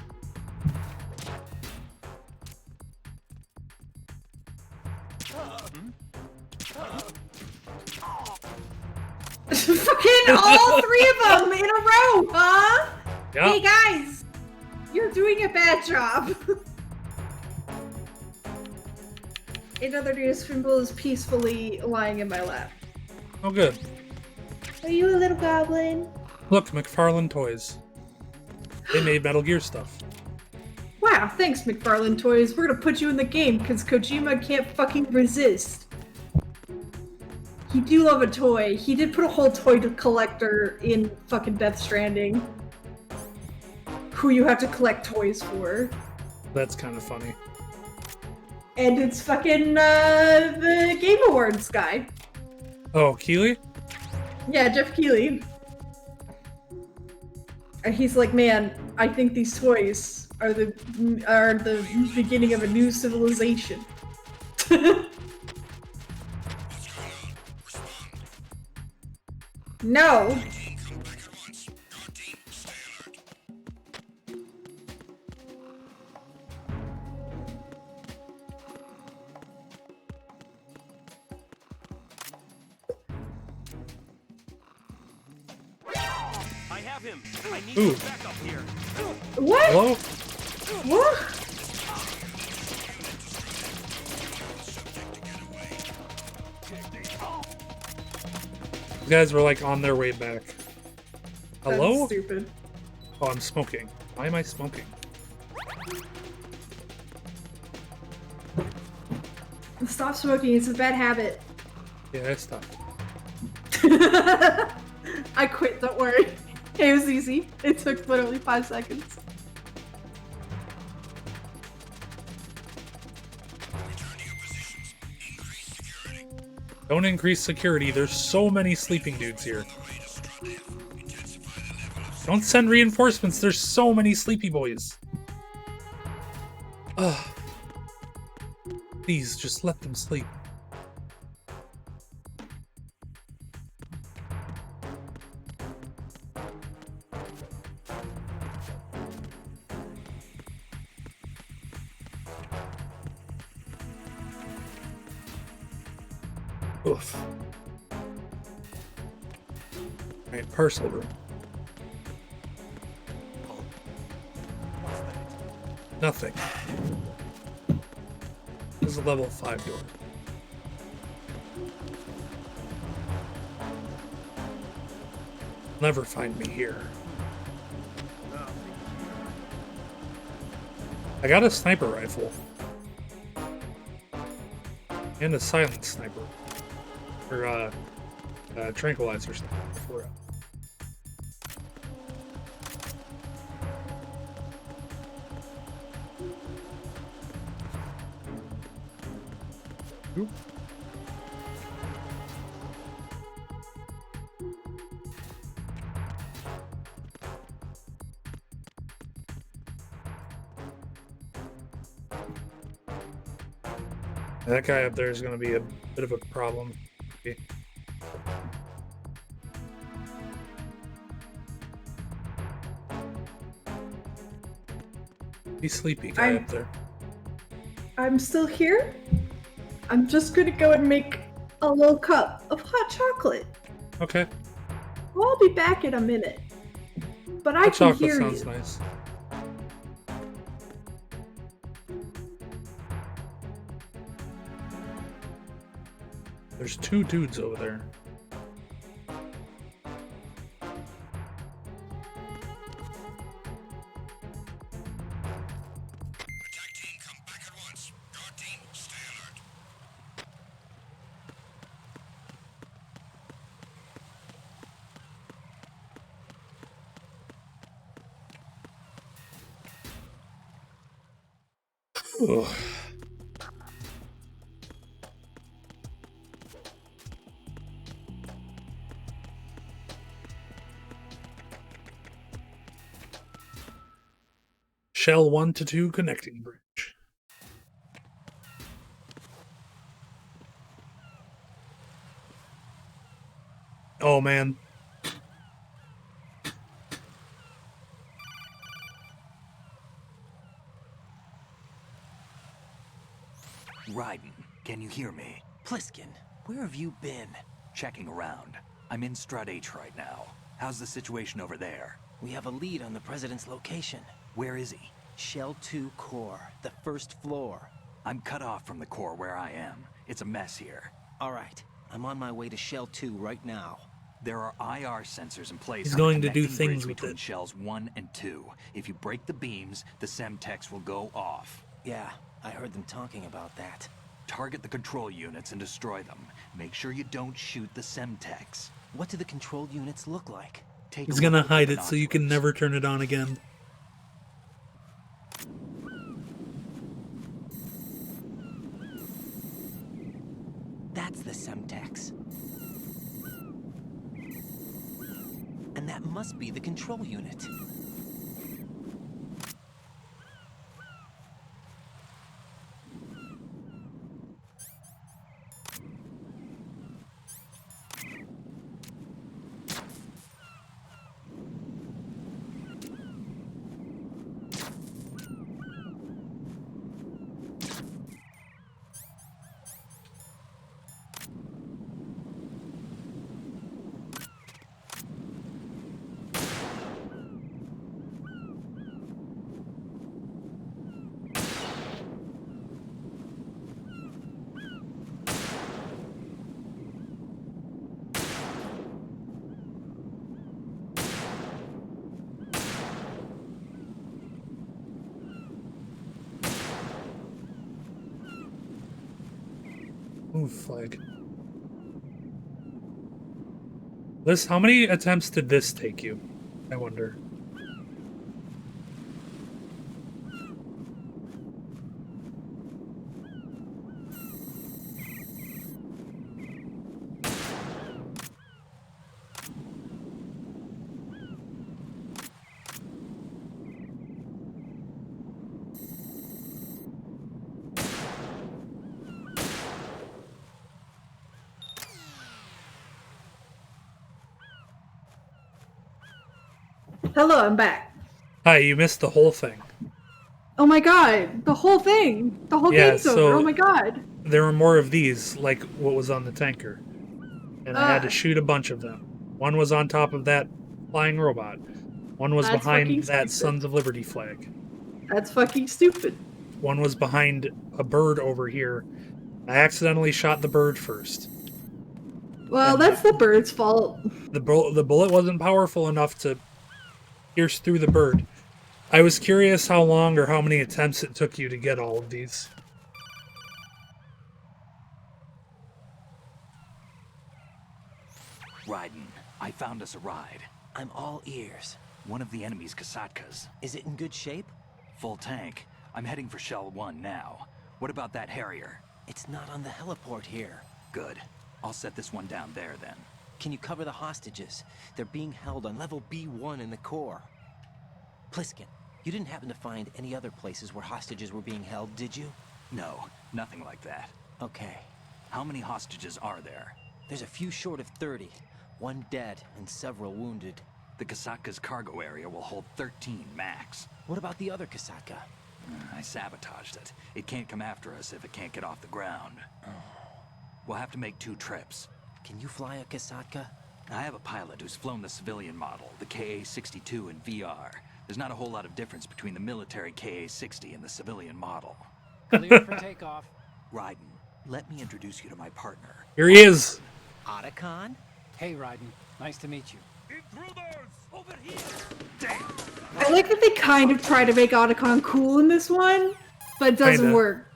C: Fucking all 3 of them in a row, huh?
B: Yep.
C: Hey guys, you're doing a bad job. Another news symbol is peacefully lying in my lap.
B: Oh, good.
C: Are you a little goblin?
B: Look, McFarlane Toys. They made Metal Gear stuff.
C: Wow, thanks, McFarlane Toys. We're gonna put you in the game because Kojima can't fucking resist. He do love a toy. He did put a whole toy collector in fucking Death Stranding. Who you have to collect toys for.
B: That's kind of funny.
C: And it's fucking the Game Awards guy.
B: Oh, Keeley?
C: Yeah, Jeff Keighley. And he's like, man, I think these toys are the beginning of a new civilization. No.
F: I have him. I need
B: Ooh.
F: your backup here.
C: What?
B: Hello?
C: What?
B: You guys were like on their way back. Hello?
C: That's stupid.
B: Oh, I'm smoking. Why am I smoking?
C: Stop smoking, it's a bad habit.
B: Yeah, I stopped.
C: I quit, don't worry. It was easy. It took literally 5 seconds.
B: Don't increase security. There's so many sleeping dudes here. Don't send reinforcements. There's so many sleepy boys. Ugh. Please, just let them sleep. Oof. Alright, parcel room. Nothing. This is a level 5 door. Never find me here. I got a sniper rifle. And a silent sniper. Or, tranquilizer sniper. Oop. That guy up there is going to be a bit of a problem. Okay. He's sleepy guy up there.
C: I'm still here. I'm just gonna go and make a little cup of hot chocolate.
B: Okay.
C: Well, I'll be back in a minute. But I
B: Hot
C: can
B: chocolate
C: hear
B: sounds
C: you.
B: nice. There's 2 dudes over there. Ugh. Shell 1 to 2 connecting bridge. Oh man.
I: Raiden, can you hear me?
D: Pliskin, where have you been?
I: Checking around. I'm in Strut H right now. How's the situation over there?
D: We have a lead on the President's location.
I: Where is he?
D: Shell 2 core, the first floor.
I: I'm cut off from the core where I am. It's a mess here.
D: All right, I'm on my way to Shell 2 right now.
I: There are IR sensors in place.
B: He's
I: on the
B: going to do
I: connecting
B: things
I: bridge
B: with
I: between
B: it.
I: shells 1 and 2. If you break the beams, the Semtex will go off.
D: Yeah, I heard them talking about that.
I: Target the control units and destroy them. Make sure you don't shoot the Semtex.
D: What do the control units look like?
B: He's gonna hide it so you can never turn it on again.
D: That's the Semtex. And that must be the control unit.
B: Ooh, flag. Liz, how many attempts did this take you? I wonder.
C: Hello, I'm back.
B: Hi, you missed the whole thing.
C: Oh my god, the whole thing. The whole game's over. Oh my god.
B: There were more of these, like what was on the tanker. And I had to shoot a bunch of them. One was on top of that flying robot. One was behind that Sons of Liberty flag.
C: That's fucking stupid.
B: One was behind a bird over here. I accidentally shot the bird first.
C: Well, that's the bird's fault.
B: The bullet wasn't powerful enough to pierce through the bird. I was curious how long or how many attempts it took you to get all of these.
I: Raiden, I found us a ride.
D: I'm all ears.
I: One of the enemy's Kasatkas.
D: Is it in good shape?
I: Full tank. I'm heading for Shell 1 now. What about that Harrier?
D: It's not on the heliport here.
I: Good. I'll set this one down there then.
D: Can you cover the hostages? They're being held on level B1 in the core. Pliskin, you didn't happen to find any other places where hostages were being held, did you?
I: No, nothing like that.
D: Okay.
I: How many hostages are there?
D: There's a few short of 30. One dead and several wounded.
I: The Kasatka's cargo area will hold 13 max.
D: What about the other Kasatka?
I: I sabotaged it. It can't come after us if it can't get off the ground. We'll have to make 2 trips.
D: Can you fly a Kasatka?
I: I have a pilot who's flown the civilian model, the KA-62 in VR. There's not a whole lot of difference between the military KA-60 and the civilian model.
S: Clear for takeoff.
I: Raiden, let me introduce you to my partner.
B: Here he is.
D: Otacon?
S: Hey, Raiden. Nice to meet you.
F: Intruders! Over here!
I: Damn!
C: I like that they kind of try to make Otacon cool in this one, but it doesn't work.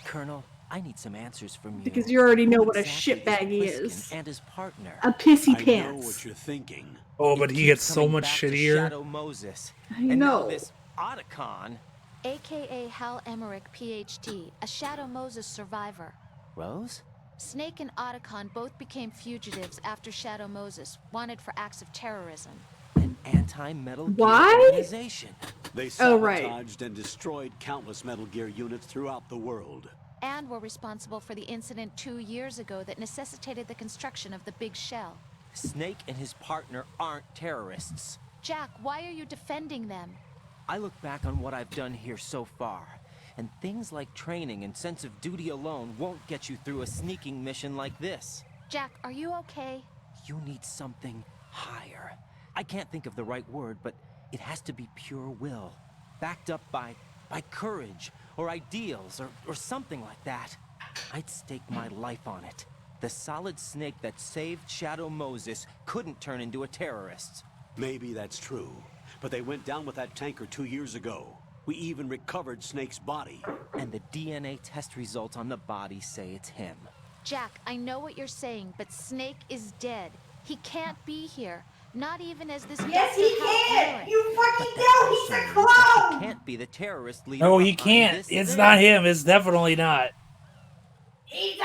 D: Colonel, I need some answers from you.
C: Because you already know what a shitbag he is.
D: And his partner.
C: A pissy
M: I
C: pants.
M: know what you're thinking.
B: Oh, but he gets so much shittier.
D: Shadow Moses.
C: I
D: and
C: know.
D: Now this Otacon.
A: AKA Hal Emmerich, PhD, a Shadow Moses survivor.
D: Rose?
A: Snake and Otacon both became fugitives after Shadow Moses, wanted for acts of terrorism.
D: An anti-Metal Gear
C: Why?
D: organization.
M: They
C: Oh, right.
M: sabotaged and destroyed countless Metal Gear units throughout the world.
A: And were responsible for the incident 2 years ago that necessitated the construction of the Big Shell.
D: Snake and his partner aren't terrorists.
A: Jack, why are you defending them?
D: I look back on what I've done here so far, and things like training and sense of duty alone won't get you through a sneaking mission like this.
A: Jack, are you okay?
D: You need something higher. I can't think of the right word, but it has to be pure will, backed up by courage, or ideals, or something like that. I'd stake my life on it. The solid snake that saved Shadow Moses couldn't turn into a terrorist.
M: Maybe that's true, but they went down with that tanker 2 years ago. We even recovered Snake's body.
D: And the DNA test results on the body say it's him.
A: Jack, I know what you're saying, but Snake is dead. He can't be here. Not even as this.
C: Yes, he can! You fucking
D: But
C: know he's a
D: He
C: clone!
D: can't be the terrorist leader.
B: No, he
D: behind
B: can't.
D: this
B: It's
D: thing.
B: not him. It's definitely not.
C: He's a...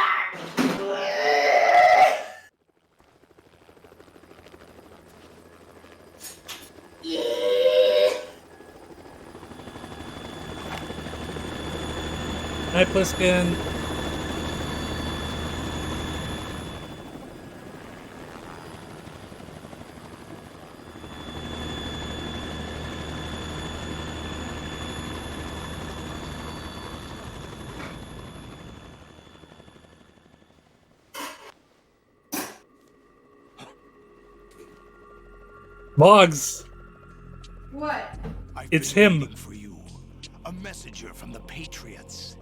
B: Hi, Pliskin. Mogs.
C: What?
B: It's him.
G: For you, a messenger from the Patriots.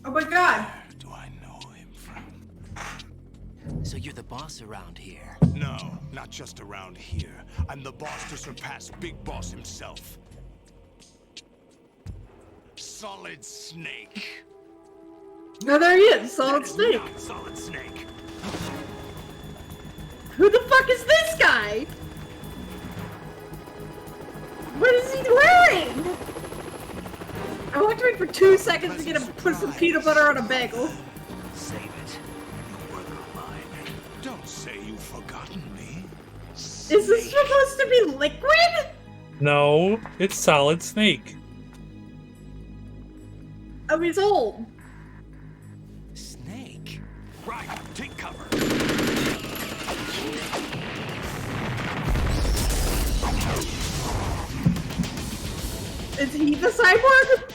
C: Oh my god.
G: Do I know him from?
D: So you're the boss around here.
G: No, not just around here. I'm the boss to surpass Big Boss himself. Solid Snake.
C: No, there he is. Solid
G: That is
C: Snake.
G: not Solid Snake.
C: Who the fuck is this guy? What is he wearing? I want to wait for 2 seconds to get him put some peanut butter on a bagel.
G: Save it. You brother of mine. Don't say you've forgotten me.
C: Is this supposed to be liquid?
B: No, it's Solid Snake.
C: I mean, it's old.
D: Snake.
G: Right, take cover.
C: Is he the cyborg?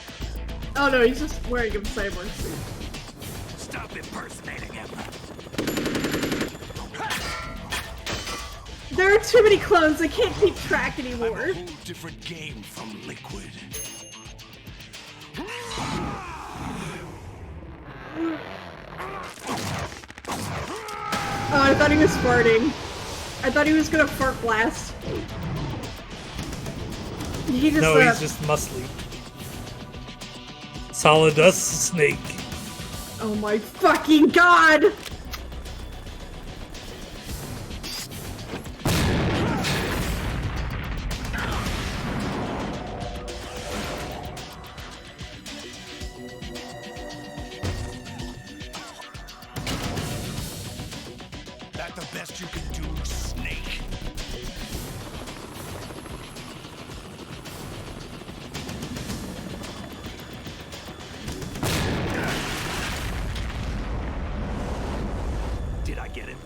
C: Oh no, he's just wearing a cyborg suit.
G: Stop impersonating him.
C: There are too many clones, I can't keep track anymore.
G: I'm a whole different game from Liquid.
C: Oh, I thought he was farting. I thought he was gonna fart blast. He just,
B: no, he's just muscly. Solid dust snake.
C: Oh my fucking god!
G: That the best you can do, Snake? Did I get it?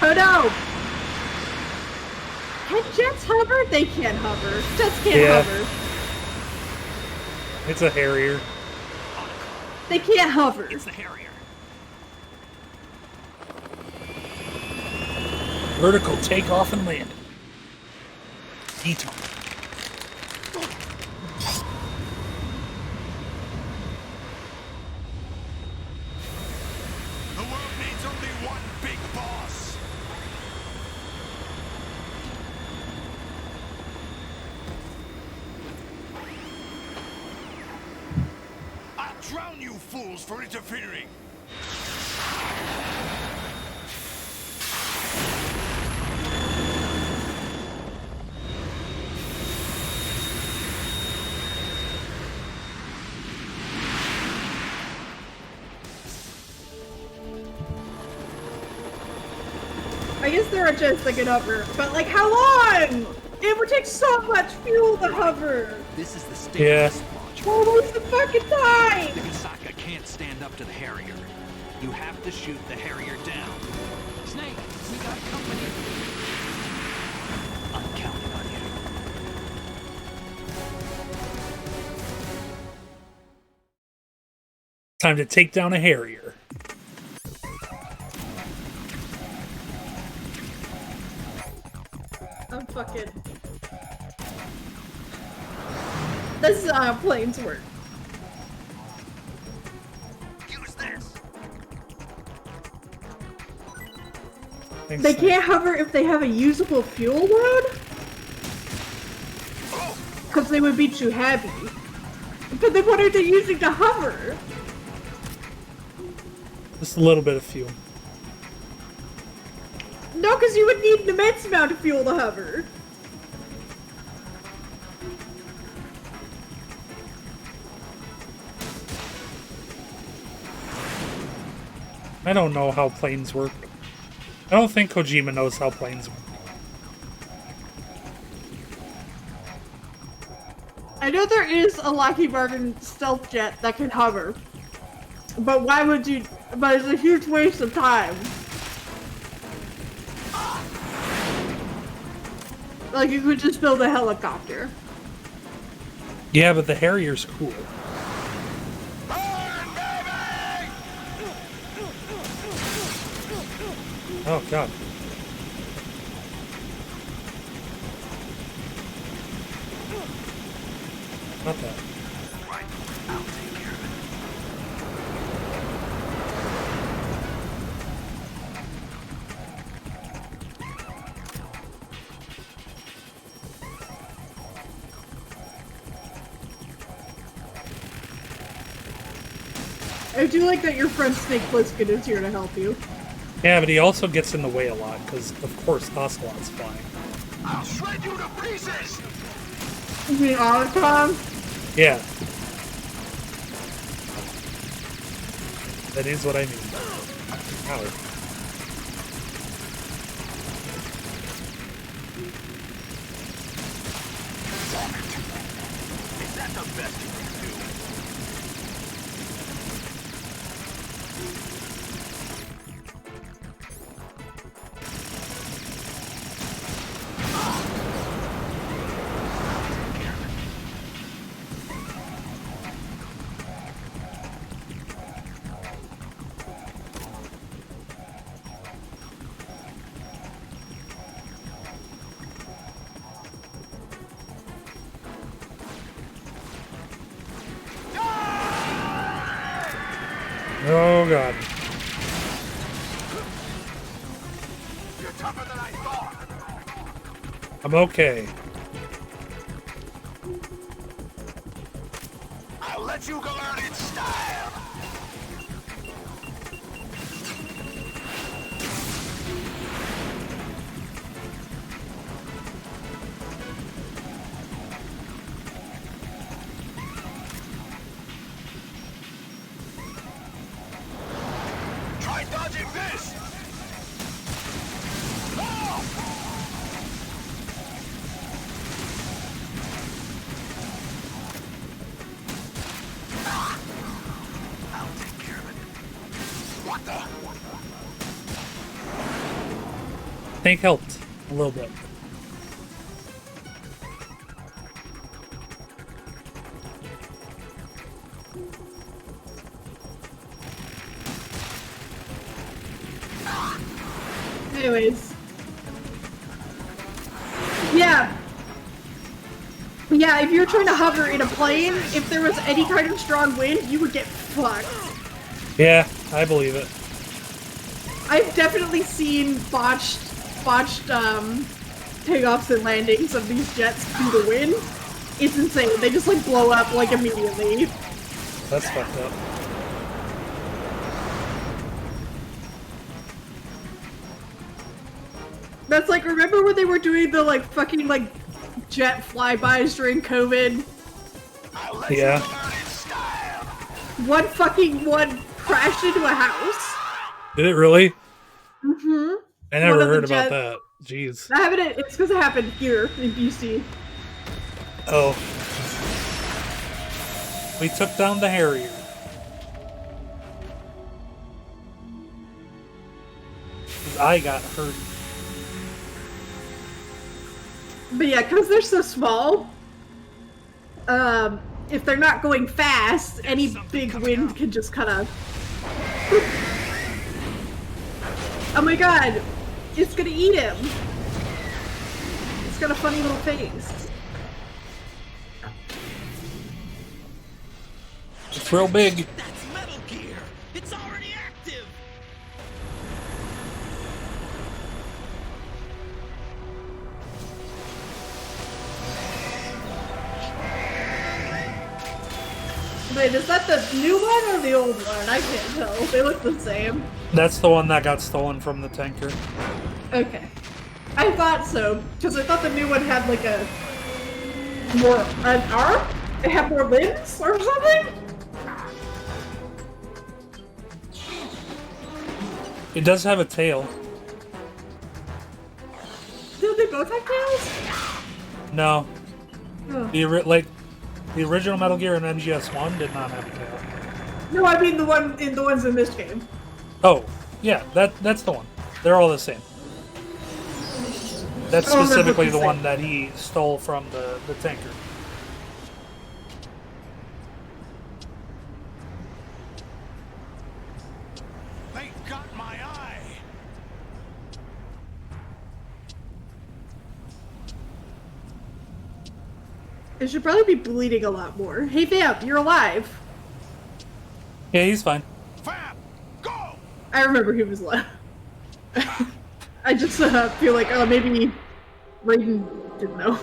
C: Oh no! Can jets hover? They can't hover. Jets can't
B: Yeah.
C: hover.
B: It's a Harrier.
C: They can't hover.
G: It's the Harrier.
B: Vertical takeoff and landing. Eton.
G: The world needs only one big boss. I'll drown you fools for interfering.
C: I guess there are jets that can hover, but like how long? It would take so much fuel to hover.
G: This is the state
B: Yeah.
G: of this launch.
C: What was the fucking time?
G: The Kasaka can't stand up to the Harrier. You have to shoot the Harrier down.
S: Snake, we got company.
G: I'm counting on you.
B: Time to take down a Harrier.
C: I'm fucking... This is how planes work.
G: Use this.
B: Thanks,
C: They
B: Snake.
C: can't hover if they have a usable fuel load? Because they would be too heavy. But then what are they using to hover?
B: Just a little bit of fuel.
C: No, because you would need an immense amount of fuel to hover.
B: I don't know how planes work. I don't think Kojima knows how planes work.
C: I know there is a Lockheed Martin stealth jet that can hover. But why would you... But it's a huge waste of time. Like, you could just build a helicopter.
B: Yeah, but the Harrier's cool. Oh god. Not that.
G: Right. I'll take care of it.
C: I do like that your friend Snake Plissken is here to help you.
B: Yeah, but he also gets in the way a lot, because of course Ocelot's flying.
G: I'll shred you to pieces.
C: You mean all the time?
B: Yeah. That is what I mean. Ow.
G: Is that the best you can do?
B: Oh god.
G: You're tougher than I thought.
B: I'm okay.
G: I'll let you go out in style. Try dodging this. Oh! I'll take care of it. What the?
B: Tank helped a little bit.
C: Anyways. Yeah. Yeah, if you're trying to hover in a plane, if there was any kind of strong wind, you would get fucked.
B: Yeah, I believe it.
C: I've definitely seen botched takeoffs and landings of these jets due to wind. It's insane. They just like blow up like immediately.
B: That's fucked up.
C: That's like, remember when they were doing the like fucking like jet flybys during COVID?
B: Yeah.
C: One crashed into a house.
B: Did it really?
C: Mm-hmm.
B: I never heard about that. Jeez.
C: That happened. It's because it happened here in BC.
B: Oh. We took down the Harrier. I got hurt.
C: But yeah, because they're so small, if they're not going fast, any big wind can just kind of... Oh my god! It's gonna eat him! It's got a funny little face.
B: It's real big.
P: That's Metal Gear. It's already active.
C: Wait, is that the new one or the old one? I can't tell. They look the same.
B: That's the one that got stolen from the tanker.
C: Okay. I thought so, because I thought the new one had like an arm? It had more limbs or something?
B: It does have a tail.
C: Do they both have tails?
B: No.
C: Oh.
B: The original Metal Gear and MGS1 did not have a tail.
C: No, I mean the ones in this game.
B: Oh, yeah, that's the one. They're all the same. That's specifically the one that he stole from the tanker.
G: They got my eye.
C: It should probably be bleeding a lot more. Hey Vamp, you're alive.
B: Yeah, he's fine.
C: I remember he was alive. I just feel like, oh, maybe Raiden didn't know.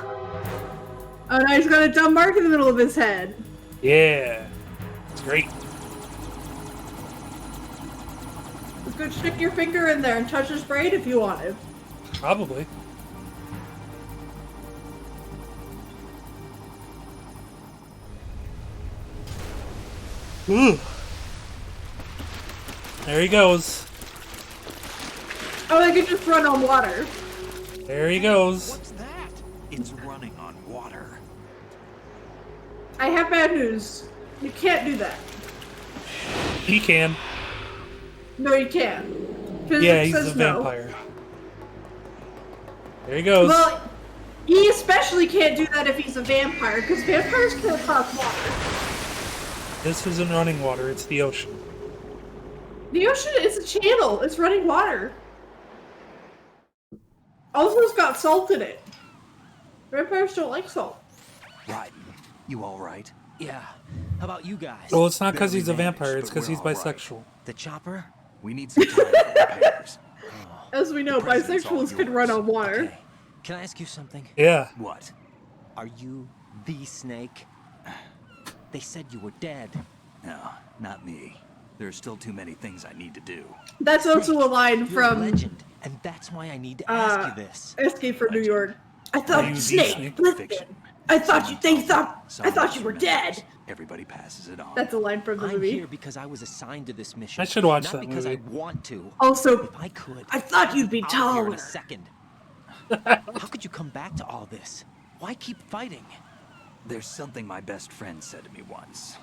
C: Oh, now he's got a dumb mark in the middle of his head.
B: Yeah. It's great.
C: Just go stick your finger in there and touch his brain if you want to.
B: Probably. Ooh. There he goes.
C: Oh, I could just run on water.
B: There he goes.
G: What's that? It's running on water.
C: I have bad news. You can't do that.
B: He can.
C: No, you can't.
B: Yeah, he's a vampire. There he goes.
C: Well, he especially can't do that if he's a vampire, because vampires can't cross water.
B: This isn't running water, it's the ocean.
C: The ocean is a channel. It's running water. Also, it's got salt in it. Vampires don't like salt.
D: Right. You all right? Yeah. How about you guys?
B: Well, it's not because he's a vampire, it's because he's bisexual.
D: The chopper?
I: We need some time for repairs.
C: As we know, bisexuals can run on water.
D: Okay. Can I ask you something?
B: Yeah.
D: What? Are you the Snake? They said you were dead.
I: No, not me. There are still too many things I need to do.
C: That's also a line
D: You're
C: from
D: a legend, and that's why I need to ask you this.
C: Escape from New York. I thought
I: Are you
C: Snake.
I: the fiction?
C: I thought you were dead.
I: Everybody passes it on.
C: That's a line from the
D: I'm
C: movie.
D: here because I was assigned to this mission.
B: I should watch
D: not
B: that
D: because
B: movie.
D: I want to.
C: Also,
D: if I could,
C: I thought you'd be
D: I'd be out here in
C: taller.
D: a second. How could you come back to all this? Why keep fighting?
I: There's something my best friend said to me once.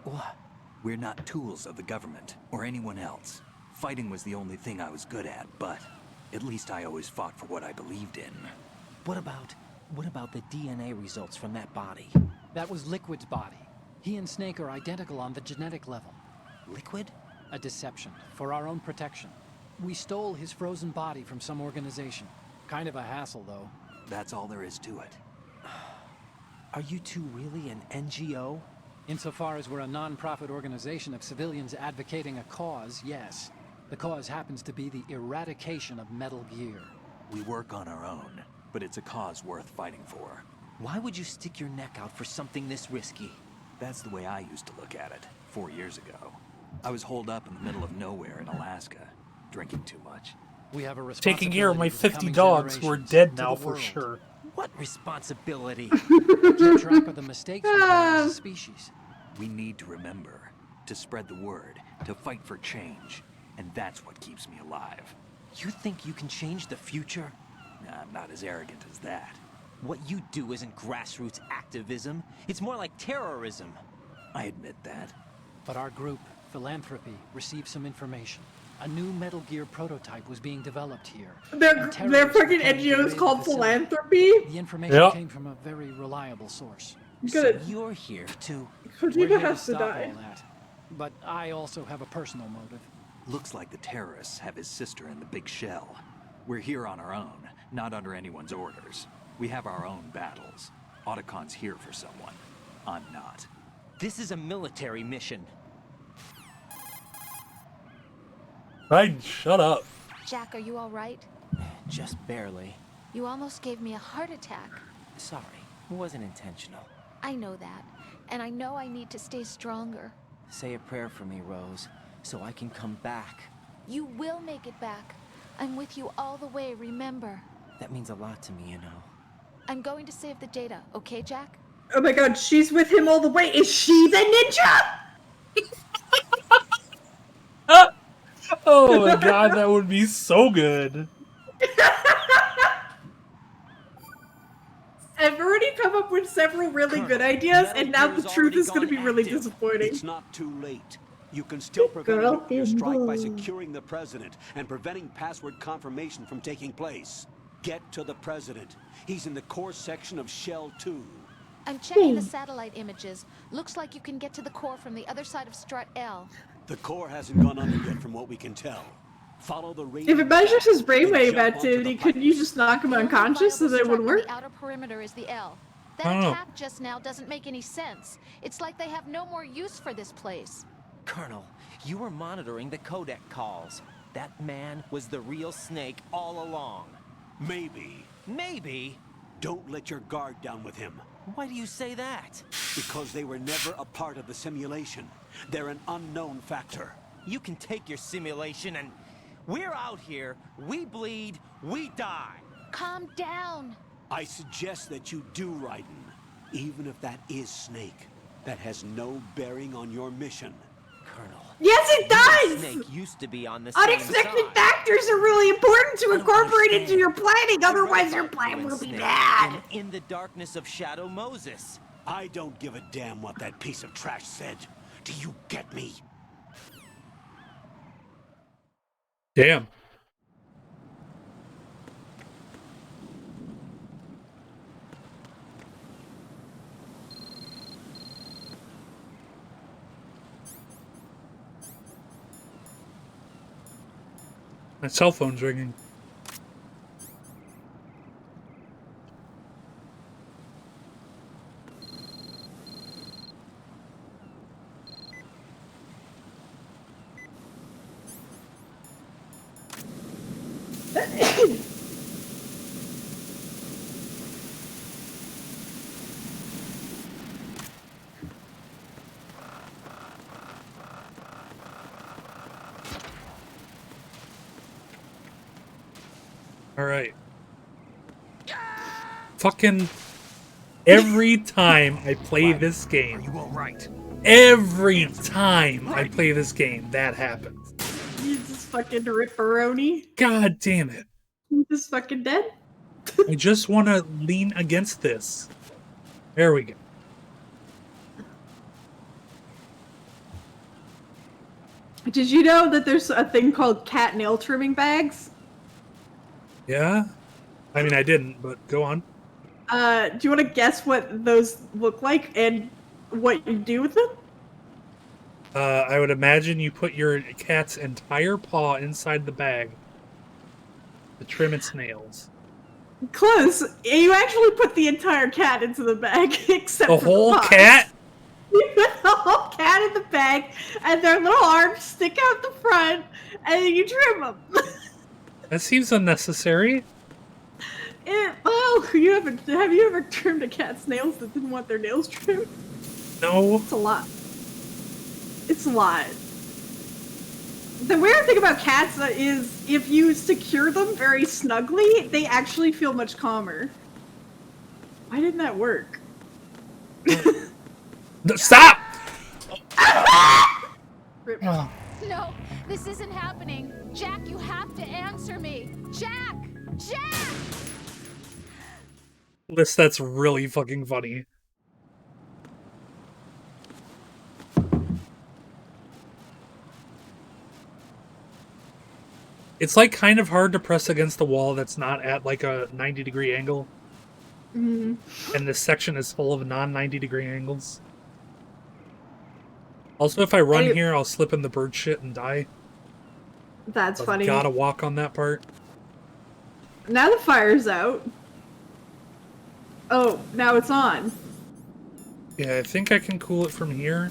D: What?
I: We're not tools of the government or anyone else. Fighting was the only thing I was good at, but at least I always fought for what I believed in.
D: What about the DNA results from that body?
S: That was Liquid's body. He and Snake are identical on the genetic level.
D: Liquid?
S: A deception, for our own protection. We stole his frozen body from some organization. Kind of a hassle, though.
I: That's all there is to it.
D: Are you two really an NGO?
S: Insofar as we're a non-profit organization of civilians advocating a cause, yes. The cause happens to be the eradication of Metal Gear.
I: We work on our own, but it's a cause worth fighting for.
D: Why would you stick your neck out for something this risky?
I: That's the way I used to look at it, 4 years ago. I was holed up in the middle of nowhere in Alaska, drinking too much.
S: We have a
B: Taking care of my
S: responsibility to
B: 50
S: the coming
B: dogs who are
S: generations,
B: dead
S: to
B: now
S: the
B: for
S: world.
B: sure.
D: What responsibility?
S: Keep track of the mistakes we made as a species.
I: We need to remember, to spread the word, to fight for change. And that's what keeps me alive.
D: You think you can change the future?
I: Nah, I'm not as arrogant as that.
D: What you do isn't grassroots activism. It's more like terrorism.
I: I admit that.
S: But our group, Philanthropy, received some information. A new Metal Gear prototype was being developed here.
C: Their
S: and terrorists
C: fucking
S: were planning to
C: NGO is
S: raid
C: called
S: the facility.
C: Philanthropy?
S: The information came from a very reliable source.
C: Good.
D: So you're here to...
S: We're
C: Kojima
S: here
C: has to
S: stop
C: die.
S: all that. But I also have a personal motive.
I: Looks like the terrorists have his sister in the big shell. We're here on our own, not under anyone's orders. We have our own battles. Otacon's here for someone. I'm not.
D: This is a military mission.
B: Right, shut up.
A: Jack, are you all right?
D: Just barely.
A: You almost gave me a heart attack.
D: Sorry, it wasn't intentional.
A: I know that, and I know I need to stay stronger.
D: Say a prayer for me, Rose, so I can come back.
A: You will make it back. I'm with you all the way, remember.
D: That means a lot to me, you know.
A: I'm going to save the data, okay, Jack?
C: Oh my god, she's with him all the way. Is she the ninja?
B: Oh my god, that would be so good.
C: I've already come up with several really good ideas, and now the truth is going to be really disappointing.
M: It's not too late. You can still prevent a nuclear strike by securing the president and preventing password confirmation from taking place. Get to the president. He's in the core section of Shell 2.
A: I'm checking the satellite images. Looks like you can get to the core from the other side of Strut L.
M: The core hasn't gone under yet from what we can tell. Follow the
C: If it measures his brainwave activity, couldn't you just knock him unconscious so that it would work?
A: The outer perimeter is the L.
B: I
A: That
B: don't know.
A: attack just now doesn't make any sense. It's like they have no more use for this place.
D: Colonel, you were monitoring the codec calls. That man was the real Snake all along.
M: Maybe.
D: Maybe?
M: Don't let your guard down with him.
D: Why do you say that?
M: Because they were never a part of the simulation. They're an unknown factor.
D: You can take your simulation and... We're out here, we bleed, we die.
A: Calm down.
M: I suggest that you do, Raiden. Even if that is Snake. That has no bearing on your mission.
D: Colonel.
C: Yes, it does!
D: Snake used to be on the same
C: Unexpected
D: side.
C: factors are really important to incorporate into your planning, otherwise your plan will be bad.
D: In the darkness of Shadow Moses.
M: I don't give a damn what that piece of trash said. Do you get me?
B: Damn. My cell phone's ringing. Alright. Fucking every time I play this game,
G: You all right?
B: every time I play this game, that happens.
C: You just fucking ripperoni.
B: God damn it.
C: You just fucking dead?
B: I just want to lean against this. There we go.
C: Did you know that there's a thing called cat nail trimming bags?
B: Yeah? I mean, I didn't, but go on.
C: Do you want to guess what those look like and what you do with them?
B: I would imagine you put your cat's entire paw inside the bag to trim its nails.
C: Close. You actually put the entire cat into the bag, except
B: The
C: for
B: whole
C: paws.
B: cat?
C: You put the whole cat in the bag, and their little arms stick out the front, and then you trim them.
B: That seems unnecessary.
C: Well, have you ever trimmed a cat's nails that didn't want their nails trimmed?
B: No.
C: It's a lot. It's a lot. The weird thing about cats is if you secure them very snugly, they actually feel much calmer. Why didn't that work?
B: Stop!
A: No, this isn't happening. Jack, you have to answer me. Jack! Jack!
B: That's really fucking funny. It's like kind of hard to press against the wall that's not at like a 90-degree angle.
C: Mm.
B: And this section is full of non-90-degree angles. Also, if I run here, I'll slip in the bird shit and die.
C: That's funny.
B: Gotta walk on that part.
C: Now the fire's out. Oh, now it's on.
B: Yeah, I think I can cool it from here.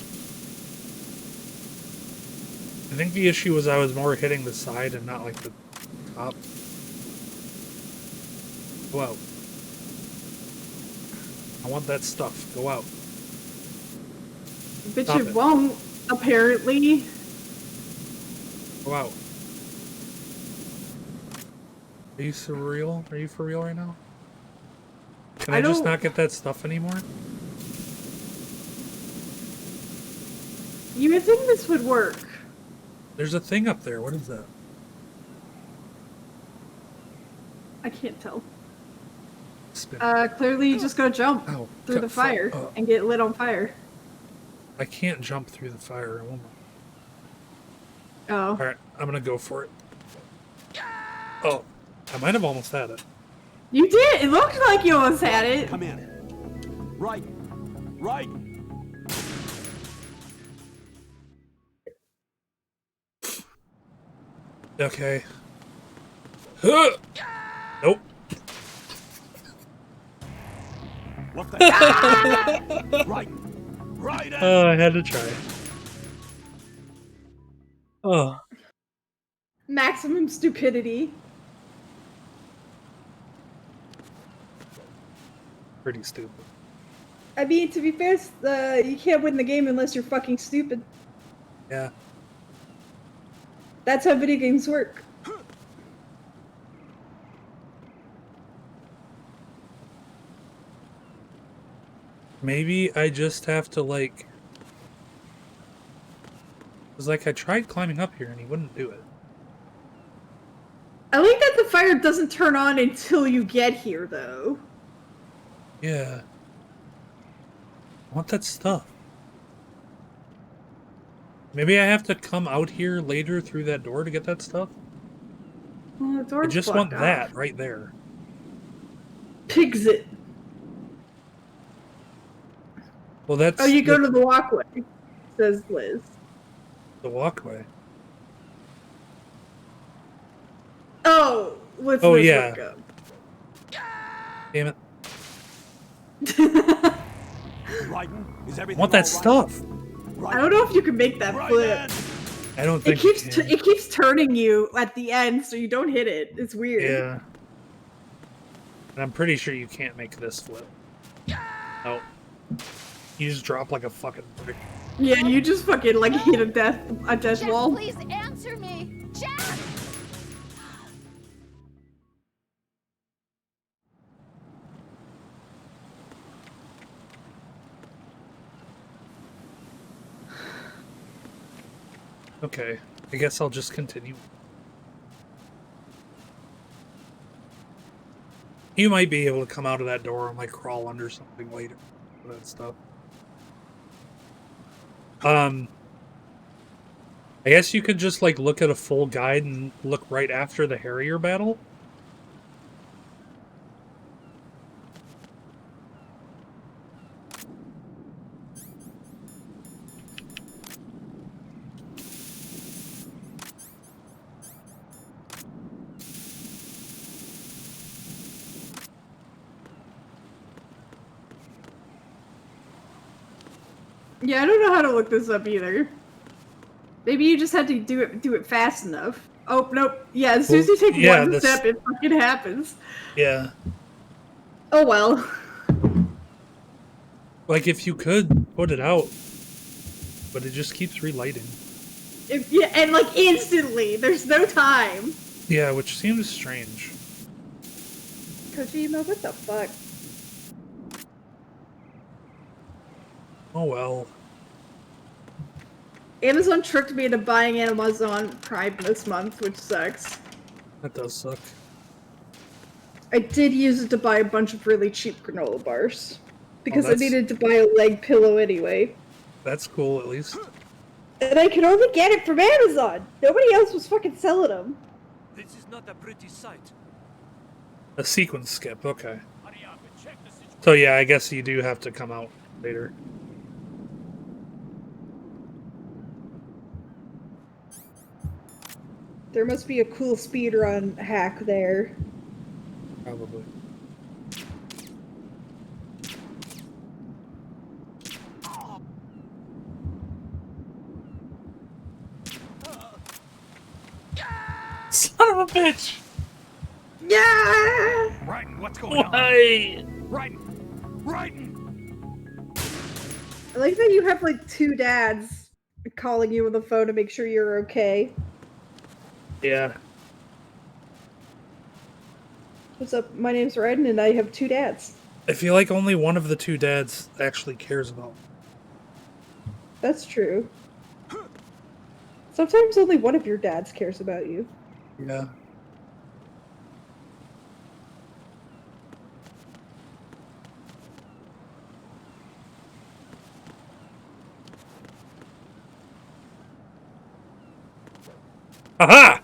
B: I think the issue was I was more hitting the side and not like the top. Go out. I want that stuff. Go out.
C: But
B: Stop
C: you
B: it.
C: won't, apparently.
B: Go out. Are you surreal? Are you for real right now? Can I just not get that stuff anymore?
C: You would think this would work.
B: There's a thing up there. What is that?
C: I can't tell.
B: Spin.
C: Clearly you just go jump through the
B: fuck,
C: fire and get lit on fire.
B: I can't jump through the fire.
C: Oh.
B: Alright, I'm gonna go for it. Oh, I might have almost had it.
C: You did! It looked like you almost had it.
M: Come in. Right. Right.
B: Okay. Huh! Nope.
M: What the? Right. Right.
B: Oh, I had to try. Oh.
C: Maximum stupidity.
B: Pretty stupid.
C: I mean, to be fair, you can't win the game unless you're fucking stupid.
B: Yeah.
C: That's how video games work.
B: Maybe I just have to, like... It's like I tried climbing up here and he wouldn't do it.
C: I like that the fire doesn't turn on until you get here, though.
B: Yeah. I want that stuff. Maybe I have to come out here later through that door to get that stuff?
C: Well, the
B: I
C: door's
B: just
C: blocked
B: want
C: off.
B: that right there.
C: Pigs it.
B: Well, that's...
C: Oh, you go to the walkway, says Liz.
B: The walkway.
C: Oh, let's
B: Oh,
C: Liz
B: yeah.
C: look up.
B: Damn it.
M: Is everything
B: I want that
M: all right?
B: stuff.
C: I don't know if you can make that flip.
B: I don't
C: It
B: think you
C: keeps
B: can.
C: it keeps turning you at the end, so you don't hit it. It's weird.
B: Yeah. And I'm pretty sure you can't make this flip. Oh. You just drop like a fucking brick.
C: Yeah, you just fucking like hit a death
A: Jack,
C: wall.
A: please answer me. Jack!
B: Okay, I guess I'll just continue. You might be able to come out of that door and like crawl under something later. That stuff. I guess you could just like look at a full guide and look right after the Harrier battle.
C: Yeah, I don't know how to look this up either. Maybe you just had to do it fast enough. Oh, nope. Yeah, as soon as you take one step, it fucking happens.
B: Yeah.
C: Oh well.
B: Like, if you could put it out, but it just keeps relighting.
C: Yeah, and like instantly. There's no time.
B: Yeah, which seems strange.
C: Kojima, what the fuck?
B: Oh well.
C: Amazon tricked me into buying Amazon Prime this month, which sucks.
B: That does suck.
C: I did use it to buy a bunch of really cheap granola bars. Because I
B: that's-
C: needed to buy a leg pillow anyway.
B: That's cool, at least.
C: And I could only get it from Amazon! Nobody else was fucking selling them.
F: This is not a pretty sight.
B: A sequence skip, okay. So yeah, I guess you do have to come out later.
C: There must be a cool speedrun hack there.
B: Probably. Son of a bitch!
C: Yeah!
G: Raiden, what's going on?
B: Why?
G: Raiden!
C: I like that you have like two dads calling you on the phone to make sure you're okay.
B: Yeah.
C: What's up? My name's Raiden and I have two dads.
B: I feel like only one of the two dads actually cares about me.
C: That's true. Sometimes only one of your dads cares about you.
B: Yeah. Aha!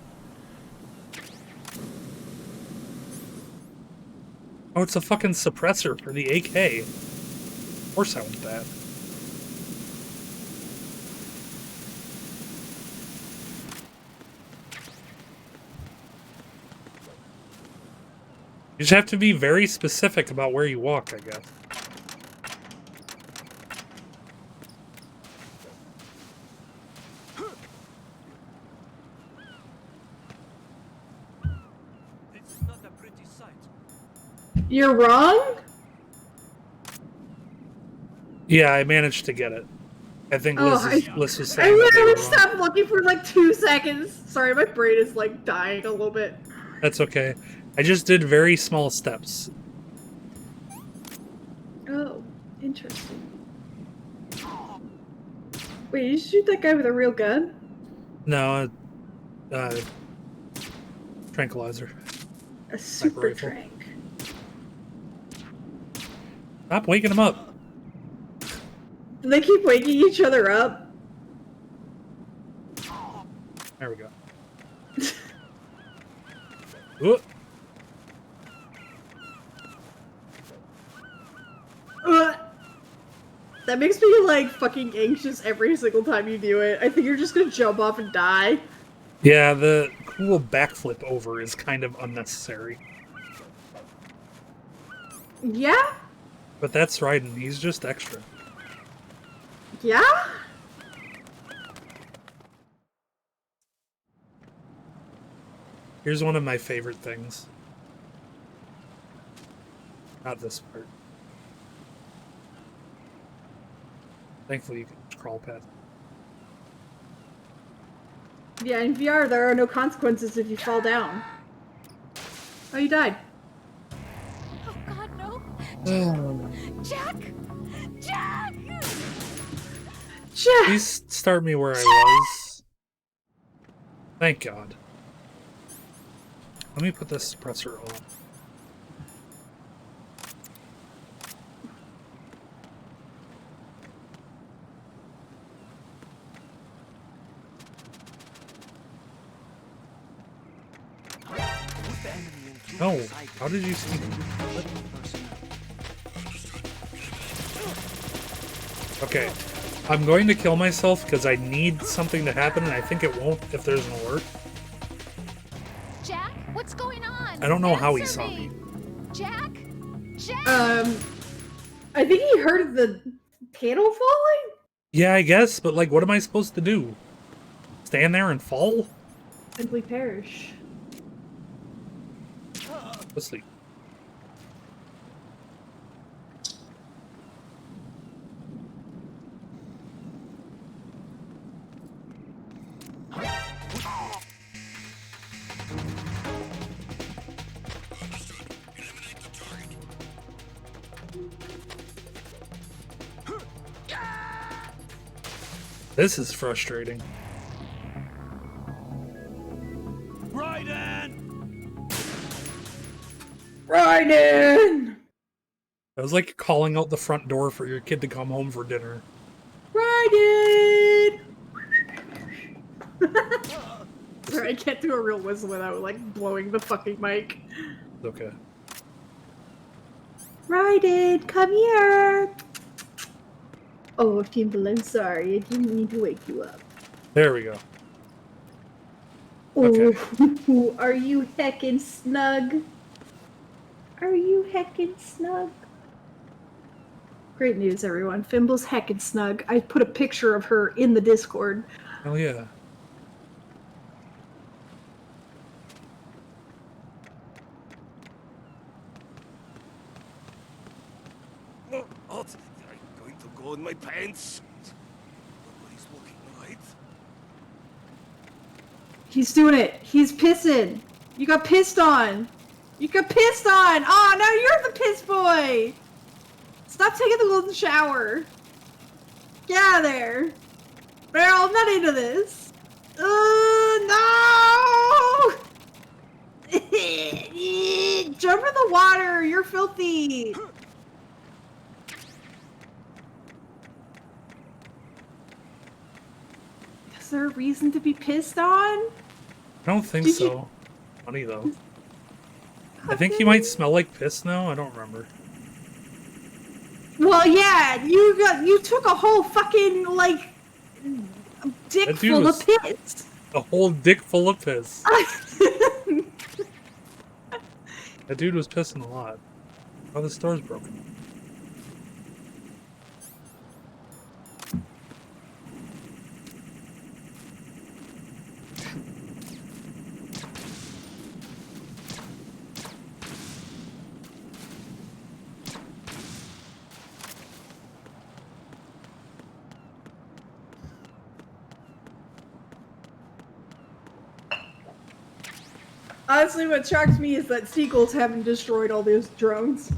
B: Oh, it's a fucking suppressor for the AK. Of course I want that. You just have to be very specific about where you walk, I guess.
C: You're wrong?
B: Yeah, I managed to get it. I think Liz was saying
C: I
B: that they were
C: literally
B: wrong.
C: stopped looking for like 2 seconds. Sorry, my brain is like dying a little bit.
B: That's okay. I just did very small steps.
C: Oh, interesting. Wait, you shoot that guy with a real gun?
B: No, tranquilizer.
C: A super
B: rifle.
C: trank.
B: Stop waking him up.
C: Do they keep waking each other up?
B: There we go. Ooh.
C: That makes me like fucking anxious every single time you do it. I think you're just gonna jump off and die.
B: Yeah, the cool backflip over is kind of unnecessary.
C: Yeah?
B: But that's Raiden, he's just extra.
C: Yeah?
B: Here's one of my favorite things. Not this part. Thankfully you can just crawl past.
C: Yeah, in VR there are no consequences if you fall down. Oh, you died.
A: Oh God, no!
B: Oh.
A: Jack! Jack!
C: Jack!
B: Please start me where I was. Thank God. Let me put this suppressor on. No, how did you see me? Okay, I'm going to kill myself because I need something to happen, and I think it won't if there's an alert.
A: Jack, what's going on?
B: I don't know how he saw me.
A: Jack? Jack?
C: I think he heard the panel falling?
B: Yeah, I guess, but like, what am I supposed to do? Stand there and fall?
C: Simply perish.
B: Asleep. This is frustrating.
C: Raiden!
B: It was like calling out the front door for your kid to come home for dinner.
C: Raiden! Sorry, I can't do a real whistle without, like, blowing the fucking mic.
B: It's okay.
C: Raiden, come here! Oh, Timble, I'm sorry. I didn't mean to wake you up.
B: There we go.
C: Okay. Oh, are you heckin' snug? Are you heckin' snug? Great news, everyone. Fimble's heckin' snug. I put a picture of her in the Discord.
B: Hell yeah.
J: Oh, I'm going to go in my pants. Nobody's looking, right?
C: He's doing it. He's pissing. You got pissed on. You got pissed on. Oh, now you're the piss boy. Stop taking the golden shower. Get out of there. Meryl, I'm not into this. No! Jump in the water. You're filthy. Is there a reason to be pissed on?
B: I don't think so. Funny though. I think he might smell like piss now. I don't remember.
C: Well, yeah, you took a whole fucking like dick full of piss.
B: A whole dick full of piss. That dude was pissing a lot. Oh, the store's broken.
C: Honestly, what shocks me is that seagulls haven't destroyed all those drones.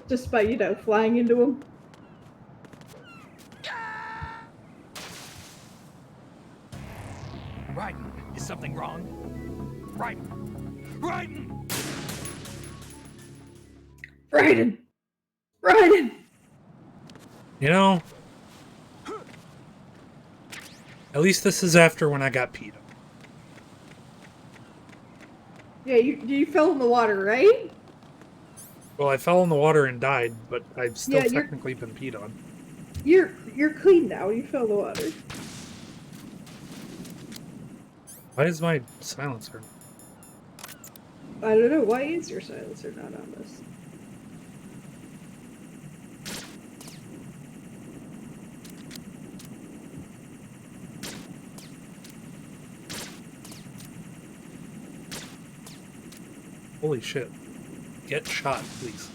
C: Just by, flying into them.
F: Raiden, is something wrong? Raiden! Raiden!
C: Raiden! Raiden!
B: You know, at least this is after when I got peed on.
C: Yeah, you fell in the water, right?
B: Well, I fell in the water and died, but I've still technically been peed on.
C: You're clean now. You fell in the water.
B: Why is my silencer?
C: I don't know. Why is your silencer not on this?
B: Holy shit. Get shot, please.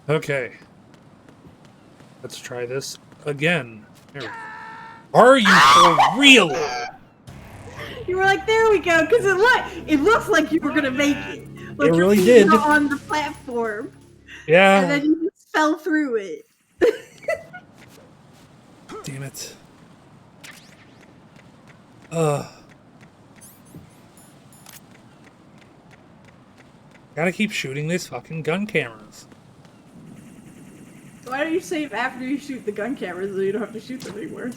B: Okay. Let's try this again. There we go. Are you for real?
C: You were like, there we go, because it looks like you were gonna make it. Like
B: It
C: your
B: really
C: feet
B: did.
C: were on the platform.
B: Yeah.
C: And then you just fell through it.
B: Damn it. Gotta keep shooting these fucking gun cameras.
C: Why don't you save after you shoot the gun cameras so you don't have to shoot them anymore?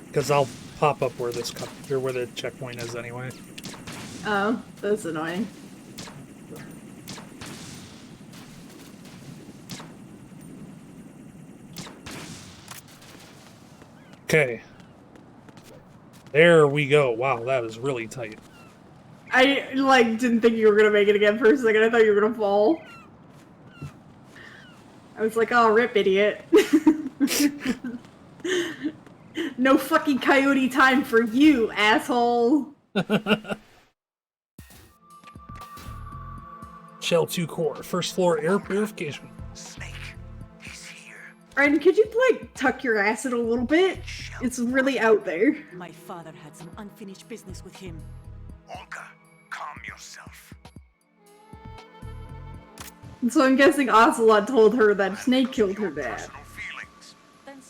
B: Because I'll pop up where this or where the checkpoint is anyway.
C: Oh, that's annoying.
B: Okay. There we go. Wow, that was really tight.
C: I, like, didn't think you were gonna make it again for a second. I thought you were gonna fall. I was like, oh, rip, idiot. No fucking coyote time for you, asshole.
B: Shell 2 core, first floor air purification.
C: Brandon, could you, like, tuck your ass in a little bit? It's really out there.
Q: My father had some unfinished business with him.
G: Olga, calm yourself.
C: And so I'm guessing Ocelot told her that Snake killed her dad.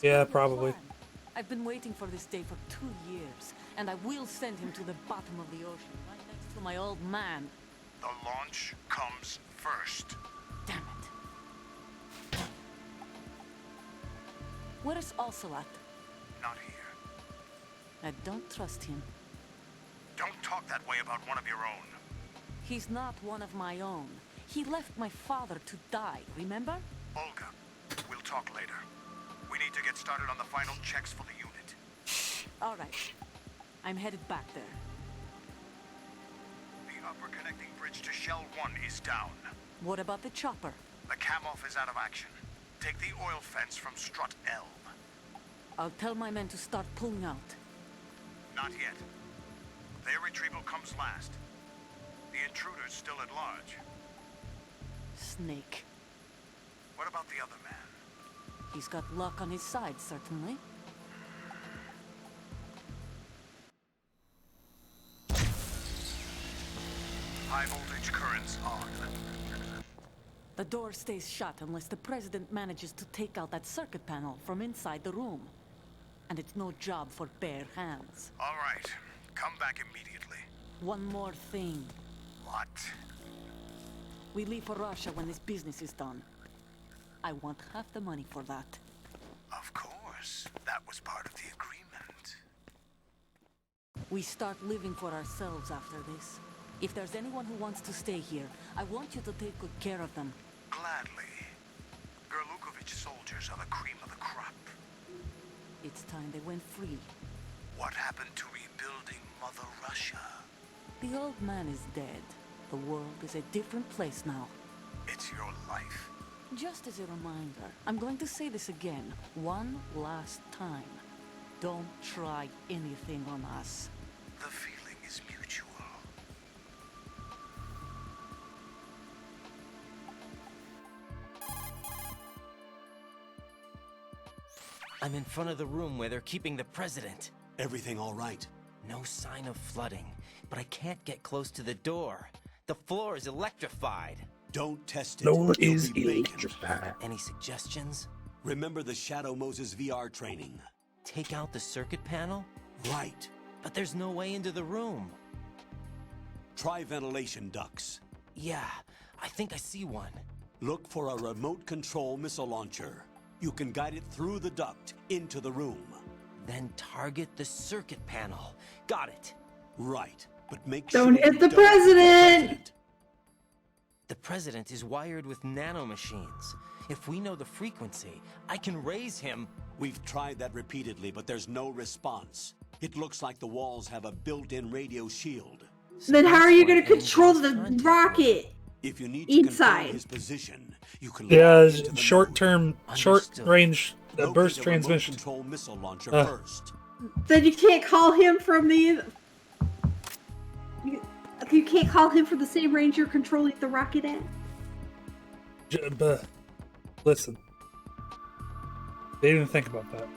B: Yeah, probably.
Q: I've been waiting for this day for 2 years, and I will send him to the bottom of the ocean, right next to my old man.
G: The launch comes first.
Q: Damn it. Where's Ocelot?
G: Not here.
Q: I don't trust him.
G: Don't talk that way about one of your own.
Q: He's not one of my own. He left my father to die, remember?
G: Olga, we'll talk later. We need to get started on the final checks for the unit.
Q: All right. I'm headed back there.
G: The upper connecting bridge to Shell 1 is down.
Q: What about the chopper?
G: The cam-off is out of action. Take the oil fence from strut L.
Q: I'll tell my men to start pulling out.
G: Not yet. Their retrieval comes last. The intruder's still at large.
Q: Snake.
G: What about the other man?
Q: He's got luck on his side, certainly.
G: High voltage currents on.
Q: The door stays shut unless the president manages to take out that circuit panel from inside the room. And it's no job for bare hands.
G: All right. Come back immediately.
Q: One more thing.
G: What?
Q: We leave for Russia when this business is done. I want half the money for that.
G: Of course. That was part of the agreement.
Q: We start living for ourselves after this. If there's anyone who wants to stay here, I want you to take good care of them.
G: Gladly. Gerlukovich soldiers are the cream of the crop.
Q: It's time they went free.
G: What happened to rebuilding Mother Russia?
Q: The old man is dead. The world is a different place now.
G: It's your life.
Q: Just as a reminder, I'm going to say this again, one last time. Don't try anything on us.
G: The feeling is mutual.
D: I'm in front of the room where they're keeping the president.
M: Everything all right?
D: No sign of flooding, but I can't get close to the door. The floor is electrified.
M: Don't test it.
B: Door
M: You'll
B: is
M: be vacant.
B: electrified.
D: Any suggestions?
M: Remember the Shadow Moses VR training?
D: Take out the circuit panel?
M: Right.
D: But there's no way into the room.
M: Try ventilation ducts.
D: Yeah, I think I see one.
M: Look for a remote control missile launcher. You can guide it through the duct into the room.
D: Then target the circuit panel. Got it.
M: Right, but make
C: Don't
M: sure
C: hit
M: you
C: the
M: don't hit
C: president!
D: The president is wired with nanomachines. If we know the frequency, I can raise him.
M: We've tried that repeatedly, but there's no response. It looks like the walls have a built-in radio shield.
C: Then how are you going to control the rocket?
M: If you need to
C: Inside.
M: control his position, you can
B: Yeah,
M: launch into the
B: short-term, short-range
M: Locate
B: burst
M: a remote
B: transmission.
M: control missile launcher first.
C: Then you can't call him from the... You can't call him from the same range you're controlling the rocket at?
B: Listen. They didn't think about that.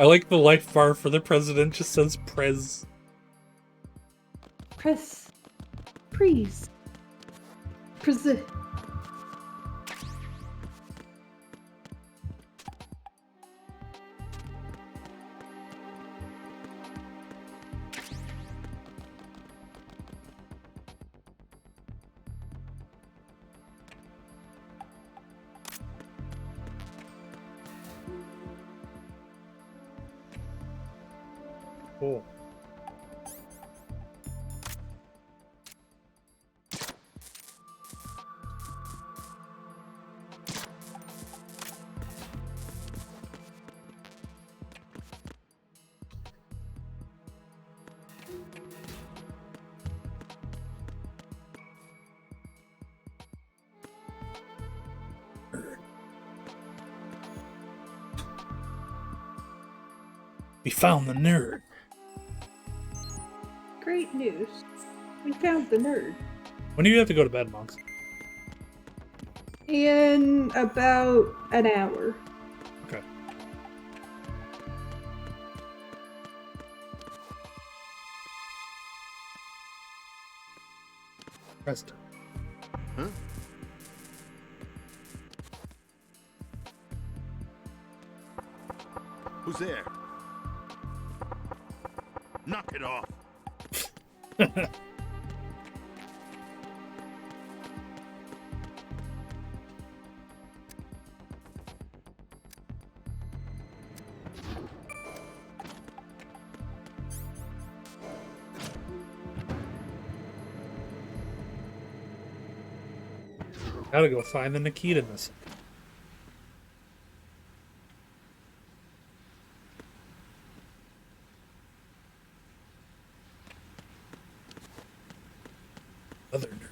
B: I like the life bar for the president just says Prez.
C: Press. Please. Prez.
B: Cool. We found the nerd.
C: Great news. We found the nerd.
B: When do you have to go to bed, Mogs?
C: In about an hour.
B: Okay. Rest.
P: Huh? Who's there? Knock it off.
B: Gotta go find the Nikita missing. Other nerd.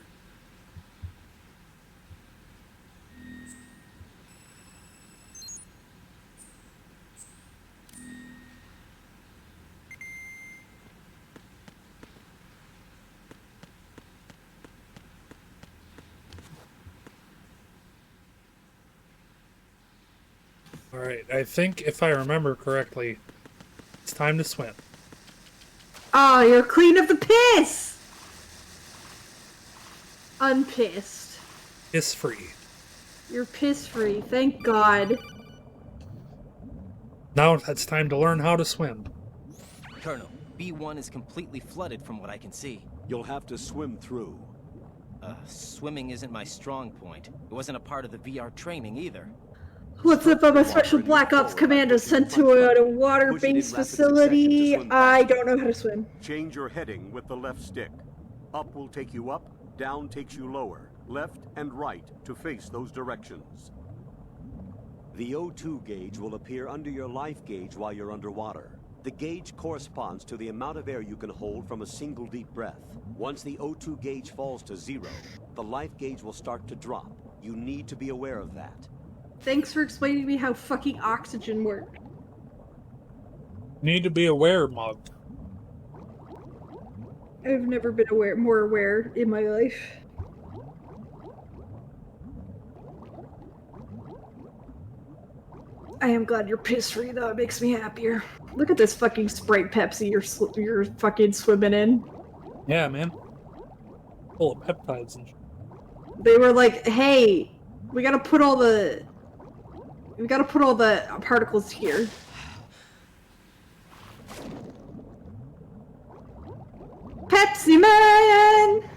B: Alright, I think if I remember correctly, it's time to swim.
C: Oh, you're clean of the piss! Unpissed.
B: Piss free.
C: You're piss free, thank God.
B: Now it's time to learn how to swim.
D: Colonel, B1 is completely flooded from what I can see.
M: You'll have to swim through.
D: Swimming isn't my strong point. It wasn't a part of the VR training either.
C: What's up, I'm a special Black Ops commander sent to a water-based facility. I don't know how to swim.
M: Change your heading with the left stick. Up will take you up, down takes you lower, left and right to face those directions. The O2 gauge will appear under your life gauge while you're underwater. The gauge corresponds to the amount of air you can hold from a single deep breath. Once the O2 gauge falls to 0, the life gauge will start to drop. You need to be aware of that.
C: Thanks for explaining to me how fucking oxygen works.
B: Need to be aware, Mog.
C: I've never been more aware in my life. I am glad you're piss free though, it makes me happier. Look at this fucking Sprite Pepsi you're fucking swimming in.
B: Yeah, man. Full of peptides and shit.
C: They were like, hey, we gotta put all the particles here. Pepsi Man!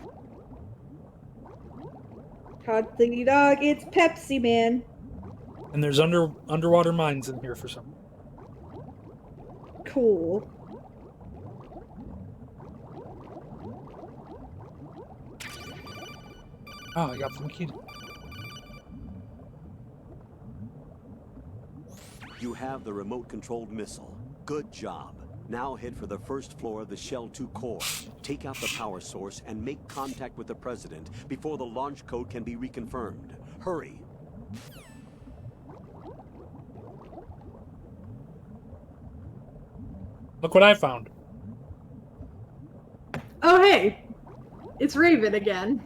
C: Hot diggity dog, it's Pepsi Man.
B: And there's underwater mines in here for some.
C: Cool.
B: Oh, I got some Nikita.
M: You have the remote-controlled missile. Good job. Now head for the first floor of the Shell 2 core. Take out the power source and make contact with the President before the launch code can be reconfirmed. Hurry.
B: Look what I found.
C: Oh hey! It's Raven again.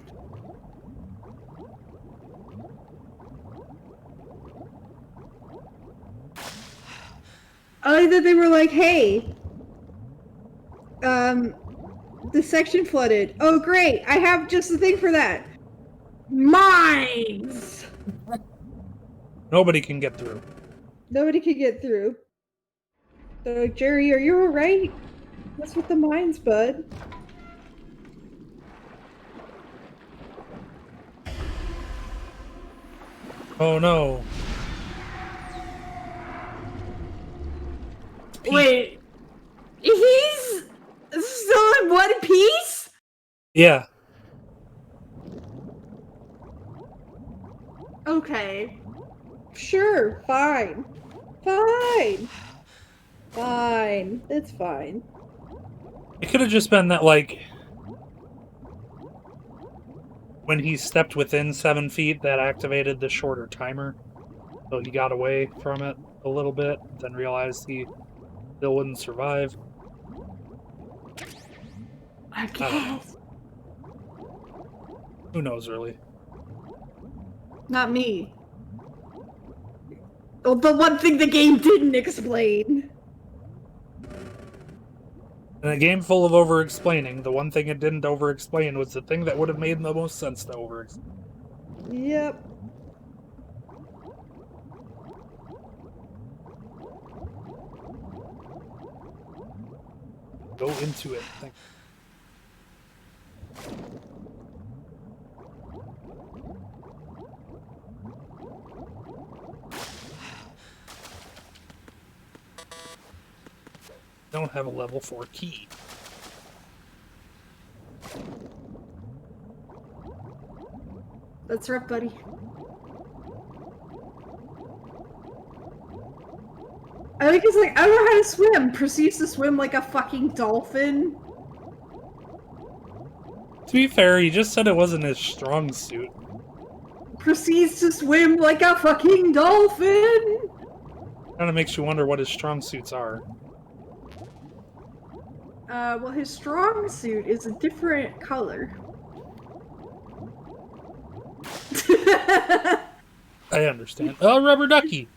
C: I like that they were like, hey, the section flooded. Oh, great. I have just the thing for that. Mines!
B: Nobody can get through.
C: Nobody can get through. They're like, Jerry, are you alright? What's with the mines, bud?
B: Oh no.
C: Wait. He's still in one piece?
B: Yeah.
C: Okay. Sure, fine. Fine. Fine. It's fine.
B: It could have just been that, like, when he stepped within 7 feet, that activated the shorter timer. So he got away from it a little bit, then realized he still wouldn't survive.
C: I guess.
B: Who knows, really?
C: Not me. Oh, the one thing the game didn't explain.
B: In a game full of over-explaining, the one thing it didn't over-explain was the thing that would have made the most sense to over-explain.
C: Yep.
B: Go into it. Don't have a level 4 key.
C: That's rough, buddy. I think he's like, I don't know how to swim. Proceeds to swim like a fucking dolphin.
B: To be fair, he just said it wasn't his strong suit.
C: Proceeds to swim like a fucking dolphin.
B: Kind of makes you wonder what his strong suits are.
C: Well, his strong suit is a different color.
B: I understand. Oh, rubber ducky!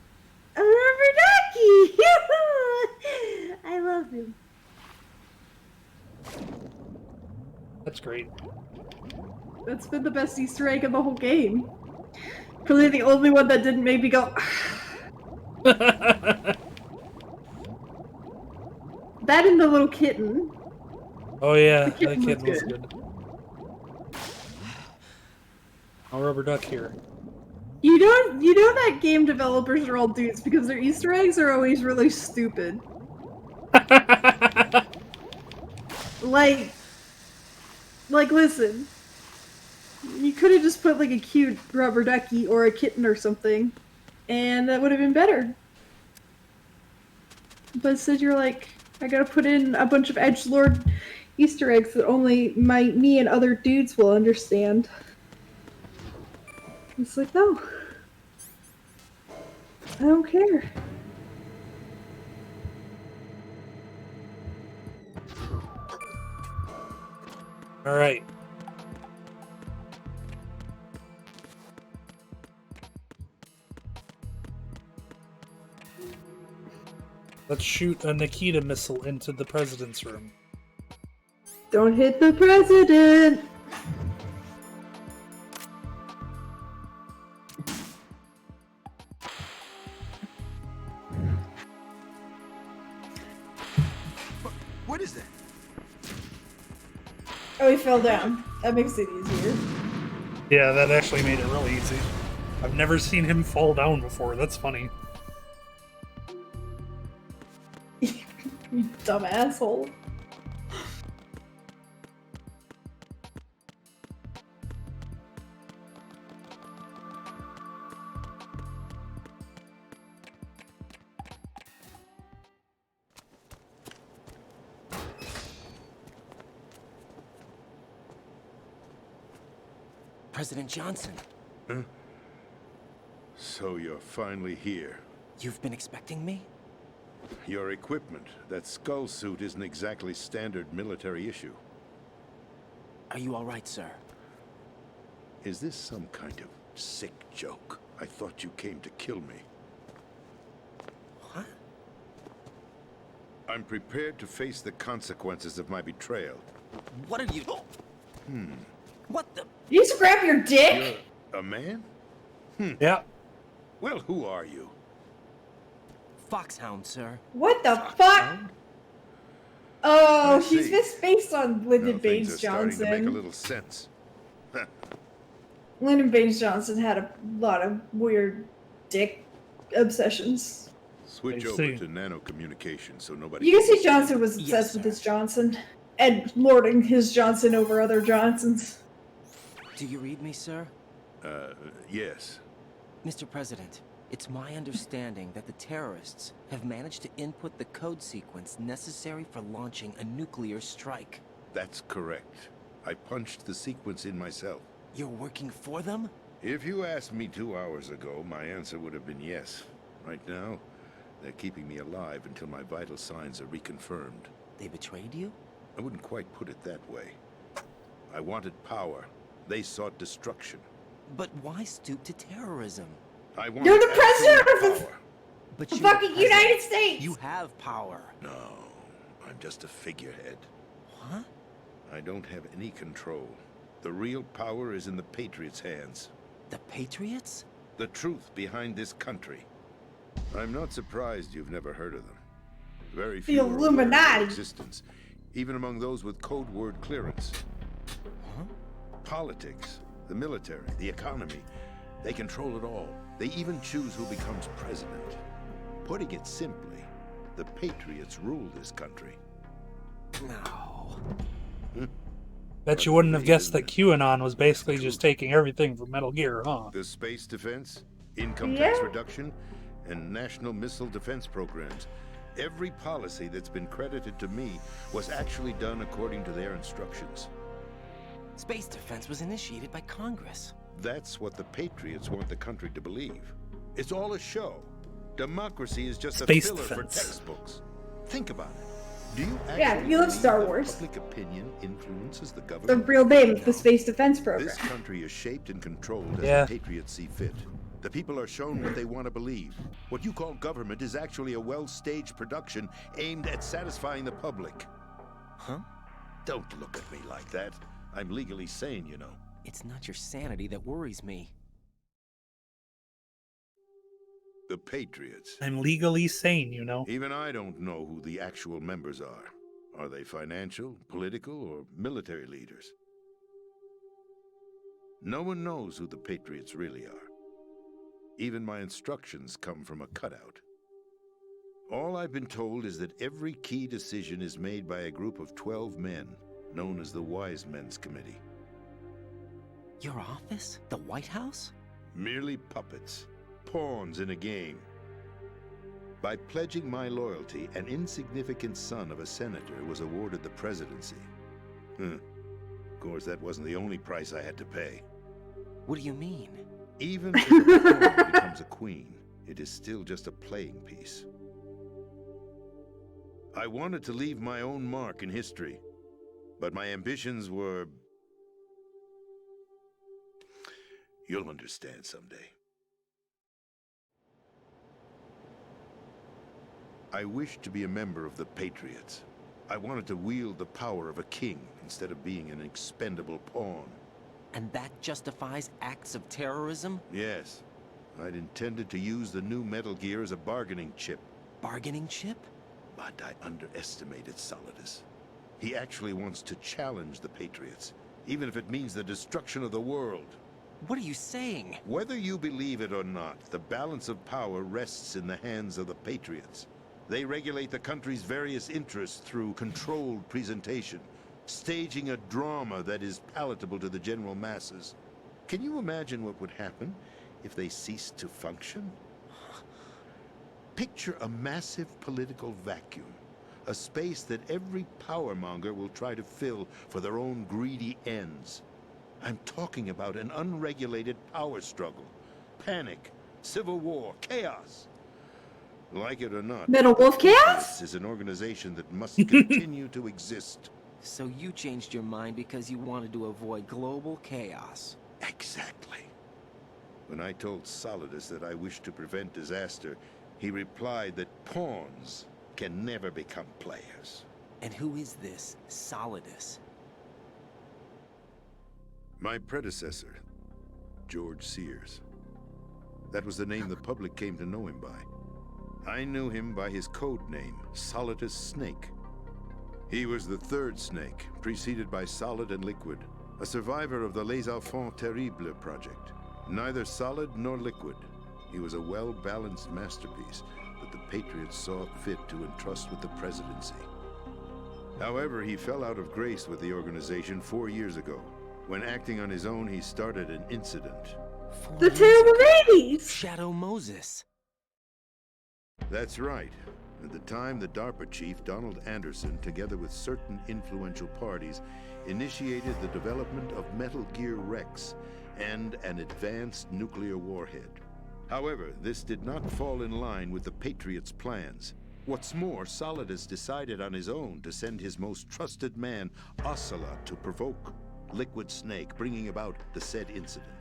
C: A rubber ducky! I love him.
B: That's great.
C: That's been the best Easter egg in the whole game. Probably the only one that didn't make me go. That and the little kitten.
B: Oh yeah,
C: The kitten
B: that kitten was
C: was
B: good. No rubber duck here.
C: You know that game developers are all dudes because their Easter eggs are always really stupid. Like, listen. You could have just put like a cute rubber ducky or a kitten or something, and that would have been better. But instead you're like, I gotta put in a bunch of edgelord Easter eggs that only me and other dudes will understand. It's like, no. I don't care.
B: Alright. Let's shoot a Nikita missile into the president's room.
C: Don't hit the president!
G: What is that?
C: Oh, he fell down. That makes it easier.
B: Yeah, that actually made it really easy. I've never seen him fall down before. That's funny.
C: You dumb asshole.
D: President Johnson.
T: Huh? So you're finally here.
D: You've been expecting me?
T: Your equipment, that skull suit, isn't exactly standard military issue.
D: Are you all right, sir?
T: Is this some kind of sick joke? I thought you came to kill me.
D: What?
T: I'm prepared to face the consequences of my betrayal.
D: What are you... What the...
C: Did you just grab your dick?
T: You're a man?
B: Yeah.
T: Well, who are you?
D: Foxhound, sir.
C: What the fuck? Oh,
T: I
C: she's
T: see.
C: just based on Lyndon
T: Now things are
C: Baines
T: starting to make a
C: Johnson.
T: little sense.
C: Lyndon Baines Johnson had a lot of weird dick obsessions.
T: Switch over to nano-communication so nobody...
C: You can see Johnson was obsessed with his Johnson and lording his Johnson over other Johnsons.
D: Do you read me, sir?
T: Yes.
D: Mr. President, it's my understanding that the terrorists have managed to input the code sequence necessary for launching a nuclear strike.
T: That's correct. I punched the sequence in myself.
D: You're working for them?
T: If you asked me 2 hours ago, my answer would have been yes. Right now, they're keeping me alive until my vital signs are reconfirmed.
D: They betrayed you?
T: I wouldn't quite put it that way. I wanted power. They sought destruction.
D: But why stoop to terrorism?
T: I want
C: You're the president of
D: But
C: the
D: you're
C: fucking
D: president.
C: United States!
D: You have power.
T: No, I'm just a figurehead.
D: Huh?
T: I don't have any control. The real power is in the Patriots' hands.
D: The Patriots?
T: The truth behind this country. I'm not surprised you've never heard of them. Very few are aware of their
C: Illuminati.
T: existence, even among those with code word clearance.
D: Huh?
T: Politics, the military, the economy, they control it all. They even choose who becomes president. Putting it simply, the Patriots rule this country.
D: No.
B: Bet you wouldn't have guessed that QAnon was basically just taking everything from Metal Gear, huh?
T: The space defense, income tax reduction, and national missile defense programs. Every policy that's been credited to me was actually done according to their instructions.
D: Space defense was initiated by Congress.
T: That's what the Patriots want the country to believe. It's all a show. Democracy is just
B: Space
T: a filler for
B: defense.
T: textbooks. Think about it. Do you actually
C: Yeah, you love
T: believe
C: Star
T: that
C: Wars.
T: Public opinion influences the
C: The
T: government.
C: real name of the Space Defense Program.
T: This country is shaped and controlled as
B: Yeah.
T: the Patriots see fit. The people are shown what they want to believe. What you call government is actually a well-staged production aimed at satisfying the public.
D: Huh?
T: Don't look at me like that. I'm legally sane, you know.
D: It's not your sanity that worries me.
T: The Patriots.
B: I'm legally sane, you know.
T: Even I don't know who the actual members are. Are they financial, political, or military leaders? No one knows who the Patriots really are. Even my instructions come from a cutout. All I've been told is that every key decision is made by a group of 12 men, known as the Wise Men's Committee.
D: Your office? The White House?
T: Merely puppets, pawns in a game. By pledging my loyalty, an insignificant son of a senator was awarded the presidency. Of course, that wasn't the only price I had to pay.
D: What do you mean?
T: Even if a pawn becomes a queen, it is still just a playing piece. I wanted to leave my own mark in history, but my ambitions were... You'll understand someday. I wished to be a member of the Patriots. I wanted to wield the power of a king instead of being an expendable pawn.
D: And that justifies acts of terrorism?
T: Yes. I'd intended to use the new Metal Gear as a bargaining chip.
D: Bargaining chip?
T: But I underestimated Solidus. He actually wants to challenge the Patriots, even if it means the destruction of the world.
D: What are you saying?
T: Whether you believe it or not, the balance of power rests in the hands of the Patriots. They regulate the country's various interests through controlled presentation, staging a drama that is palatable to the general masses. Can you imagine what would happen if they ceased to function? Picture a massive political vacuum, a space that every powermonger will try to fill for their own greedy ends. I'm talking about an unregulated power struggle, panic, civil war, chaos. Like it or not,
C: Metal Wolf Chaos?
T: This is an organization that must continue to exist.
D: So you changed your mind because you wanted to avoid global chaos.
T: Exactly. When I told Solidus that I wished to prevent disaster, he replied that pawns can never become players.
K: And who is this Solidus?
T: My predecessor, George Sears. That was the name the public came to know him by. I knew him by his code name, Solidus Snake. He was the third Snake, preceded by Solid and Liquid, a survivor of the Les Enfants Terribles project. Neither solid nor liquid, he was a well-balanced masterpiece that the Patriots saw fit to entrust with the presidency. However, he fell out of grace with the organization 4 years ago. When acting on his own, he started an incident.
C: The terrible babies!
K: Shadow Moses.
T: That's right. At the time, the DARPA chief, Donald Anderson, together with certain influential parties, initiated the development of Metal Gear Rex and an advanced nuclear warhead. However, this did not fall in line with the Patriots' plans. What's more, Solidus decided on his own to send his most trusted man, Ocelot, to provoke Liquid Snake, bringing about the said incident.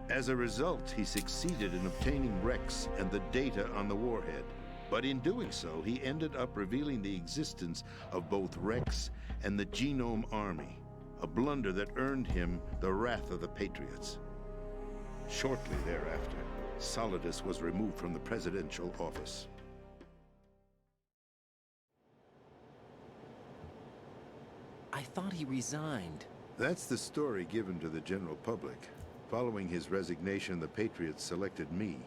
T: As a result, he succeeded in obtaining Rex and the data on the warhead. But in doing so, he ended up revealing the existence of both Rex and the Genome Army, a blunder that earned him the wrath of the Patriots. Shortly thereafter, Solidus was removed from the presidential office.
K: I thought he resigned.
T: That's the story given to the general public. Following his resignation, the Patriots selected me,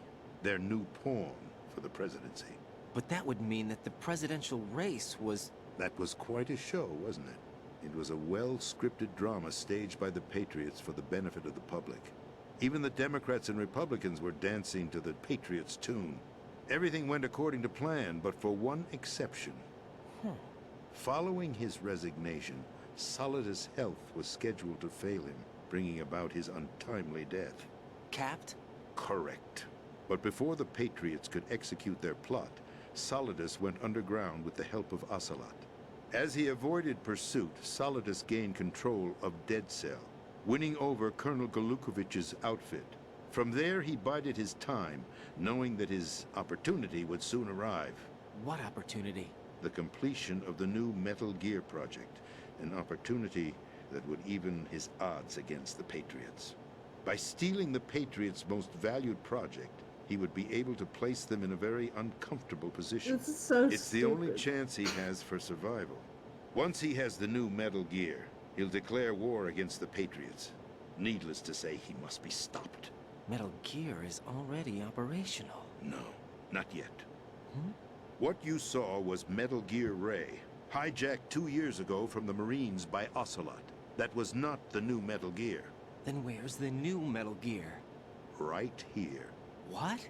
T: their new pawn, for the presidency.
K: But that would mean that the presidential race was...
T: That was quite a show, wasn't it? It was a well-scripted drama staged by the Patriots for the benefit of the public. Even the Democrats and Republicans were dancing to the Patriots' tune. Everything went according to plan, but for one exception. Following his resignation, Solidus' health was scheduled to fail him, bringing about his untimely death.
K: Capped?
T: Correct. But before the Patriots could execute their plot, Solidus went underground with the help of Ocelot. As he avoided pursuit, Solidus gained control of Dead Cell, winning over Colonel Golukovich's outfit. From there, he bided his time, knowing that his opportunity would soon arrive.
K: What opportunity?
T: The completion of the new Metal Gear project, an opportunity that would even his odds against the Patriots. By stealing the Patriots' most valued project, he would be able to place them in a very uncomfortable position.
C: This is so
T: It's the only chance he has for survival. Once he has the new Metal Gear, he'll declare war against the Patriots. Needless to say, he must be stopped.
K: Metal Gear is already operational.
T: No, not yet. What you saw was Metal Gear Ray, hijacked 2 years ago from the Marines by Ocelot. That was not the new Metal Gear.
K: Then where's the new Metal Gear?
T: Right here.
K: What?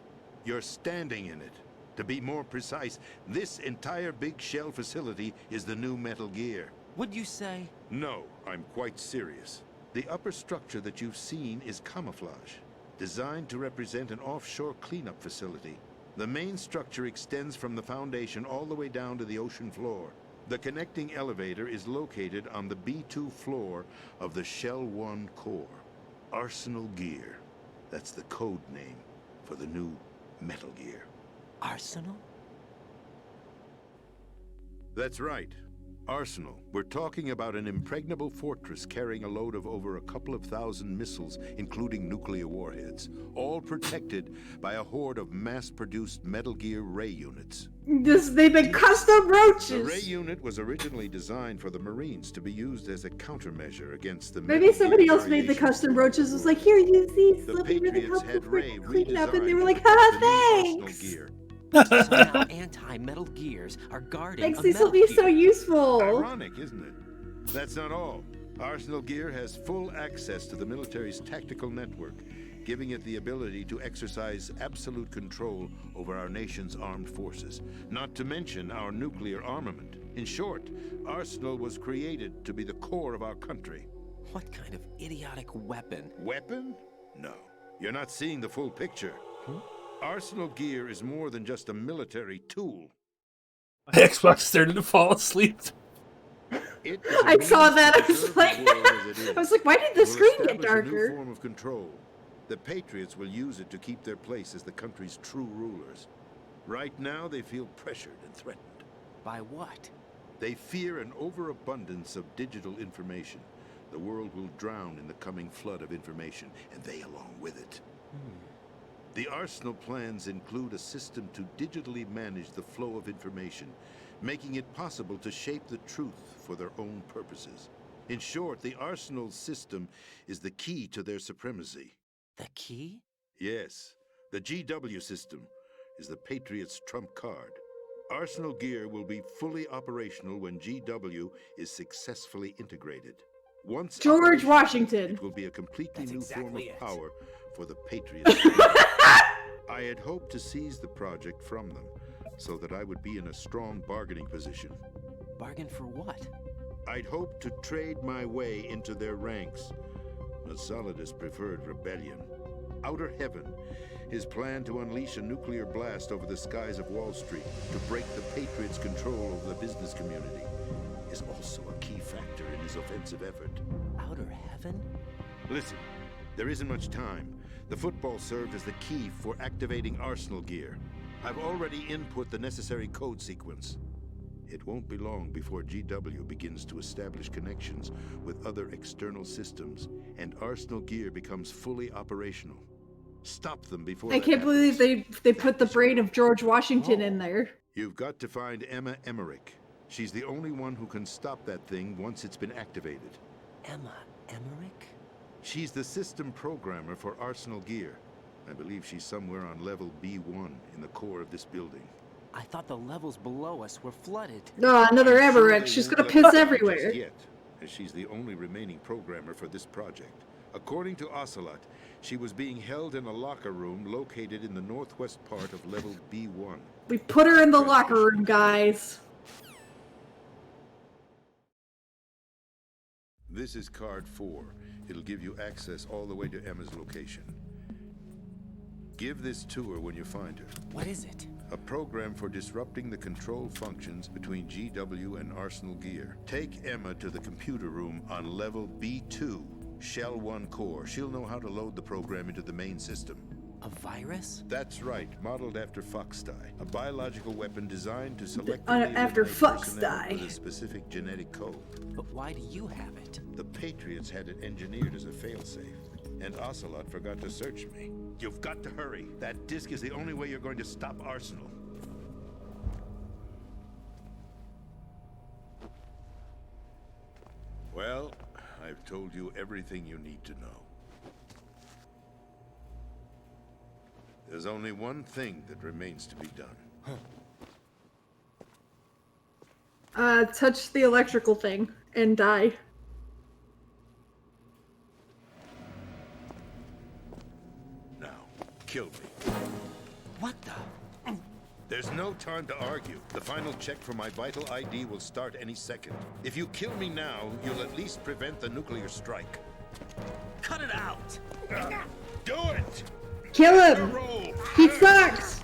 T: You're standing in it. To be more precise, this entire big shell facility is the new Metal Gear.
K: What'd you say?
T: No, I'm quite serious. The upper structure that you've seen is camouflage, designed to represent an offshore cleanup facility. The main structure extends from the foundation all the way down to the ocean floor. The connecting elevator is located on the B2 floor of the Shell 1 core. Arsenal Gear. That's the code name for the new Metal Gear.
K: Arsenal?
T: That's right. Arsenal. We're talking about an impregnable fortress carrying a load of over a couple of thousand missiles, including nuclear warheads, all protected by a horde of mass-produced Metal Gear Ray units.
C: They've been custom roaches!
T: The Ray unit was originally designed for the Marines to be used as a countermeasure against the
C: Maybe somebody else made the custom roaches. It was like, here, use these.
T: The
C: They'll be really
T: Patriots
C: helpful
T: had
C: for
T: Ray
C: cleaning up. And they
T: redesigned
C: were like,
T: to
C: haha,
T: fit the new
C: thanks!
T: Arsenal Gear.
K: So now anti-Metal Gears are guarding
C: Thanks,
K: a
C: these will
K: Metal
C: be so
K: Gear.
C: useful.
T: Ironic, isn't it? That's not all. Arsenal Gear has full access to the military's tactical network, giving it the ability to exercise absolute control over our nation's armed forces, not to mention our nuclear armament. In short, Arsenal was created to be the core of our country.
K: What kind of idiotic weapon?
T: Weapon? No. You're not seeing the full picture. Arsenal Gear is more than just a military tool.
B: My Xbox started to fall asleep.
C: I saw that. I was like, why did the screen get
T: A new
C: darker?
T: form of control. The Patriots will use it to keep their place as the country's true rulers. Right now, they feel pressured and threatened.
D: By what?
T: They fear an overabundance of digital information. The world will drown in the coming flood of information, and they along with it. The Arsenal plans include a system to digitally manage the flow of information, making it possible to shape the truth for their own purposes. In short, the Arsenal system is the key to their supremacy.
D: The key?
T: Yes, the GW system is the Patriots' trump card. Arsenal gear will be fully operational when GW is successfully integrated. Once
C: George
T: operational,
C: Washington.
T: it will be a completely
D: That's
T: new
D: exactly
T: form
D: it.
T: of power for the Patriots. I had hoped to seize the project from them, so that I would be in a strong bargaining position.
D: Bargain for what?
T: I'd hoped to trade my way into their ranks, but Solidus preferred rebellion. Outer Heaven, his plan to unleash a nuclear blast over the skies of Wall Street to break the Patriots' control over the business community, is also a key factor in his offensive effort.
D: Outer Heaven?
T: Listen, there isn't much time. The football served as the key for activating Arsenal gear. I've already input the necessary code sequence. It won't be long before GW begins to establish connections with other external systems, and Arsenal gear becomes fully operational. Stop them before
C: I
T: that
C: can't
T: happens.
C: believe they put the brain of George Washington in there.
T: You've got to find Emma Emmerich. She's the only one who can stop that thing once it's been activated.
D: Emma Emmerich?
T: She's the system programmer for Arsenal gear. I believe she's somewhere on level B1 in the core of this building.
D: I thought the levels below us were flooded.
C: No, another
T: I'm sure
C: Emmerich.
T: they
C: She's
T: won't
C: gonna
T: let
C: piss
T: her die
C: everywhere.
T: just yet, as she's the only remaining programmer for this project. According to Ocelot, she was being held in a locker room located in the northwest part of level B1.
C: We put her in the locker room, guys.
T: This is card 4. It'll give you access all the way to Emma's location. Give this to her when you find her.
D: What is it?
T: A program for disrupting the control functions between GW and Arsenal gear. Take Emma to the computer room on level B2, Shell 1 core. She'll know how to load the program into the main system.
D: A virus?
T: That's right, modeled after Foxdie, a biological weapon designed to selectively
C: after
T: eliminate personnel
C: Foxdie.
T: with a specific genetic code.
D: But why do you have it?
T: The Patriots had it engineered as a failsafe, and Ocelot forgot to search me. You've got to hurry. That disk is the only way you're going to stop Arsenal. Well, I've told you everything you need to know. There's only one thing that remains to be done.
C: Touch the electrical thing and die.
T: Now, kill me.
D: What the?
T: There's no time to argue. The final check for my vital ID will start any second. If you kill me now, you'll at least prevent the nuclear strike.
D: Cut it out!
T: Do it!
C: Kill him! He sucks!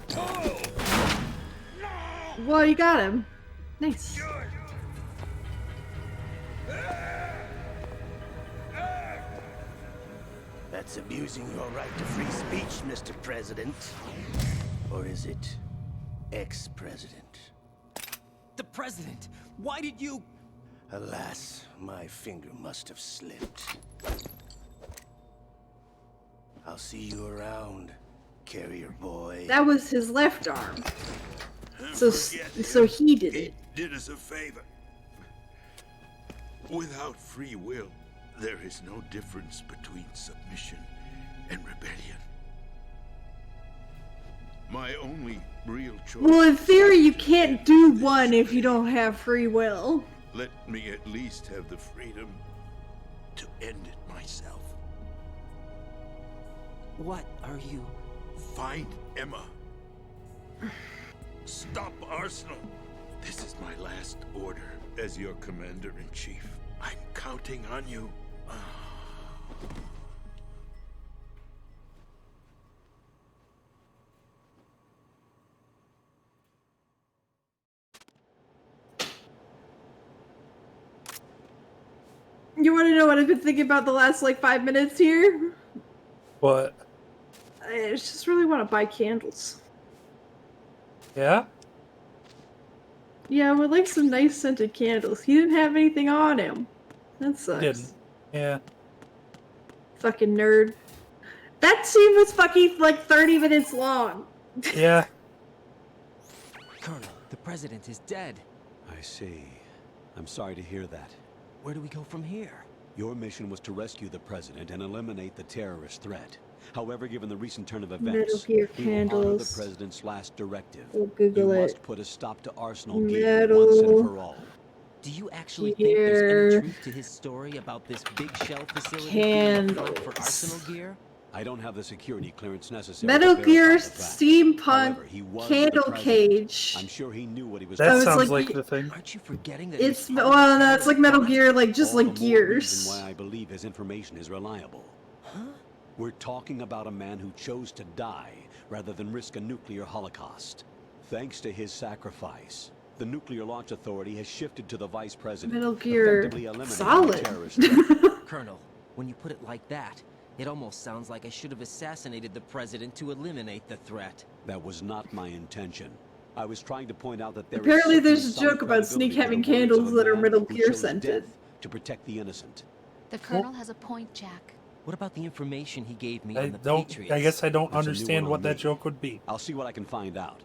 C: Well, you got him. Nice.
P: That's abusing your right to free speech, Mr. President. Or is it ex-president?
D: The president! Why did you...
P: Alas, my finger must have slipped. I'll see you around, carrier boy.
C: That was his left arm. So he did it.
T: Did us a favor. Without free will, there is no difference between submission and rebellion. My only real choice.
C: Well, in theory, you can't do one if you don't have free will.
T: Let me at least have the freedom to end it myself.
D: What are you...
T: Find Emma. Stop Arsenal. This is my last order as your commander-in-chief. I'm counting on you.
C: You want to know what I've been thinking about the last, 5 minutes here?
B: What?
C: I just really want to buy candles.
B: Yeah?
C: Yeah, I would like some nice scented candles. He didn't have anything on him. That sucks.
B: Didn't. Yeah.
C: Fucking nerd. That scene was fucking like 30 minutes long.
B: Yeah.
D: Colonel, the president is dead.
M: I see. I'm sorry to hear that.
D: Where do we go from here?
M: Your mission was to rescue the president and eliminate the terrorist threat. However, given the recent turn of events,
C: Metal Gear
M: we will honor the
C: candles.
M: president's last directive.
C: We'll Google
M: you
C: it.
M: must put a stop to Arsenal Gear once and for all.
D: Do you actually think there's any truth to his story about this big shell facility being a front for Arsenal Gear?
M: I don't have the security clearance necessary.
C: Metal
M: to
C: Gear
M: verify the facts.
C: Steampunk
M: However, he was
C: Candle
M: the president.
C: Cage.
M: I'm sure he knew what he was
B: That
M: doing.
B: sounds like the thing.
D: Aren't you forgetting that
C: It's well, no, it's like Metal Gear, like just
M: All
C: like
M: the more reason
C: Gears.
M: why I believe his information is reliable. Huh? We're talking about a man who chose to die rather than risk a nuclear holocaust. Thanks to his sacrifice, the Nuclear Launch Authority has shifted to the vice president.
C: Metal Gear
M: effectively eliminating
C: Solid.
M: the terrorist threat.
D: Colonel, when you put it like that, it almost sounds like I should have assassinated the president to eliminate the threat.
M: That was not my intention. I was trying to point out that there is
C: Apparently there's a
M: certainly
C: joke
M: some
C: about Sneak
M: credibility
C: having
M: to the words of
C: candles
M: a
C: that are
M: man
C: Metal
M: who
C: Gear
M: chose
C: scented.
M: death to protect the innocent.
A: The Colonel has a point, Jack.
D: What about the information he gave me
B: I
D: on the
B: don't.
D: Patriots?
B: I guess I don't
M: That's a new
B: understand
M: one
B: what
M: on
B: that
M: me.
B: joke would be.
M: I'll see what I can find out.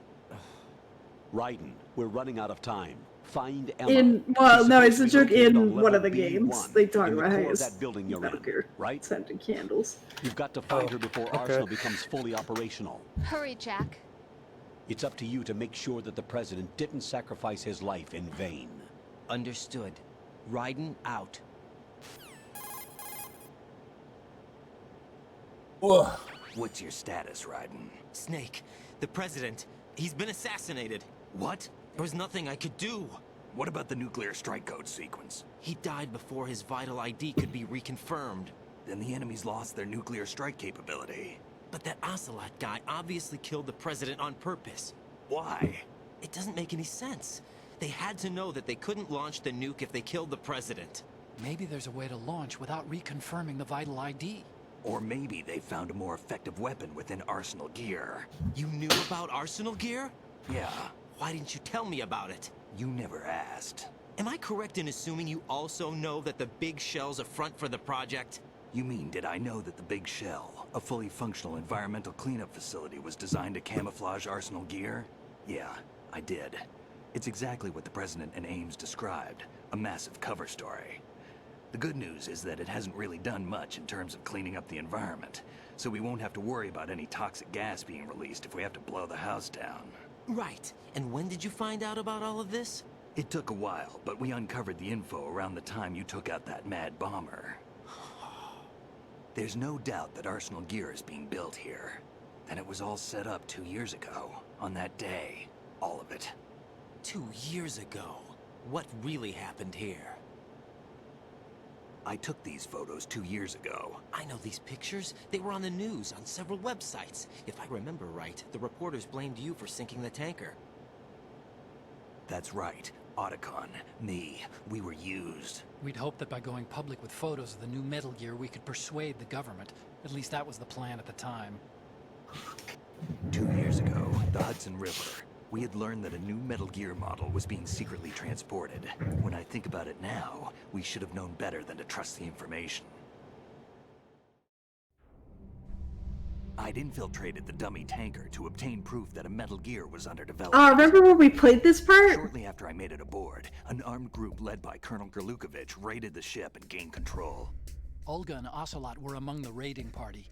M: Raiden, we're running out of time. Find Emma.
C: Well,
M: She's
C: no,
M: supposed
C: it's
M: to
C: a
M: be
C: joke
M: located on
C: in one of the
M: level
C: games.
M: B1
C: They talk
M: in the
C: about how
M: core of
C: he's
M: that building you're
C: Metal
M: in,
C: Gear
M: right?
C: scented candles.
M: You've got to find her before
B: okay.
M: Arsenal becomes fully operational.
A: Hurry, Jack.
M: It's up to you to make sure that the president didn't sacrifice his life in vain.
D: Understood. Raiden out.
B: Ugh.
G: What's your status, Raiden?
D: Snake, the president, he's been assassinated.
G: What?
D: There was nothing I could do.
G: What about the nuclear strike code sequence?
D: He died before his vital ID could be reconfirmed.
G: Then the enemy's lost their nuclear strike capability.
D: But that Ocelot guy obviously killed the president on purpose.
G: Why?
D: It doesn't make any sense. They had to know that they couldn't launch the nuke if they killed the president.
S: Maybe there's a way to launch without reconfirming the vital ID.
G: Or maybe they found a more effective weapon within Arsenal Gear.
D: You knew about Arsenal Gear?
G: Yeah,
D: Why didn't you tell me about it?
G: you never asked.
D: Am I correct in assuming you also know that the big shell's a front for the project?
G: You mean, did I know that the Big Shell, a fully functional environmental cleanup facility, was designed to camouflage Arsenal Gear? Yeah, I did. It's exactly what the President and Ames described, a massive cover story. The good news is that it hasn't really done much in terms of cleaning up the environment, so we won't have to worry about any toxic gas being released if we have to blow the house down.
D: Right. And when did you find out about all of this?
G: It took a while, but we uncovered the info around the time you took out that mad bomber. There's no doubt that Arsenal Gear is being built here. And it was all set up 2 years ago, on that day. All of it.
D: 2 years ago. What really happened here?
G: I took these photos 2 years ago.
D: I know these pictures. They were on the news on several websites. If I remember right, the reporters blamed you for sinking the tanker.
G: That's right. Otacon, me, we were used.
S: We'd hoped that by going public with photos of the new Metal Gear, we could persuade the government. At least that was the plan at the time.
G: 2 years ago, the Hudson River, we had learned that a new Metal Gear model was being secretly transported. When I think about it now, we should have known better than to trust the information. I'd infiltrated the dummy tanker to obtain proof that a Metal Gear was under development.
C: Remember when we played this part?
G: Shortly after I made it aboard, an armed group led by Colonel Gerlukovich raided the ship and gained control.
S: Olga and Ocelot were among the raiding party.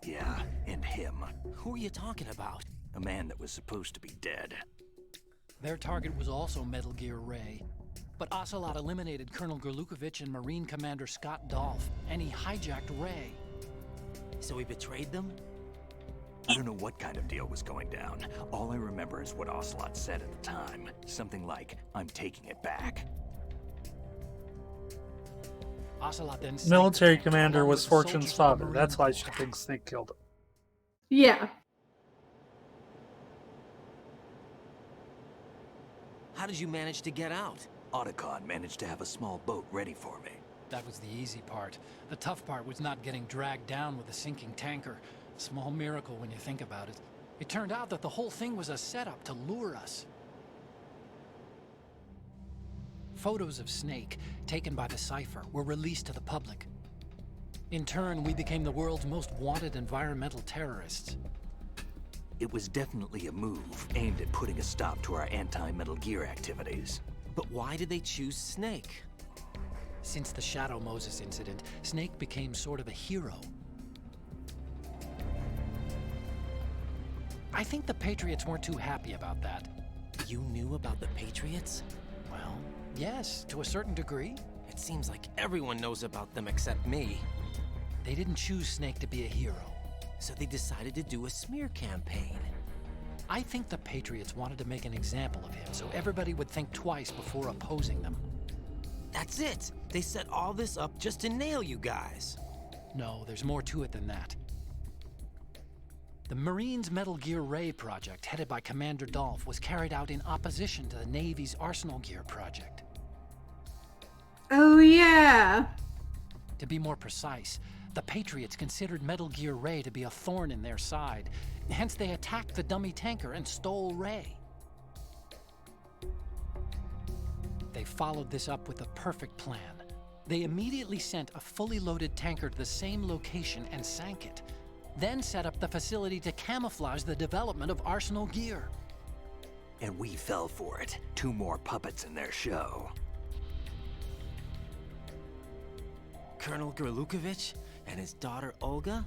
G: Yeah, and him.
D: Who are you talking about?
G: A man that was supposed to be dead.
S: Their target was also Metal Gear Ray. But Ocelot eliminated Colonel Gerlukovich and Marine Commander Scott Dolph, and he hijacked Ray.
D: So he betrayed them?
G: I don't know what kind of deal was going down. All I remember is what Ocelot said at the time. Something like, "I'm taking it back."
S: Ocelot then
B: Military commander was Fortune's father. That's why she thinks Snake killed him.
C: Yeah.
D: How did you manage to get out?
G: Otacon managed to have a small boat ready for me.
S: That was the easy part. The tough part was not getting dragged down with a sinking tanker. Small miracle when you think about it. It turned out that the whole thing was a setup to lure us. Photos of Snake, taken by the Cypher, were released to the public. In turn, we became the world's most wanted environmental terrorists.
I: It was definitely a move aimed at putting a stop to our anti-Metal Gear activities.
D: But why did they choose Snake?
S: Since the Shadow Moses incident, Snake became sort of a hero. I think the Patriots weren't too happy about that.
D: You knew about the Patriots?
S: Well, yes, to a certain degree.
D: It seems like everyone knows about them except me.
S: They didn't choose Snake to be a hero.
D: So they decided to do a smear campaign.
S: I think the Patriots wanted to make an example of him so everybody would think twice before opposing them.
D: That's it! They set all this up just to nail you guys.
S: No, there's more to it than that. The Marines' Metal Gear Ray project, headed by Commander Dolph, was carried out in opposition to the Navy's Arsenal Gear project.
C: Oh, yeah.
S: To be more precise, the Patriots considered Metal Gear Ray to be a thorn in their side. Hence, they attacked the dummy tanker and stole Ray. They followed this up with a perfect plan. They immediately sent a fully loaded tanker to the same location and sank it. Then set up the facility to camouflage the development of Arsenal Gear.
I: And we fell for it. 2 more puppets in their show.
D: Colonel Gerlukovich and his daughter Olga?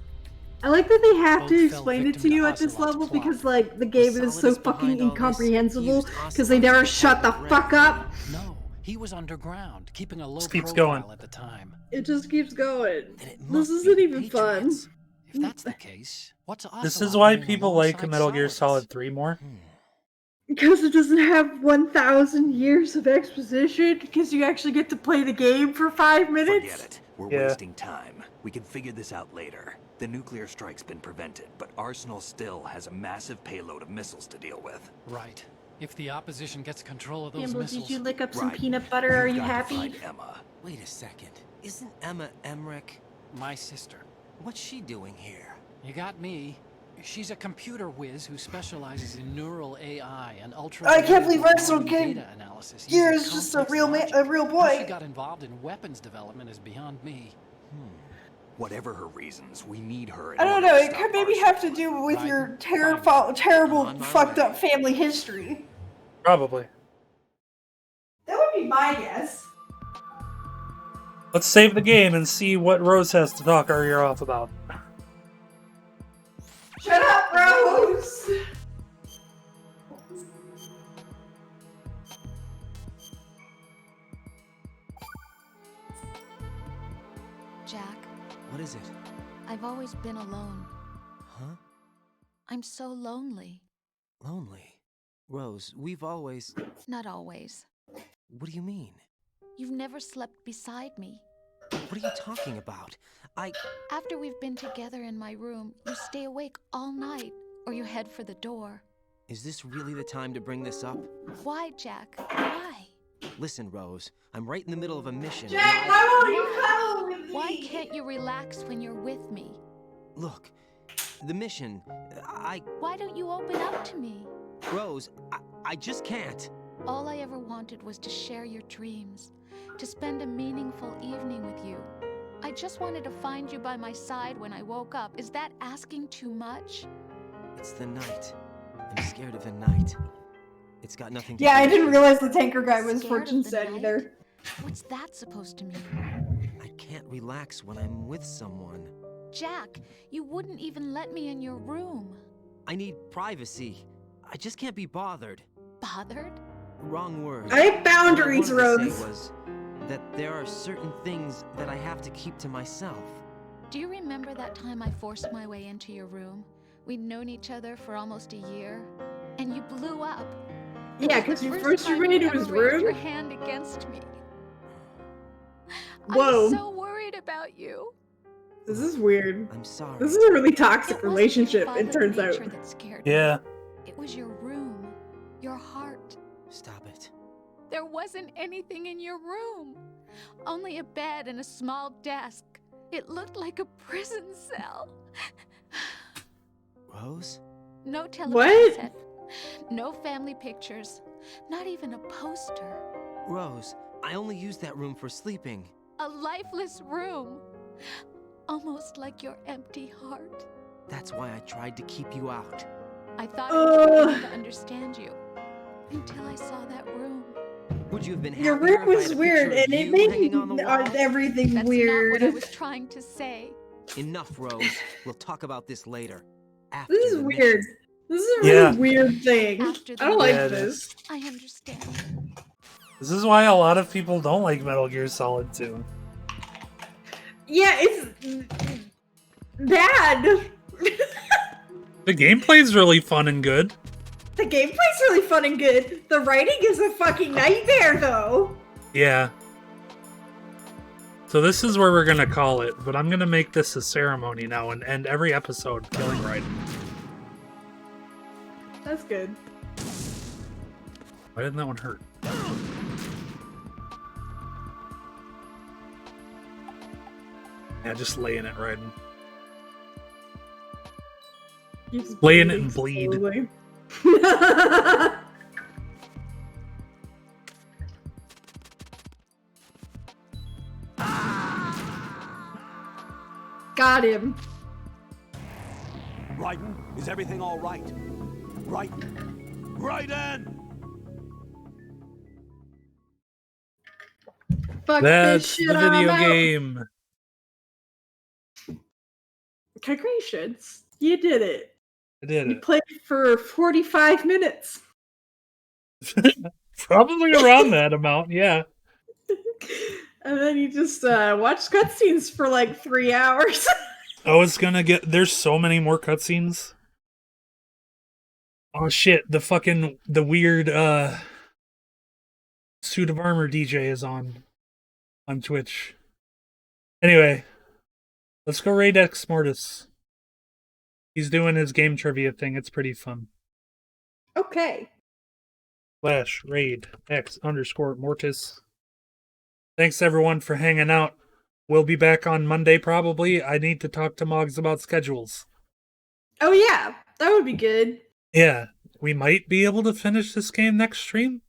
C: I like that they have
S: Both
C: to
S: fell
C: explain it
S: victim
C: to
S: to
C: you at this
S: Ocelot's
C: level
S: plot.
C: because, like, the game is so
D: Solidus
C: fucking
D: behind all this,
C: incomprehensible
D: used
C: because they
D: Ocelot
C: never
D: to
C: shut the
D: target
C: fuck
D: Ray.
C: up.
S: No, he was underground, keeping a low
B: Just keeps
S: profile
B: going.
S: at the time.
C: It just keeps going.
D: Then it
C: This
D: must be
C: isn't
D: the
C: even fun.
D: Patriots.
S: If that's the case, what's Ocelot
B: This is why
S: doing
B: people like
S: alongside
B: Metal Gear
S: Solidus?
B: Solid 3 more.
C: Because it doesn't have 1,000 years of exposition, because you actually get to play the game for 5 minutes.
I: Forget it. We're
B: Yeah.
I: wasting time. We can figure this out later. The nuclear strike's been prevented, but Arsenal still has a massive payload of missiles to deal with.
S: Right. If the opposition gets control of those
C: Campbell,
S: missiles...
C: did you lick up some
I: Right.
C: peanut butter? Are
I: You've
C: you
I: got to
C: happy?
I: find Emma.
D: Wait a second. Isn't Emma Emmerich?
S: My sister.
D: What's she doing here?
S: You got me. She's a computer whiz who specializes in neural AI and ultra.
U: I can't believe Arsenal
S: data analysis.
U: Gear
S: using
U: is just a
S: complex
U: real
S: logic.
U: a real
S: How she
U: boy.
S: got involved in weapons development is beyond me.
I: Whatever her reasons, we need her. in
U: I don't
I: order
U: know.
I: to
U: It
I: stop
U: could maybe
I: Arsenal.
U: have to do with
S: Right.
U: your
S: Fine.
U: terrible,
D: On my
U: fucked
D: way.
U: up family history.
B: Probably.
U: That would be my guess.
B: Let's save the game and see what Rose has to talk our ear off about.
U: Shut up, Rose.
A: Jack,
D: What is it?
A: I've always been alone.
D: Huh?
A: I'm so lonely.
D: Lonely. Rose, we've always...
A: Not always.
D: What do you mean?
A: You've never slept beside me.
D: What are you talking about?
A: After we've been together in my room, you stay awake all night, or you head for the door.
D: Is this really the time to bring this up?
A: Why, Jack? Why?
D: Listen, Rose, I'm right in the middle of a mission.
U: Jack,
D: and
U: why won't you cuddle with me?
A: Why can't you relax when you're with me?
D: Look, the mission,
A: Why don't you open up to me?
D: Rose, I just can't.
A: All I ever wanted was to share your dreams, to spend a meaningful evening with you. I just wanted to find you by my side when I woke up. Is that asking too much?
D: It's the night. I'm scared of the night. It's got nothing to
U: Yeah,
D: do
U: I
D: with
U: didn't
D: you.
U: realize the tanker guy was
A: Scared
U: Fortune
A: of the
U: said
A: night?
U: either.
A: What's that supposed to mean?
D: I can't relax when I'm with someone.
A: Jack, you wouldn't even let me in your room.
D: I need privacy. I just can't be bothered.
A: Bothered?
D: Wrong word.
U: I have boundaries,
D: What I wanted to
U: Rose.
D: say was that there are certain things that I have to keep to myself.
A: Do you remember that time I forced my way into your room? We'd known each other for almost a year, and you blew up. It
C: Yeah,
A: was the
C: 'cause you
A: first
C: forced your
A: time
C: way
A: you
C: into his
A: ever raised
C: room?
A: your hand against me.
C: Whoa.
A: I'm so worried about you.
C: This is weird.
D: I'm sorry.
C: This is a really toxic
A: It wasn't your
C: relationship, it
A: violent
C: turns out.
A: nature that scared me.
B: Yeah.
A: It was your room, your heart.
D: Stop it.
A: There wasn't anything in your room. Only a bed and a small desk. It looked like a prison cell.
D: Rose?
A: No television
C: What?
A: set. No family pictures. Not even a poster.
D: Rose, I only use that room for sleeping.
A: A lifeless room. Almost like your empty heart.
D: That's why I tried to keep you out.
A: I thought I was beginning to understand you. Until I saw that room.
D: Would you have been
C: Your
D: happier
C: room
D: if I
C: was
D: had a
C: weird,
D: picture of
C: and it
D: you
C: made
D: hanging on the wall?
C: everything
A: That's
C: weird.
A: not what I was trying to say.
D: Enough, Rose. We'll talk about this later. After
C: This is
D: the
C: weird.
D: mission.
C: This is a really weird thing. I don't like
B: Yeah, it
C: this.
B: is.
A: I understand.
B: This is why a lot of people don't like Metal Gear Solid 2.
C: Yeah, it's bad.
B: The gameplay's really fun and good.
C: The gameplay's really fun and good. The writing is a fucking nightmare, though.
B: Yeah. So this is where we're gonna call it, but I'm gonna make this a ceremony now and end every episode killing Raiden.
C: That's good.
B: Why didn't that one hurt? Yeah, just lay in it, Raiden. Lay in it and bleed.
C: Slowly. Got him.
M: Raiden, is everything all right? Raiden! Raiden!
C: Fuck
B: That's
C: this shit,
B: the video
C: I'm out.
B: game.
C: Congratulations. You did it.
B: I did
C: You
B: it.
C: played for 45 minutes.
B: Probably around that amount, yeah.
C: And then you just watched cutscenes for like 3 hours.
B: Oh, it's gonna get... There's so many more cutscenes. Oh shit, the weird suit of armor DJ is on Twitch. Anyway, let's go raid X Mortis. He's doing his game trivia thing. It's pretty fun.
C: Okay.
B: / raid X_Mortis. Thanks everyone for hanging out. We'll be back on Monday probably. I need to talk to Mogs about schedules.
C: Oh yeah, that would be good.
B: Yeah, we might be able to finish this game next stream.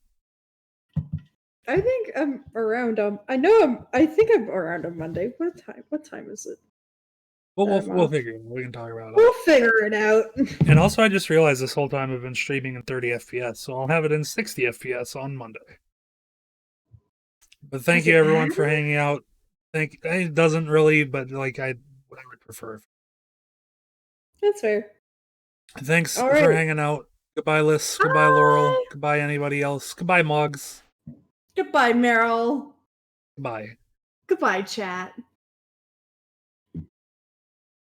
C: I think I'm around I think I'm around on Monday. What time is it?
B: Well, we'll figure it out. We can talk about it.
C: We'll figure it out.
B: And also, I just realized this whole time I've been streaming in 30 FPS, so I'll have it in 60 FPS on Monday. But thank you everyone for hanging out. It doesn't really, but like I would prefer.
C: That's fair.
B: Thanks
C: All
B: for
C: right.
B: hanging out. Goodbye, Liz. Goodbye, Laurel. Goodbye, anybody else. Goodbye, Mogs.
C: Goodbye, Meryl.
B: Bye.
C: Goodbye, chat.